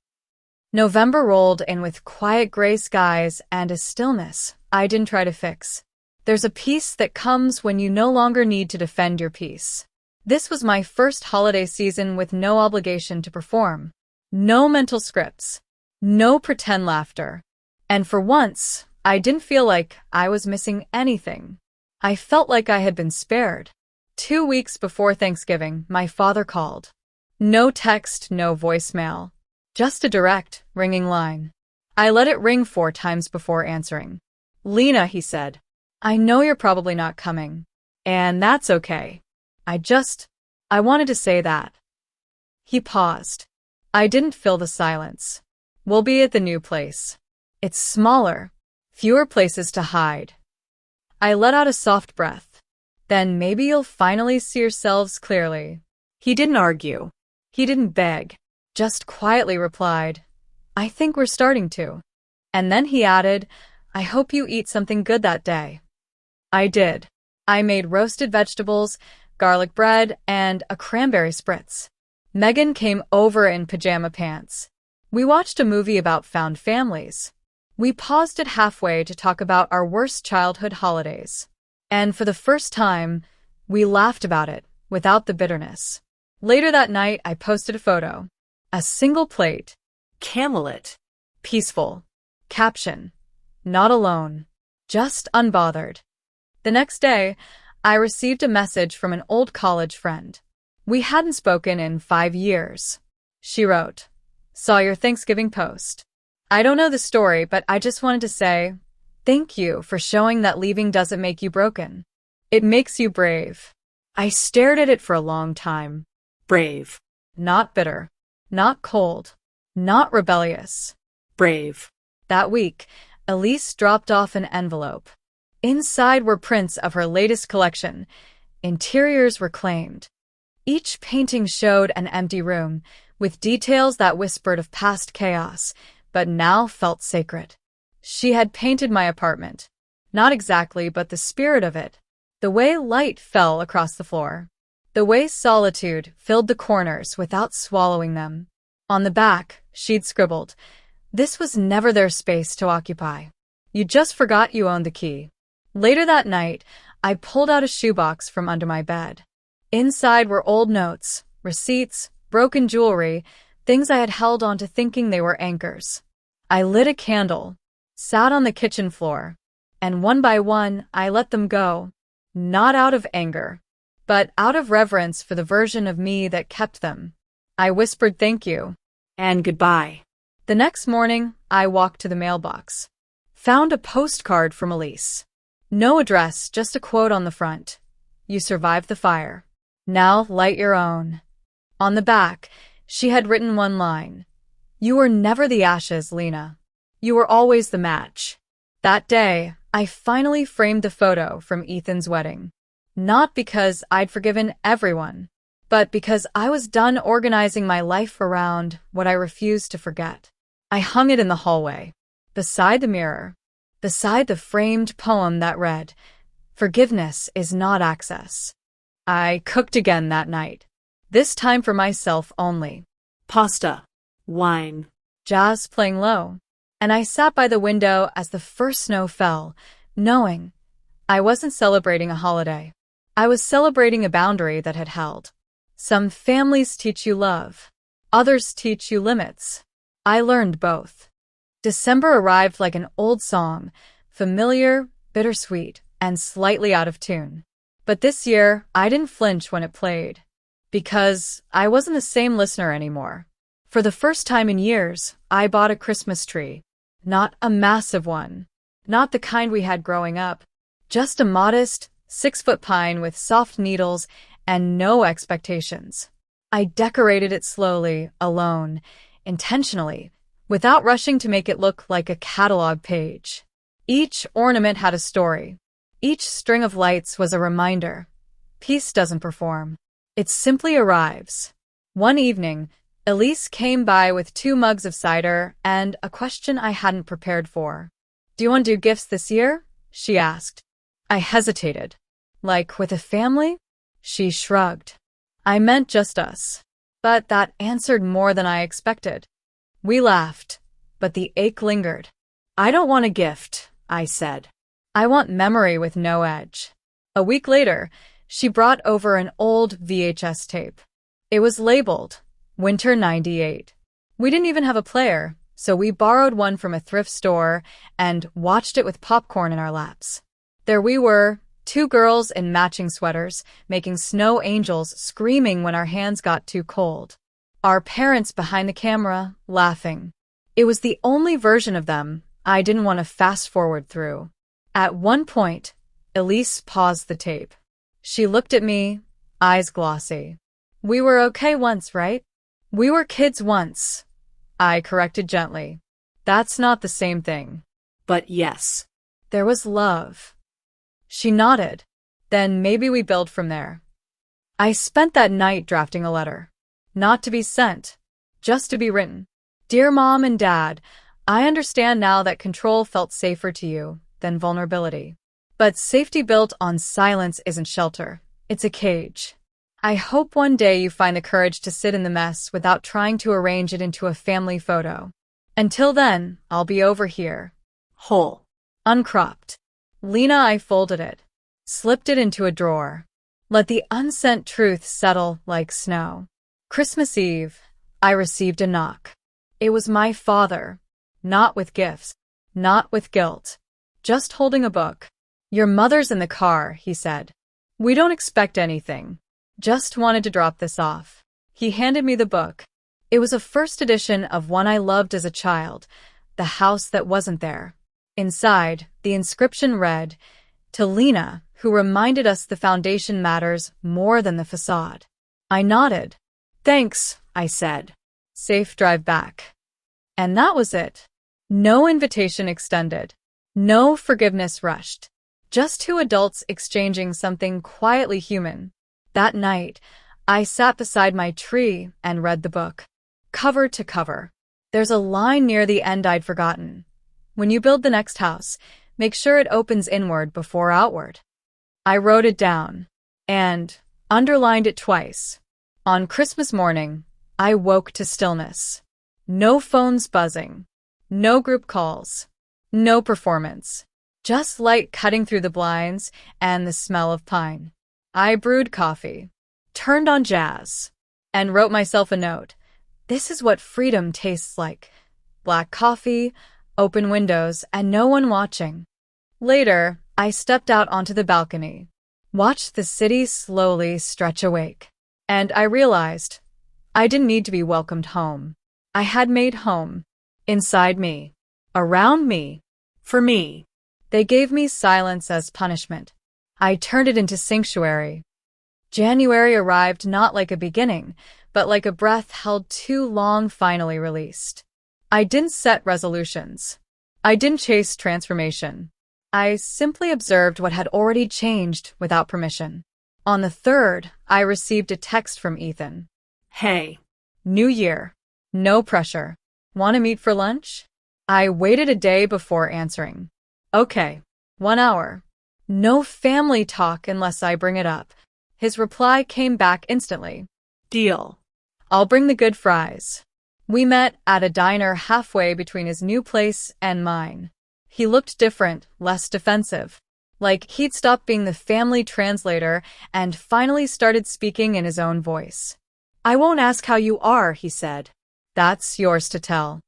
Speaker 1: November rolled in with quiet gray skies and a stillness I didn't try to fix. There's a peace that comes when you no longer need to defend your peace. This was my first holiday season with no obligation to perform. No mental scripts. No pretend laughter. And for once, I didn't feel like I was missing anything. I felt like I had been spared. 2 weeks before Thanksgiving, my father called. No text, no voicemail. Just a direct, ringing line. I let it ring 4 times before answering. Lena, he said, I know you're probably not coming. And that's okay. I wanted to say that. He paused. I didn't fill the silence. We'll be at the new place. It's smaller, fewer places to hide. I let out a soft breath. Then maybe you'll finally see yourselves clearly. He didn't argue. He didn't beg. Just quietly replied, I think we're starting to. And then he added, I hope you eat something good that day. I did. I made roasted vegetables, garlic bread, and a cranberry spritz. Megan came over in pajama pants. We watched a movie about found families. We paused it halfway to talk about our worst childhood holidays. And for the first time, we laughed about it, without the bitterness. Later that night, I posted a photo. A single plate.
Speaker 2: Camelot.
Speaker 1: Peaceful. Caption. Not alone. Just unbothered. The next day, I received a message from an old college friend. We hadn't spoken in 5 years. She wrote, Saw your Thanksgiving post. I don't know the story, but I just wanted to say, thank you for showing that leaving doesn't make you broken. It makes you brave. I stared at it for a long time.
Speaker 2: Brave.
Speaker 1: Not bitter. Not cold. Not rebellious.
Speaker 2: Brave.
Speaker 1: That week, Elise dropped off an envelope. Inside were prints of her latest collection. Interiors reclaimed. Each painting showed an empty room, with details that whispered of past chaos, but now felt sacred. She had painted my apartment. Not exactly, but the spirit of it. The way light fell across the floor. The way solitude filled the corners without swallowing them. On the back, she'd scribbled, "This was never their space to occupy. You just forgot you owned the key." Later that night, I pulled out a shoebox from under my bed. Inside were old notes, receipts, broken jewelry, things I had held onto thinking they were anchors. I lit a candle, sat on the kitchen floor, and one by one I let them go, not out of anger, but out of reverence for the version of me that kept them. I whispered thank you
Speaker 2: And goodbye.
Speaker 1: The next morning, I walked to the mailbox. Found a postcard from Elise. No address, just a quote on the front. "You survived the fire. Now light your own." On the back, she had written one line. "You were never the ashes, Lena. You were always the match." That day, I finally framed the photo from Ethan's wedding. Not because I'd forgiven everyone, but because I was done organizing my life around what I refused to forget. I hung it in the hallway, beside the mirror, beside the framed poem that read, "Forgiveness is not access." I cooked again that night, this time for myself only.
Speaker 2: Pasta. Wine.
Speaker 1: Jazz playing low, and I sat by the window as the first snow fell, knowing I wasn't celebrating a holiday. I was celebrating a boundary that had held. Some families teach you love. Others teach you limits. I learned both. December arrived like an old song, familiar, bittersweet, and slightly out of tune. But this year, I didn't flinch when it played. Because I wasn't the same listener anymore. For the first time in years, I bought a Christmas tree. Not a massive one. Not the kind we had growing up. Just a modest, 6-foot pine with soft needles and no expectations. I decorated it slowly, alone, intentionally, without rushing to make it look like a catalog page. Each ornament had a story. Each string of lights was a reminder. Peace doesn't perform. It simply arrives. One evening, Elise came by with 2 mugs of cider and a question I hadn't prepared for. "Do you want to do gifts this year?" she asked. I hesitated. "Like with a family?" She shrugged. "I meant just us." But that answered more than I expected. We laughed, but the ache lingered. "I don't want a gift," I said. "I want memory with no edge." A week later, she brought over an old VHS tape. It was labeled Winter '98. We didn't even have a player, so we borrowed one from a thrift store and watched it with popcorn in our laps. There we were, 2 girls in matching sweaters, making snow angels, screaming when our hands got too cold. Our parents behind the camera, laughing. It was the only version of them I didn't want to fast-forward through. At one point, Elise paused the tape. She looked at me, eyes glossy. "We were okay once, right?" "We were kids once," I corrected gently. "That's not the same thing."
Speaker 2: But yes.
Speaker 1: "There was love." She nodded. "Then maybe we build from there." I spent that night drafting a letter. Not to be sent, just to be written. "Dear Mom and Dad, I understand now that control felt safer to you than vulnerability. But safety built on silence isn't shelter, it's a cage. I hope one day you find the courage to sit in the mess without trying to arrange it into a family photo. Until then, I'll be over here."
Speaker 2: Whole.
Speaker 1: Uncropped. Lena, I folded it, slipped it into a drawer, let the unsent truth settle like snow. Christmas Eve, I received a knock. It was my father, not with gifts, not with guilt, just holding a book. "Your mother's in the car," he said. "We don't expect anything. Just wanted to drop this off." He handed me the book. It was a first edition of one I loved as a child, The House That Wasn't There. Inside, the inscription read, "To Lena, who reminded us the foundation matters more than the facade." I nodded. "Thanks," I said. "Safe drive back." And that was it. No invitation extended. No forgiveness rushed. Just 2 adults exchanging something quietly human. That night, I sat beside my tree and read the book, cover to cover. There's a line near the end I'd forgotten. When you build the next house, make sure it opens inward before outward. I wrote it down and underlined it twice. On Christmas morning, I woke to stillness. No phones buzzing, no group calls, no performance. Just light cutting through the blinds and the smell of pine. I brewed coffee, turned on jazz, and wrote myself a note. This is what freedom tastes like. Black coffee, open windows, and no one watching. Later, I stepped out onto the balcony, watched the city slowly stretch awake, and I realized I didn't need to be welcomed home. I had made home. Inside me. Around me. For me. They gave me silence as punishment. I turned it into sanctuary. January arrived not like a beginning, but like a breath held too long finally released. I didn't set resolutions. I didn't chase transformation. I simply observed what had already changed without permission. On the 3rd, I received a text from Ethan.
Speaker 2: Hey.
Speaker 1: New year. No pressure. Want to meet for lunch? I waited a day before answering. Okay. 1 hour. No family talk unless I bring it up. His reply came back instantly.
Speaker 2: Deal.
Speaker 1: I'll bring the good fries. We met at a diner halfway between his new place and mine. He looked different, less defensive. Like he'd stopped being the family translator and finally started speaking in his own voice.
Speaker 2: I won't ask how you are, he said.
Speaker 1: That's yours to tell.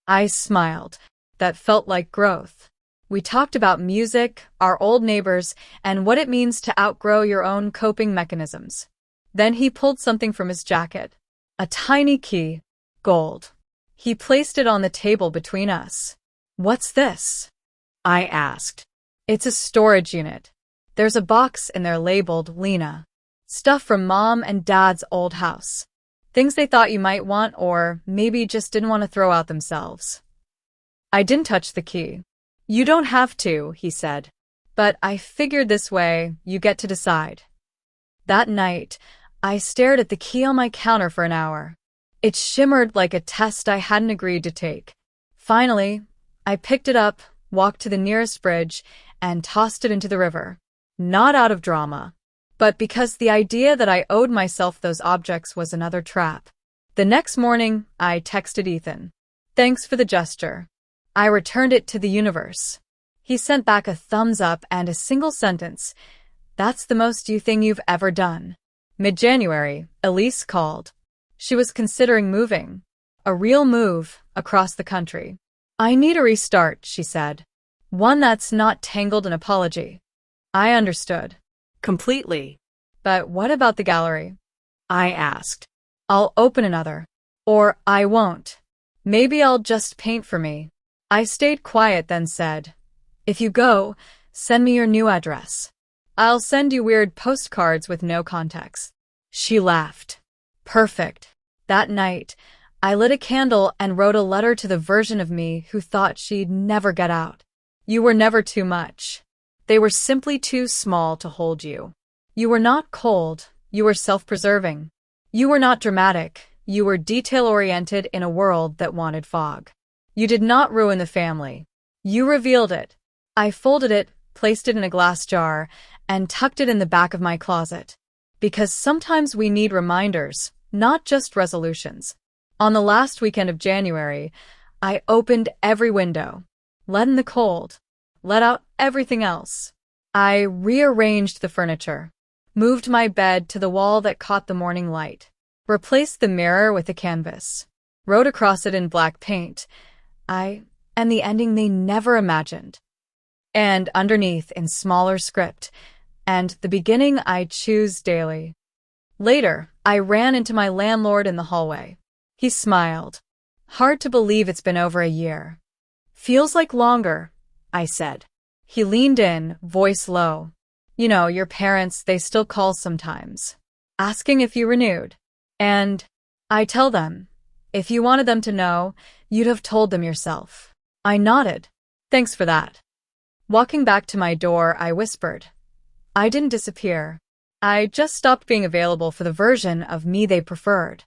Speaker 1: I smiled. That felt like growth. We talked about music, our old neighbors, and what it means to outgrow your own coping mechanisms. Then he pulled something from his jacket. A tiny key. Gold. He placed it on the table between us. What's this? I asked. It's a storage unit. There's a box in there labeled Lena. Stuff from Mom and Dad's old house. Things they thought you might want or maybe just didn't want to throw out themselves. I didn't touch the key. You don't have to, he said. But I figured this way, you get to decide. That night, I stared at the key on my counter for an hour. It shimmered like a test I hadn't agreed to take. Finally, I picked it up, walked to the nearest bridge, and tossed it into the river. Not out of drama, but because the idea that I owed myself those objects was another trap. The next morning, I texted Ethan. Thanks for the gesture. I returned it to the universe. He sent back a thumbs up and a single sentence. That's the most you thing you've ever done. Mid-January, Elise called. She was considering moving. A real move, across the country. I need a restart, she said. One that's not tangled in apology. I understood.
Speaker 2: Completely.
Speaker 1: But what about the gallery?
Speaker 2: I asked.
Speaker 1: I'll open another. Or I won't. Maybe I'll just paint for me. I stayed quiet then said, if you go, send me your new address. I'll send you weird postcards with no context. She laughed. Perfect. That night, I lit a candle and wrote a letter to the version of me who thought she'd never get out. You were never too much. They were simply too small to hold you. You were not cold, you were self-preserving. You were not dramatic, you were detail-oriented in a world that wanted fog. You did not ruin the family. You revealed it. I folded it, placed it in a glass jar, and tucked it in the back of my closet. Because sometimes we need reminders, not just resolutions. On the last weekend of January, I opened every window. Let in the cold. Let out everything else. I rearranged the furniture. Moved my bed to the wall that caught the morning light. Replaced the mirror with a canvas. Wrote across it in black paint. I am the ending they never imagined. And underneath in smaller script, and the beginning I choose daily. Later, I ran into my landlord in the hallway. He smiled. Hard to believe it's been over a year. Feels like longer, I said. He leaned in, voice low. You know, your parents, they still call sometimes. Asking if you renewed. And I tell them, if you wanted them to know, you'd have told them yourself. I nodded. Thanks for that. Walking back to my door, I whispered. I didn't disappear. I just stopped being available for the version of me they preferred.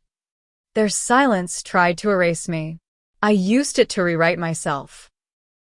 Speaker 1: Their silence tried to erase me. I used it to rewrite myself.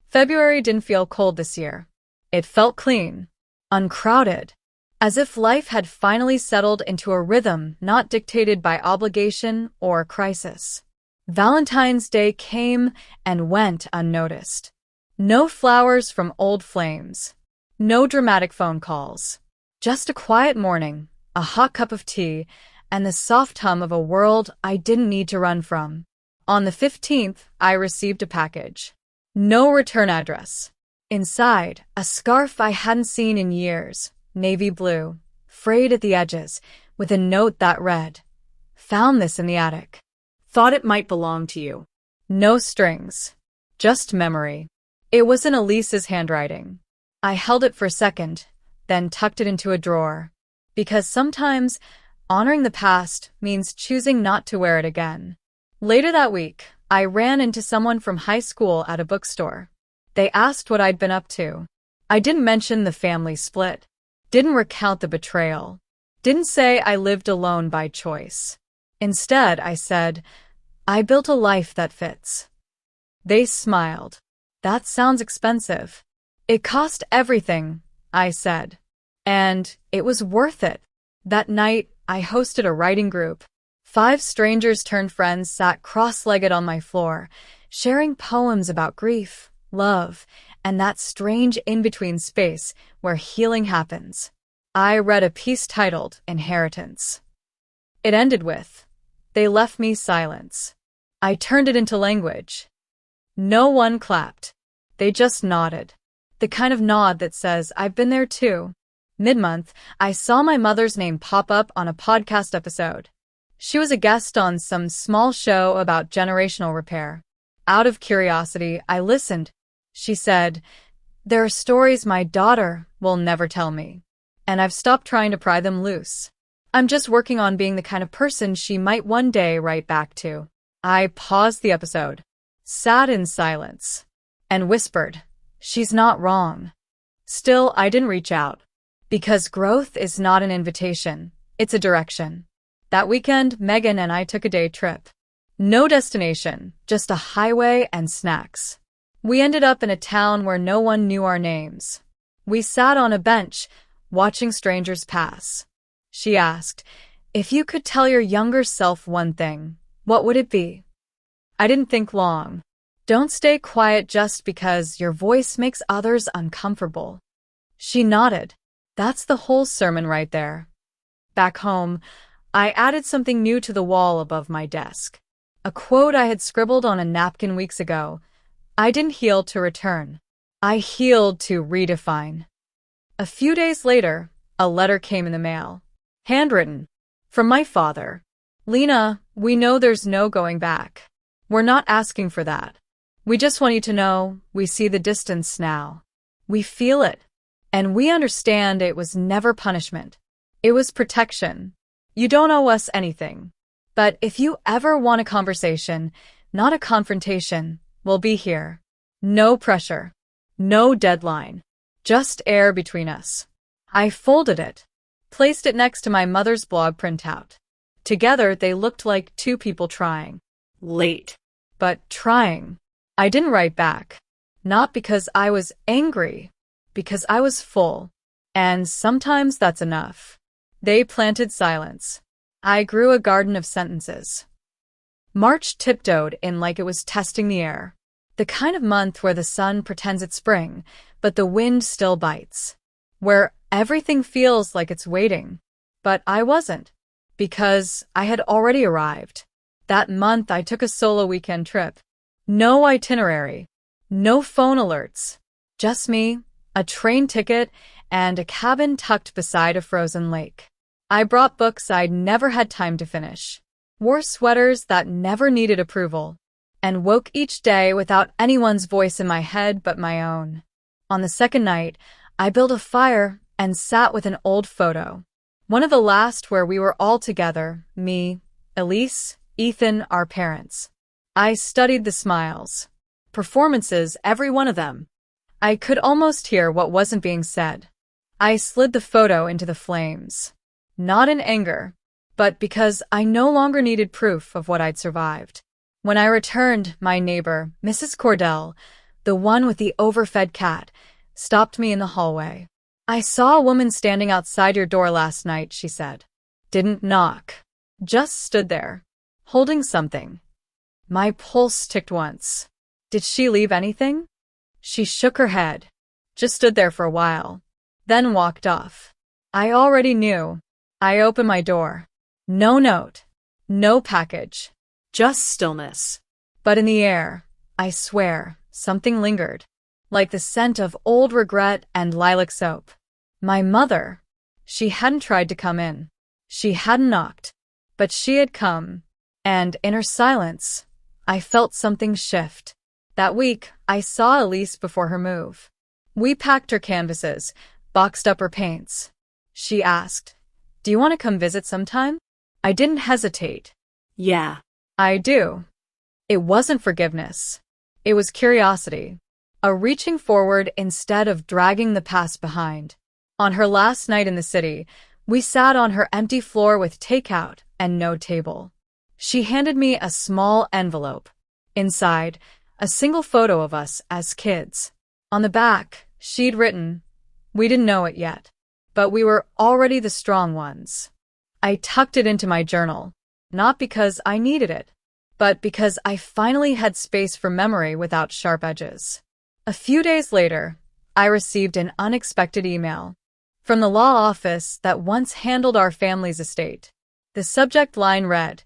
Speaker 1: February didn't feel cold this year. It felt clean, uncrowded, as if life had finally settled into a rhythm not dictated by obligation or crisis. Valentine's Day came and went unnoticed. No flowers from old flames. No dramatic phone calls. Just a quiet morning, a hot cup of tea, and the soft hum of a world I didn't need to run from. On the 15th, I received a package. No return address. Inside, a scarf I hadn't seen in years, navy blue, frayed at the edges, with a note that read, "Found this in the attic. Thought it might belong to you." No strings. Just memory. It was in Elise's handwriting. I held it for a second, then tucked it into a drawer. Because sometimes, honoring the past means choosing not to wear it again. Later that week, I ran into someone from high school at a bookstore. They asked what I'd been up to. I didn't mention the family split. Didn't recount the betrayal. Didn't say I lived alone by choice. Instead, I said, I built a life that fits. They smiled. That sounds expensive. It cost everything, I said. And it was worth it. That night, I hosted a writing group. 5 strangers turned friends sat cross-legged on my floor, sharing poems about grief, love, and that strange in-between space where healing happens. I read a piece titled Inheritance. It ended with, "They left me silence." I turned it into language. No one clapped. They just nodded. The kind of nod that says, I've been there too. Mid-month, I saw my mother's name pop up on a podcast episode. She was a guest on some small show about generational repair. Out of curiosity, I listened. She said, "There are stories my daughter will never tell me, and I've stopped trying to pry them loose. I'm just working on being the kind of person she might one day write back to." I paused the episode, sat in silence, and whispered, "She's not wrong." Still, I didn't reach out. Because growth is not an invitation, it's a direction. That weekend, Megan and I took a day trip. No destination, just a highway and snacks. We ended up in a town where no one knew our names. We sat on a bench, watching strangers pass. She asked, "If you could tell your younger self one thing, what would it be?" I didn't think long. Don't stay quiet just because your voice makes others uncomfortable. She nodded. That's the whole sermon right there. Back home, I added something new to the wall above my desk. A quote I had scribbled on a napkin weeks ago. I didn't heal to return. I healed to redefine. A few days later, a letter came in the mail. Handwritten. From my father. "Lena, we know there's no going back. We're not asking for that. We just want you to know we see the distance now. We feel it. And we understand it was never punishment. It was protection. You don't owe us anything. But if you ever want a conversation, not a confrontation, we'll be here. No pressure. No deadline. Just air between us." I folded it, placed it next to my mother's blog printout. Together, they looked like 2 people trying. Late. But trying. I didn't write back. Not because I was angry. Because I was full. And sometimes that's enough. They planted silence. I grew a garden of sentences. March tiptoed in like it was testing the air. The kind of month where the sun pretends it's spring, but the wind still bites. Where everything feels like it's waiting. But I wasn't. Because I had already arrived. That month I took a solo weekend trip. No itinerary. No phone alerts. Just me, a train ticket, and a cabin tucked beside a frozen lake. I brought books I'd never had time to finish. Wore sweaters that never needed approval. And woke each day without anyone's voice in my head but my own. On the second night, I built a fire and sat with an old photo. One of the last where we were all together, me, Elise, Ethan, our parents. I studied the smiles. Performances, every one of them. I could almost hear what wasn't being said. I slid the photo into the flames. Not in anger, but because I no longer needed proof of what I'd survived. When I returned, my neighbor, Mrs. Cordell, the one with the overfed cat, stopped me in the hallway. "I saw a woman standing outside your door last night," she said. "Didn't knock. Just stood there, holding something." My pulse ticked once. "Did she leave anything?" She shook her head. "Just stood there for a while, then walked off." I already knew. I opened my door. No note. No package. Just stillness. But in the air, I swear, something lingered. Like the scent of old regret and lilac soap. My mother. She hadn't tried to come in. She hadn't knocked. But she had come. And in her silence, I felt something shift. That week, I saw Elise before her move. We packed her canvases, boxed up her paints. She asked, "Do you want to come visit sometime?" I didn't hesitate. "Yeah, I do." It wasn't forgiveness. It was curiosity. A reaching forward instead of dragging the past behind. On her last night in the city, we sat on her empty floor with takeout and no table. She handed me a small envelope. Inside, a single photo of us as kids. On the back, she'd written, "We didn't know it yet, but we were already the strong ones." I tucked it into my journal, not because I needed it, but because I finally had space for memory without sharp edges. A few days later, I received an unexpected email from the law office that once handled our family's estate. The subject line read,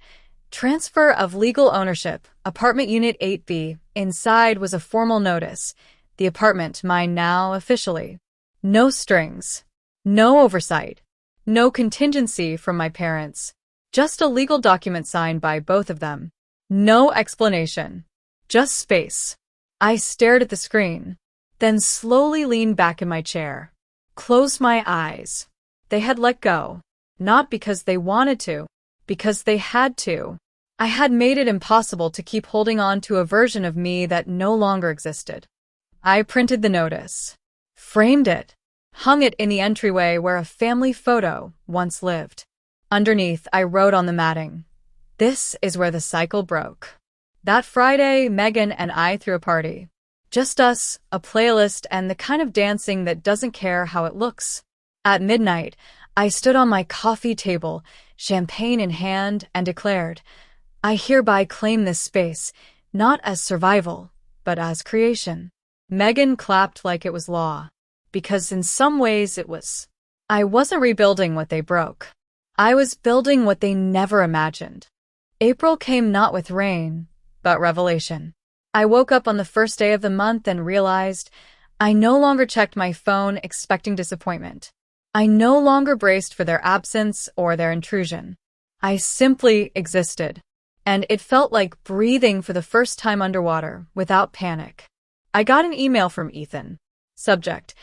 Speaker 1: "Transfer of legal ownership, apartment unit 8B. Inside was a formal notice. The apartment mine now officially. No strings. No oversight. No contingency from my parents. Just a legal document signed by both of them. No explanation. Just space." I stared at the screen, then slowly leaned back in my chair. Closed my eyes. They had let go. Not because they wanted to, because they had to. I had made it impossible to keep holding on to a version of me that no longer existed. I printed the notice, framed it, hung it in the entryway where a family photo once lived. Underneath, I wrote on the matting, "This is where the cycle broke." That Friday, Megan and I threw a party. Just us, a playlist, and the kind of dancing that doesn't care how it looks. At midnight, I stood on my coffee table, champagne in hand, and declared, "I hereby claim this space, not as survival, but as creation." Megan clapped like it was law, because in some ways it was. I wasn't rebuilding what they broke. I was building what they never imagined. April came not with rain, but revelation. I woke up on the first day of the month and realized I no longer checked my phone expecting disappointment. I no longer braced for their absence or their intrusion. I simply existed, and it felt like breathing for the first time underwater without panic. I got an email from Ethan. Subject: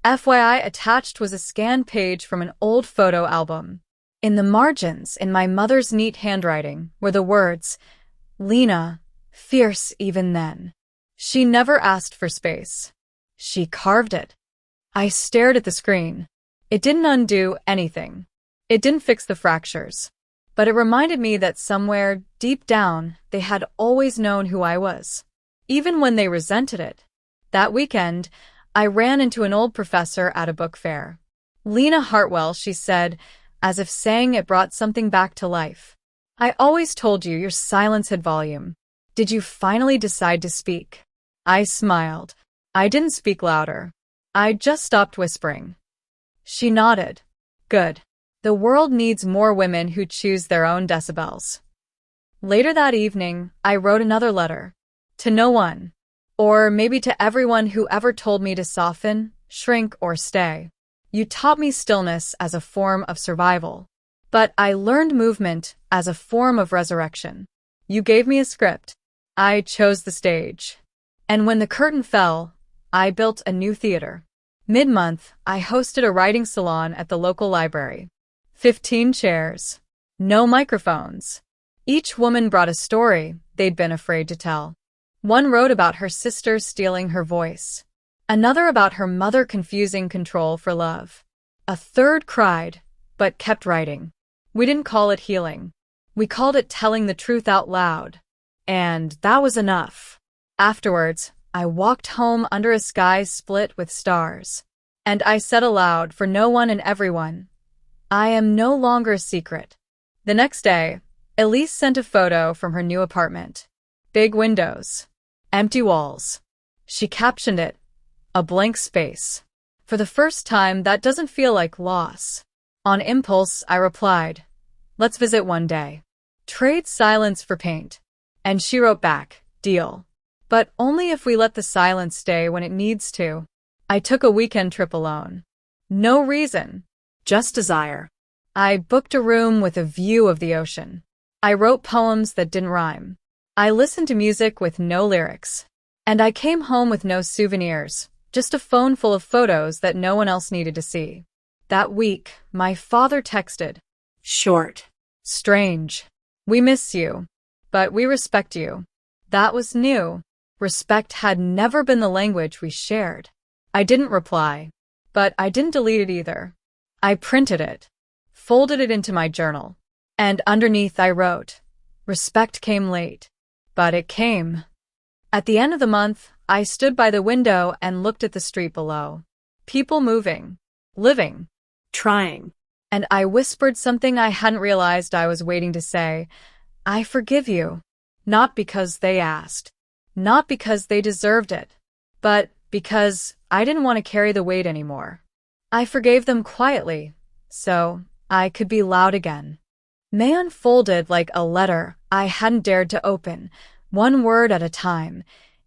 Speaker 1: FYI, attached was a scanned page from an old photo album. In the margins, in my mother's neat handwriting, were the words, "Lena, fierce even then." She never asked for space. She carved it. I stared at the screen. It didn't undo anything. It didn't fix the fractures. But it reminded me that somewhere, deep down, they had always known who I was. Even when they resented it. That weekend, I ran into an old professor at a book fair. "Lena Hartwell," she said, as if saying it brought something back to life. "I always told you your silence had volume. Did you finally decide to speak?" I smiled. I didn't speak louder. I just stopped whispering. She nodded. "Good. The world needs more women who choose their own decibels." Later that evening, I wrote another letter. To no one. Or maybe to everyone who ever told me to soften, shrink, or stay. You taught me stillness as a form of survival. But I learned movement as a form of resurrection. You gave me a script. I chose the stage. And when the curtain fell, I built a new theater. Mid-month, I hosted a writing salon at the local library. 15 chairs. No microphones. Each woman brought a story they'd been afraid to tell. One wrote about her sister stealing her voice. Another about her mother confusing control for love. A third cried, but kept writing. We didn't call it healing. We called it telling the truth out loud. And that was enough. Afterwards, I walked home under a sky split with stars. And I said aloud for no one and everyone, I am no longer a secret. The next day, Elise sent a photo from her new apartment. Big windows. Empty walls. She captioned it, a blank space. For the first time, that doesn't feel like loss. On impulse, I replied, let's visit one day. Trade silence for paint. And she wrote back, deal. But only if we let the silence stay when it needs to. I took a weekend trip alone. No reason. Just desire. I booked a room with a view of the ocean. I wrote poems that didn't rhyme. I listened to music with no lyrics. And I came home with no souvenirs, just a phone full of photos that no one else needed to see. That week, my father texted. Short. Strange. We miss you. But we respect you. That was new. Respect had never been the language we shared. I didn't reply. But I didn't delete it either. I printed it. Folded it into my journal. And underneath I wrote, respect came late. But it came. At the end of the month, I stood by the window and looked at the street below. People moving. Living. Trying. And I whispered something I hadn't realized I was waiting to say. I forgive you. Not because they asked. Not because they deserved it. But because I didn't want to carry the weight anymore. I forgave them quietly, so I could be loud again. May unfolded like a letter I hadn't dared to open, one word at a time,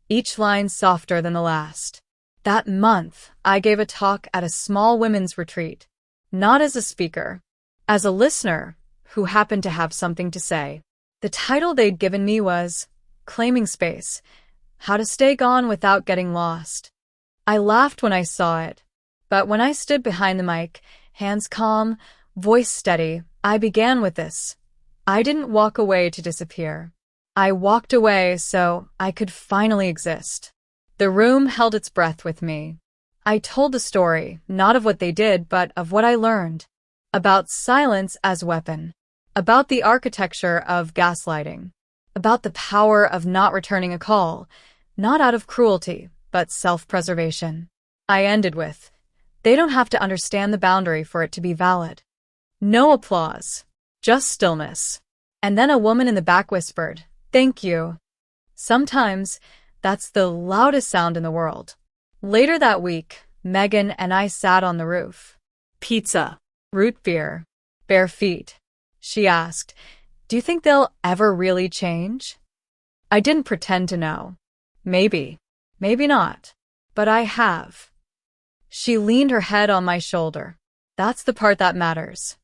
Speaker 1: each line softer than the last. That month, I gave a talk at a small women's retreat. Not as a speaker, as a listener who happened to have something to say. The title they'd given me was Claiming Space, How to Stay Gone Without Getting Lost. I laughed when I saw it, but when I stood behind the mic, hands calm, voice steady, I began with this. I didn't walk away to disappear. I walked away so I could finally exist. The room held its breath with me. I told the story, not of what they did, but of what I learned. About silence as weapon. About the architecture of gaslighting. About the power of not returning a call, not out of cruelty, but self-preservation. I ended with, they don't have to understand the boundary for it to be valid. No applause. Just stillness. And then a woman in the back whispered, thank you. Sometimes, that's the loudest sound in the world. Later that week, Megan and I sat on the roof. Pizza. Root beer. Bare feet. She asked, do you think they'll ever really change? I didn't pretend to know. Maybe. Maybe not. But I have. She leaned her head on my shoulder. That's the part that matters.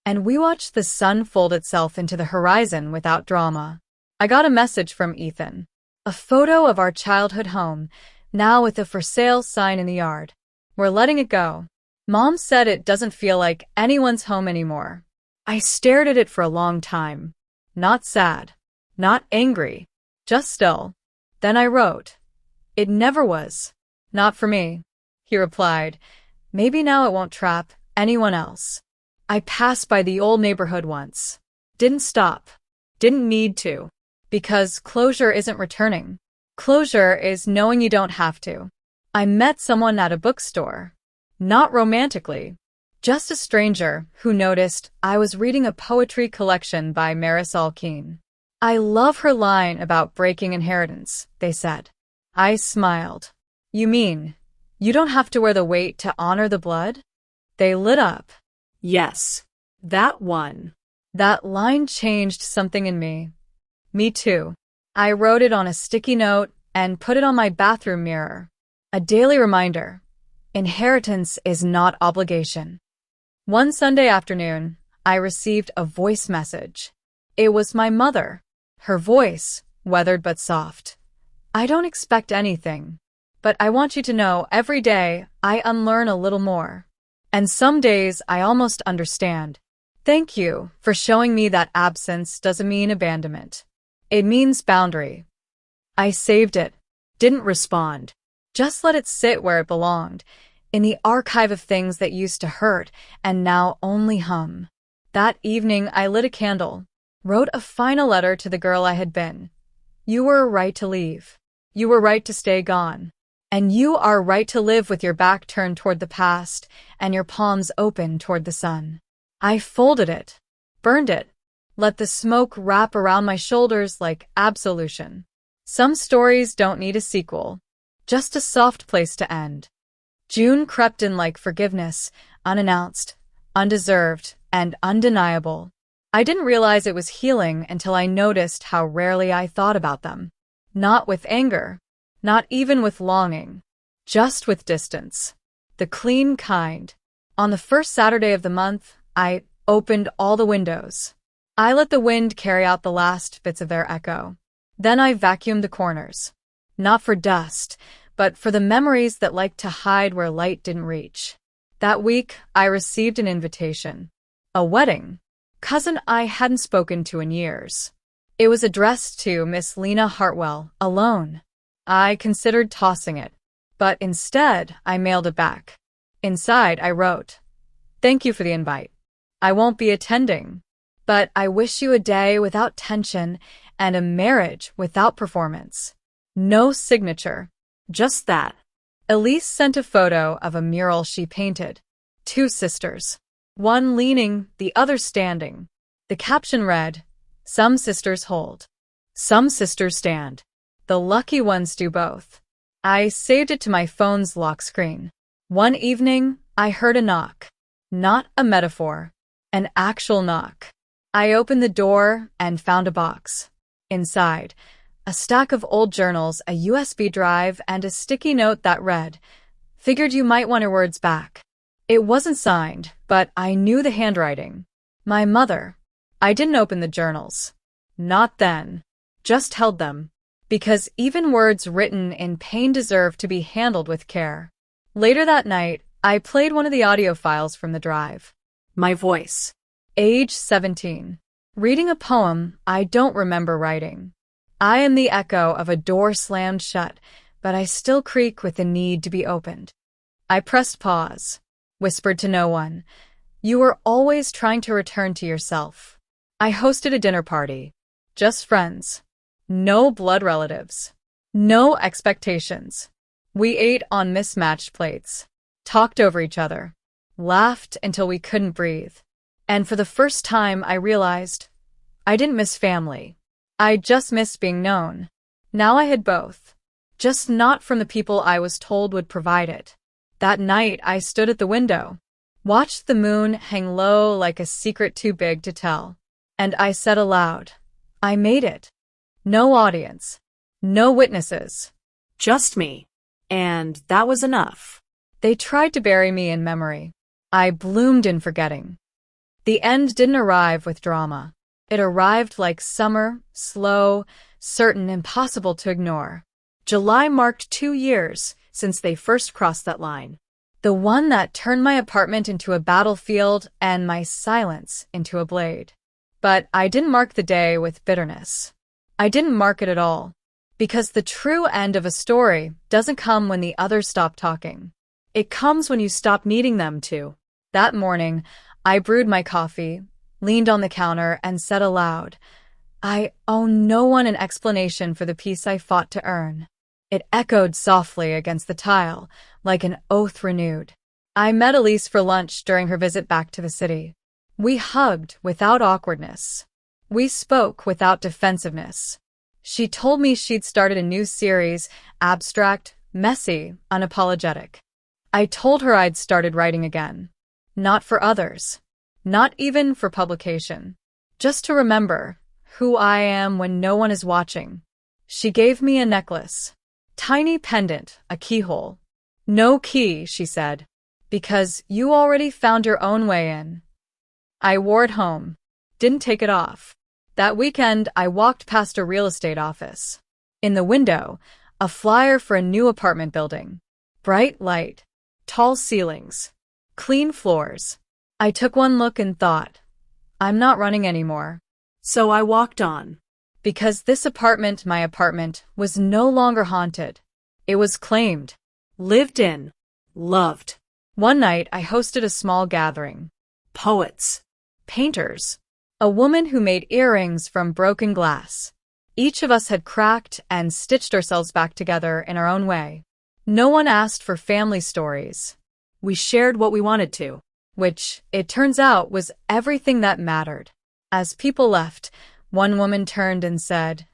Speaker 1: And we watched the sun fold itself into the horizon without drama. I got a message from Ethan. A photo of our childhood home, now with a for sale sign in the yard. We're letting it go. Mom said it doesn't feel like anyone's home anymore. I stared at it for a long time. Not sad. Not angry. Just still. Then I wrote. It never was. Not for me. He replied. Maybe now it won't trap anyone else. I passed by the old neighborhood once. Didn't stop. Didn't need to. Because closure isn't returning. Closure is knowing you don't have to. I met someone at a bookstore. Not romantically. Just a stranger who noticed I was reading a poetry collection by Marisol Keene. I love her line about breaking inheritance, they said. I smiled. You mean, you don't have to wear the weight to honor the blood? They lit up. Yes, that one. That line changed something in me. Me too. I wrote it on a sticky note and put it on my bathroom mirror. A daily reminder. Inheritance is not obligation. One Sunday afternoon, I received a voice message. It was my mother. Her voice, weathered but soft. I don't expect anything, but I want you to know every day I unlearn a little more. And some days I almost understand. Thank you for showing me that absence doesn't mean abandonment. It means boundary. I saved it. Didn't respond. Just let it sit where it belonged. in the archive of things that used to hurt and now only hum. That evening, I lit a candle, wrote a final letter to the girl I had been. You were right to leave. You were right to stay gone. And you are right to live with your back turned toward the past and your palms open toward the sun. I folded it, burned it, let the smoke wrap around my shoulders like absolution. Some stories don't need a sequel, just a soft place to end. June crept in like forgiveness, unannounced, undeserved, and undeniable. I didn't realize it was healing until I noticed how rarely I thought about them. Not with anger, not even with longing, just with distance. The clean kind. On the first Saturday of the month, I opened all the windows. I let the wind carry out the last bits of their echo. Then I vacuumed the corners. Not for dust, but for the memories that like to hide where light didn't reach. That week, I received an invitation. A wedding. Cousin I hadn't spoken to in years. It was addressed to Miss Lena Hartwell, alone. I considered tossing it, but instead I mailed it back. Inside I wrote, "Thank you for the invite. I won't be attending, but I wish you a day without tension and a marriage without performance." No signature, just that. Elise sent a photo of a mural she painted. Two sisters. One leaning, the other standing. The caption read, "Some sisters hold. Some sisters stand. The lucky ones do both." I saved it to my phone's lock screen. One evening, I heard a knock. Not a metaphor. An actual knock. I opened the door and found a box. Inside, a stack of old journals, a USB drive, and a sticky note that read, "Figured you might want your words back." It wasn't signed, but I knew the handwriting. My mother. I didn't open the journals. Not then. Just held them. Because even words written in pain deserve to be handled with care. Later that night, I played one of the audio files from the drive. My voice. Age 17. Reading a poem I don't remember writing. I am the echo of a door slammed shut, but I still creak with the need to be opened. I pressed pause. Whispered to no one, "You were always trying to return to yourself." I hosted a dinner party. Just friends. No blood relatives. No expectations. We ate on mismatched plates. Talked over each other. Laughed until we couldn't breathe. And for the first time, I realized I didn't miss family. I just missed being known. Now I had both. Just not from the people I was told would provide it. That night, I stood at the window, watched the moon hang low like a secret too big to tell, and I said aloud, "I made it." No audience, no witnesses, just me. And that was enough. They tried to bury me in memory. I bloomed in forgetting. The end didn't arrive with drama. It arrived like summer, slow, certain, impossible to ignore. July marked 2 years since they first crossed that line. The one that turned my apartment into a battlefield and my silence into a blade. But I didn't mark the day with bitterness. I didn't mark it at all. Because the true end of a story doesn't come when the others stop talking. It comes when you stop needing them to. That morning, I brewed my coffee, leaned on the counter, and said aloud, "I owe no one an explanation for the peace I fought to earn." It echoed softly against the tile, like an oath renewed. I met Elise for lunch during her visit back to the city. We hugged without awkwardness. We spoke without defensiveness. She told me she'd started a new series, abstract, messy, unapologetic. I told her I'd started writing again. Not for others. Not even for publication. Just to remember who I am when no one is watching. She gave me a necklace. Tiny pendant, a keyhole. "No key," she said, "because you already found your own way in." I wore it home. Didn't take it off. That weekend, I walked past a real estate office. In the window, a flyer for a new apartment building. Bright light. Tall ceilings. Clean floors. I took one look and thought, I'm not running anymore. So I walked on. Because this apartment, my apartment, was no longer haunted. It was claimed, lived in, loved. One night, I hosted a small gathering.
Speaker 2: Poets.
Speaker 1: Painters. A woman who made earrings from broken glass. Each of us had cracked and stitched ourselves back together in our own way. No one asked for family stories.
Speaker 2: We shared what we wanted to.
Speaker 1: Which, it turns out, was everything that mattered. As people left, one woman turned and said,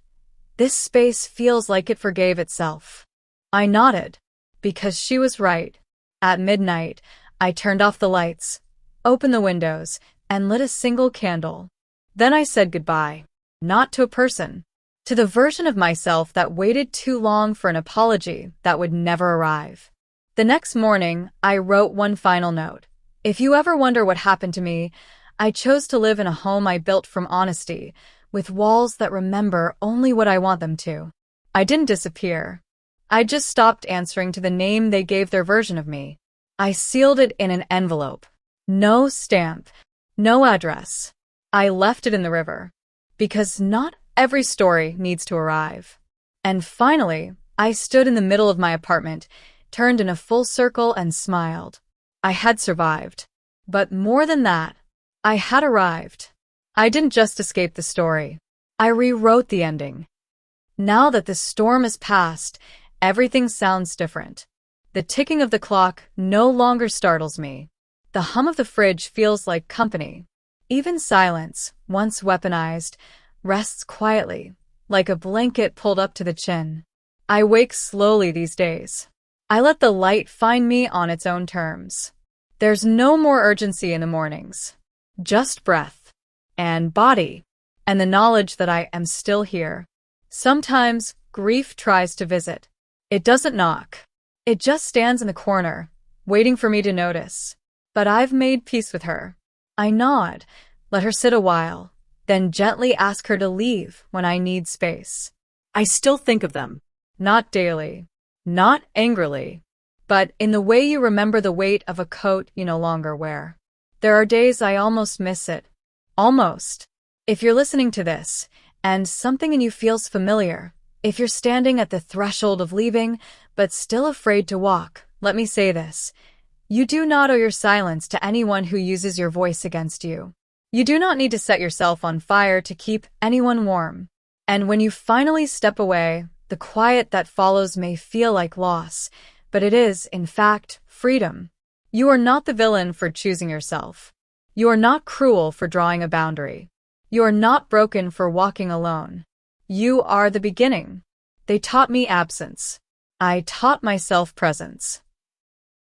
Speaker 1: "This space feels like it forgave itself." I nodded, because she was right. At midnight, I turned off the lights, opened the windows, and lit a single candle. Then I said goodbye, not to a person, to the version of myself that waited too long for an apology that would never arrive. The next morning, I wrote one final note. If you ever wonder what happened to me, I chose to live in a home I built from honesty, with walls that remember only what I want them to. I didn't disappear. I just stopped answering to the name they gave their version of me. I sealed it in an envelope. No stamp, no address. I left it in the river. Because not every story needs to arrive. And finally, I stood in the middle of my apartment, turned in a full circle and smiled. I had survived. But more than that, I had arrived. I didn't just escape the story. I rewrote the ending. Now that the storm is past, everything sounds different. The ticking of the clock no longer startles me. The hum of the fridge feels like company. Even silence, once weaponized, rests quietly, like a blanket pulled up to the chin. I wake slowly these days. I let the light find me on its own terms. There's no more urgency in the mornings. Just breath. And body. And the knowledge that I am still here. Sometimes, grief tries to visit. It doesn't knock. It just stands in the corner, waiting for me to notice. But I've made peace with her. I nod, let her sit a while, then gently ask her to leave when I need space.
Speaker 2: I still think of them.
Speaker 1: Not daily. Not angrily. But in the way you remember the weight of a coat you no longer wear. There are days I almost miss it. Almost. If you're listening to this, and something in you feels familiar, if you're standing at the threshold of leaving, but still afraid to walk, let me say this. You do not owe your silence to anyone who uses your voice against you. You do not need to set yourself on fire to keep anyone warm. And when you finally step away, the quiet that follows may feel like loss, but it is, in fact, freedom. You are not the villain for choosing yourself. You are not cruel for drawing a boundary. You are not broken for walking alone. You are the beginning. They taught me absence. I taught myself presence.